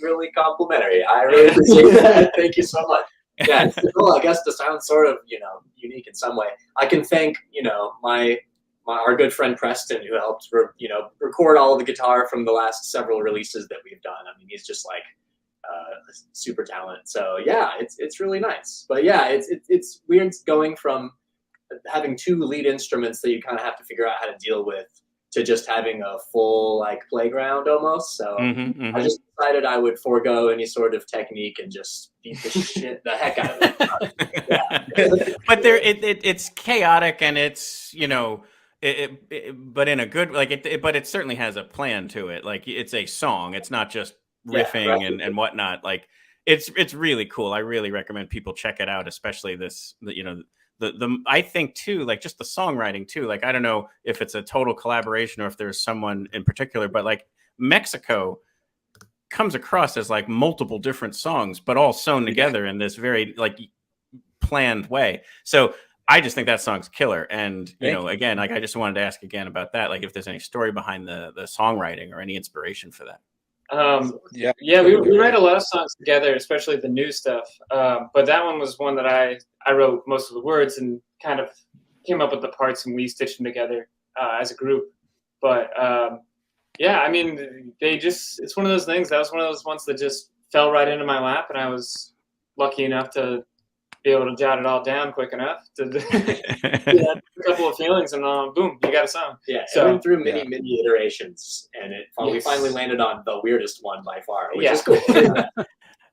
really complimentary. I really appreciate that. Thank you so much. Yeah, it's cool, I guess, to sound sort of, unique in some way. I can thank, our good friend Preston, who helped, record all of the guitar from the last several releases that we've done. I mean, he's just like super talent. So yeah, it's really nice. But yeah, it's weird going from having two lead instruments that you kind of have to figure out how to deal with to just having a full like playground almost. So I just decided I would forego any sort of technique and just beat the heck out of it. But it's chaotic, and it's but in a good but it certainly has a plan to it. Like, it's a song. It's not just riffing and whatnot. Like, it's really cool. I really recommend people check it out, especially this. I think too, like, just the songwriting too. Like, I don't know if it's a total collaboration or if there's someone in particular, but like Mexico comes across as like multiple different songs, but all sewn together in this very like planned way. So I just think that song's killer. And again, like, I just wanted to ask again about that, like, if there's any story behind the songwriting or any inspiration for that. We write a lot of songs together, especially the new stuff. But that one was one that I wrote most of the words and kind of came up with the parts, and we stitched them together as a group. But I mean, it's one of those things. That was one of those ones that just fell right into my lap, and I was lucky enough to be able to jot it all down quick enough to a couple of feelings, and boom, you got a song. Yeah, so it went through many iterations, and we finally landed on the weirdest one by far, which is cool.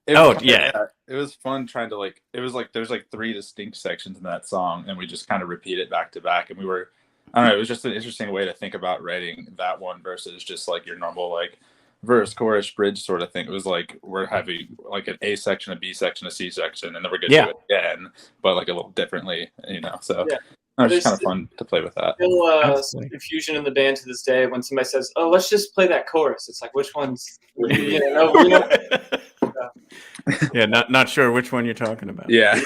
It was fun trying to there's like 3 distinct sections in that song, and we just kind of repeat it back to back, and I don't know, it was just an interesting way to think about writing that one versus just like your normal like verse, chorus, bridge sort of thing. It was like we're having like an A section, a B section, a C section, and then we're going to do it again, but like a little differently, So it was just kind of fun to play with that. Still some confusion in the band to this day when somebody says, "Oh, let's just play that chorus." It's like, which one's? Yeah, not sure which one you're talking about. Yeah.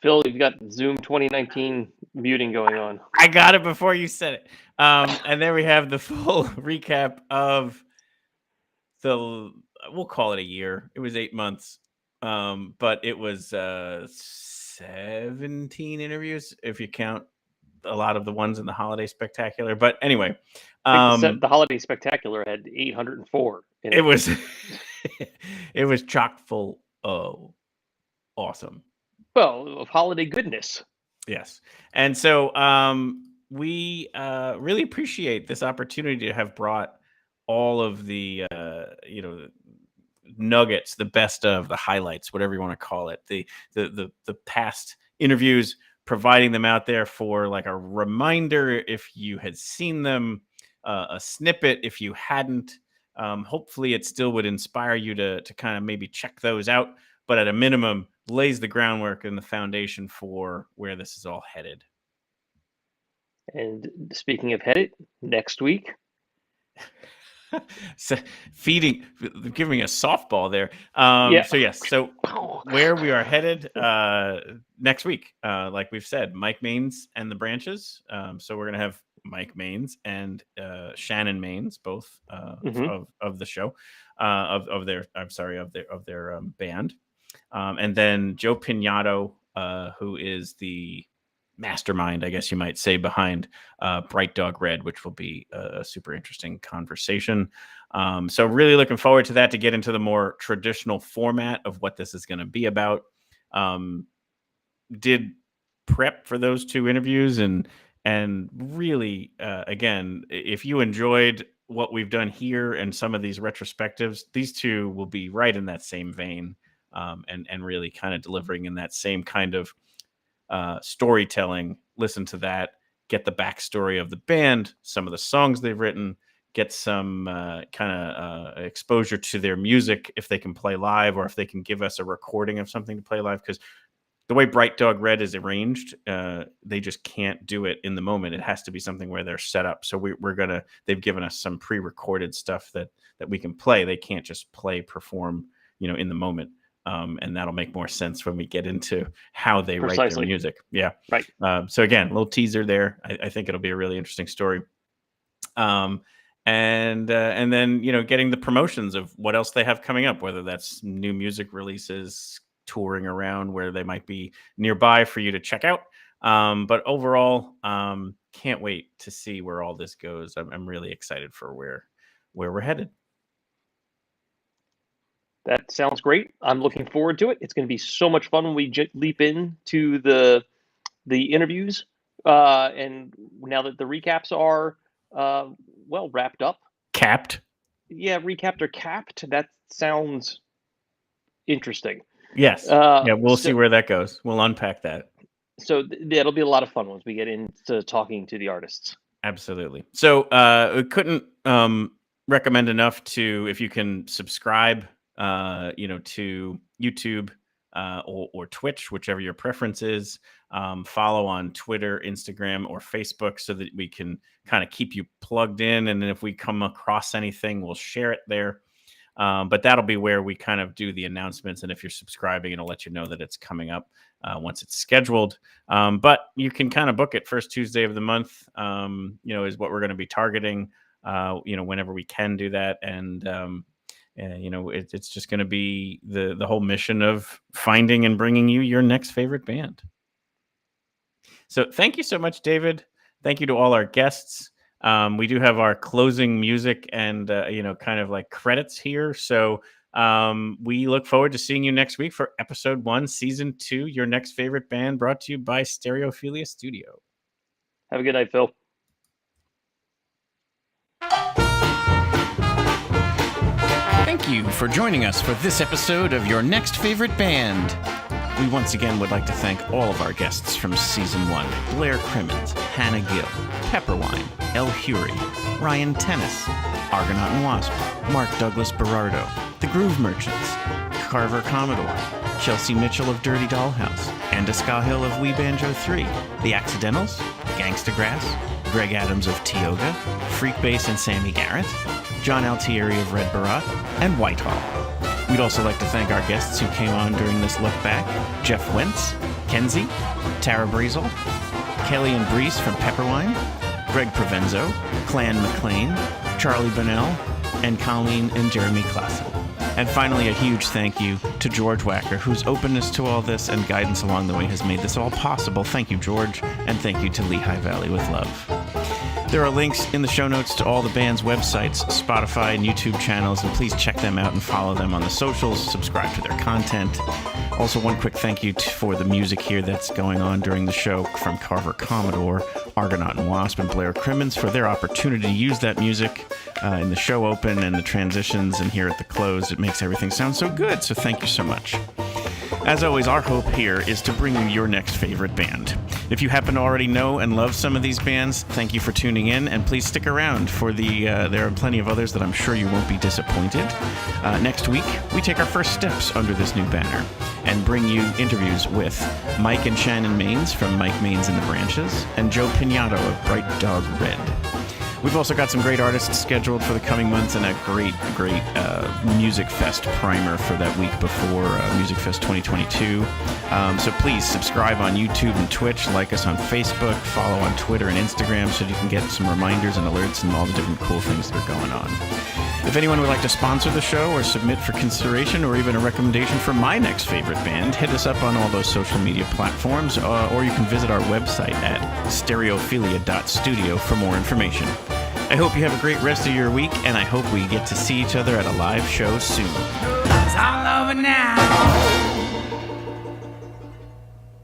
Phil, you've got Zoom 2019 muting going on. I got it before you said it. And there we have the full recap of we'll call it a year. It was 8 months. But it was 17 interviews if you count a lot of the ones in the Holiday Spectacular. But anyway, the Holiday Spectacular had 804 in it. It was chock full of awesome. Well, of holiday goodness. Yes. And so we really appreciate this opportunity to have brought all of the nuggets, the best of, the highlights, whatever you want to call it, the past interviews, providing them out there for like a reminder if you had seen them, a snippet if you hadn't. Hopefully it still would inspire you to kind of maybe check those out, but at a minimum lays the groundwork and the foundation for where this is all headed. And speaking of headed, next week. So giving a softball there. So yes, so where we are headed next week, like we've said, Mike Maines and the Branches. So we're gonna have Mike Maines and Shannon Maines, both of the show, of their band, and then Joe Pinato, who is the mastermind, I guess you might say, behind Bright Dog Red, which will be a super interesting conversation. So really looking forward to that, to get into the more traditional format of what this is going to be about. Did prep for those 2 interviews, and really, again, if you enjoyed what we've done here and some of these retrospectives, these 2 will be right in that same vein. and really kind of delivering in that same kind of storytelling. Listen to that, get the backstory of the band, some of the songs they've written, get some kind of exposure to their music if they can play live, or if they can give us a recording of something to play live. Because the way Bright Dog Red is arranged, they just can't do it in the moment. It has to be something where they're set up. So they've given us some pre-recorded stuff that we can play. They can't just perform, in the moment. And that'll make more sense when we get into how they write their music. Yeah. Right. So again, a little teaser there. I think it'll be a really interesting story. And then, getting the promotions of what else they have coming up, whether that's new music releases, touring around where they might be nearby for you to check out. But overall, can't wait to see where all this goes. I'm really excited for where we're headed. That sounds great. I'm looking forward to it. It's going to be so much fun when we leap into the interviews. And now that the recaps are wrapped up. Capped? Yeah, recapped or capped. That sounds interesting. Yes. We'll see where that goes. We'll unpack that. So it'll be a lot of fun once we get into talking to the artists. Absolutely. So we couldn't recommend enough if you can subscribe to YouTube or Twitch, whichever your preference is. Follow on Twitter, Instagram, or Facebook so that we can kind of keep you plugged in. And then if we come across anything, we'll share it there. But that'll be where we kind of do the announcements. And if you're subscribing, it'll let you know that it's coming up once it's scheduled. But you can kind of book it first Tuesday of the month, is what we're going to be targeting, whenever we can do that. And it's just going to be the whole mission of finding and bringing you your next favorite band. So thank you so much, David. Thank you to all our guests. We do have our closing music and, kind of like credits here. So we look forward to seeing you next week for episode 1, season 2, your next favorite band, brought to you by Stereophilia Studio. Have a good night, Phil. Thank you for joining us for this episode of Your Next Favorite Band. We once again would like to thank all of our guests from Season 1, Blair Crimmins, Hannah Gill, Pepperwine, El Huri, Ryan Tennis, Argonaut and Wasp, Mark Douglas Berardo, The Groove Merchants, Carver Commodore, Chelsea Mitchell of Dirty Dollhouse, Enda Scahill of We Banjo 3, The Accidentals, Gangsta Grass, Greg Adams of Tioga, Freak Bass and Sammy Garrett, John Altieri of Red Barat, and Whitehall. We'd also like to thank our guests who came on during this look back: Jeff Wentz, Kenzie, Tara Breezel, Kelly and Brees from Pepperwine, Greg Provenzo, Clan McLean, Charlie Bonnell, and Colleen and Jeremy Klassen. And finally, a huge thank you to George Wacker, whose openness to all this and guidance along the way has made this all possible. Thank you, George, and thank you to Lehigh Valley with love. There are links in the show notes to all the band's websites, Spotify, and YouTube channels, and please check them out and follow them on the socials, subscribe to their content. Also, one quick thank you for the music here that's going on during the show from Carver Commodore, Argonaut and Wasp, and Blair Crimmins for their opportunity to use that music in the show open and the transitions, and here at the close. It makes everything sound so good, so thank you so much. As always, our hope here is to bring you your next favorite band. If you happen to already know and love some of these bands, thank you for tuning in, and please stick around for there are plenty of others that I'm sure you won't be disappointed. Next week, we take our first steps under this new banner and bring you interviews with Mike and Shannon Maines from Mike Maines and the Branches, and Joe Pinato of Bright Dog Red. We've also got some great artists scheduled for the coming months, and a great Music Fest primer for that week before Music Fest 2022. So please subscribe on YouTube and Twitch, like us on Facebook, follow on Twitter and Instagram so you can get some reminders and alerts and all the different cool things that are going on. If anyone would like to sponsor the show or submit for consideration or even a recommendation for my next favorite band, hit us up on all those social media platforms, or you can visit our website at stereophilia.studio for more information. I hope you have a great rest of your week, and I hope we get to see each other at a live show soon. It's all over now.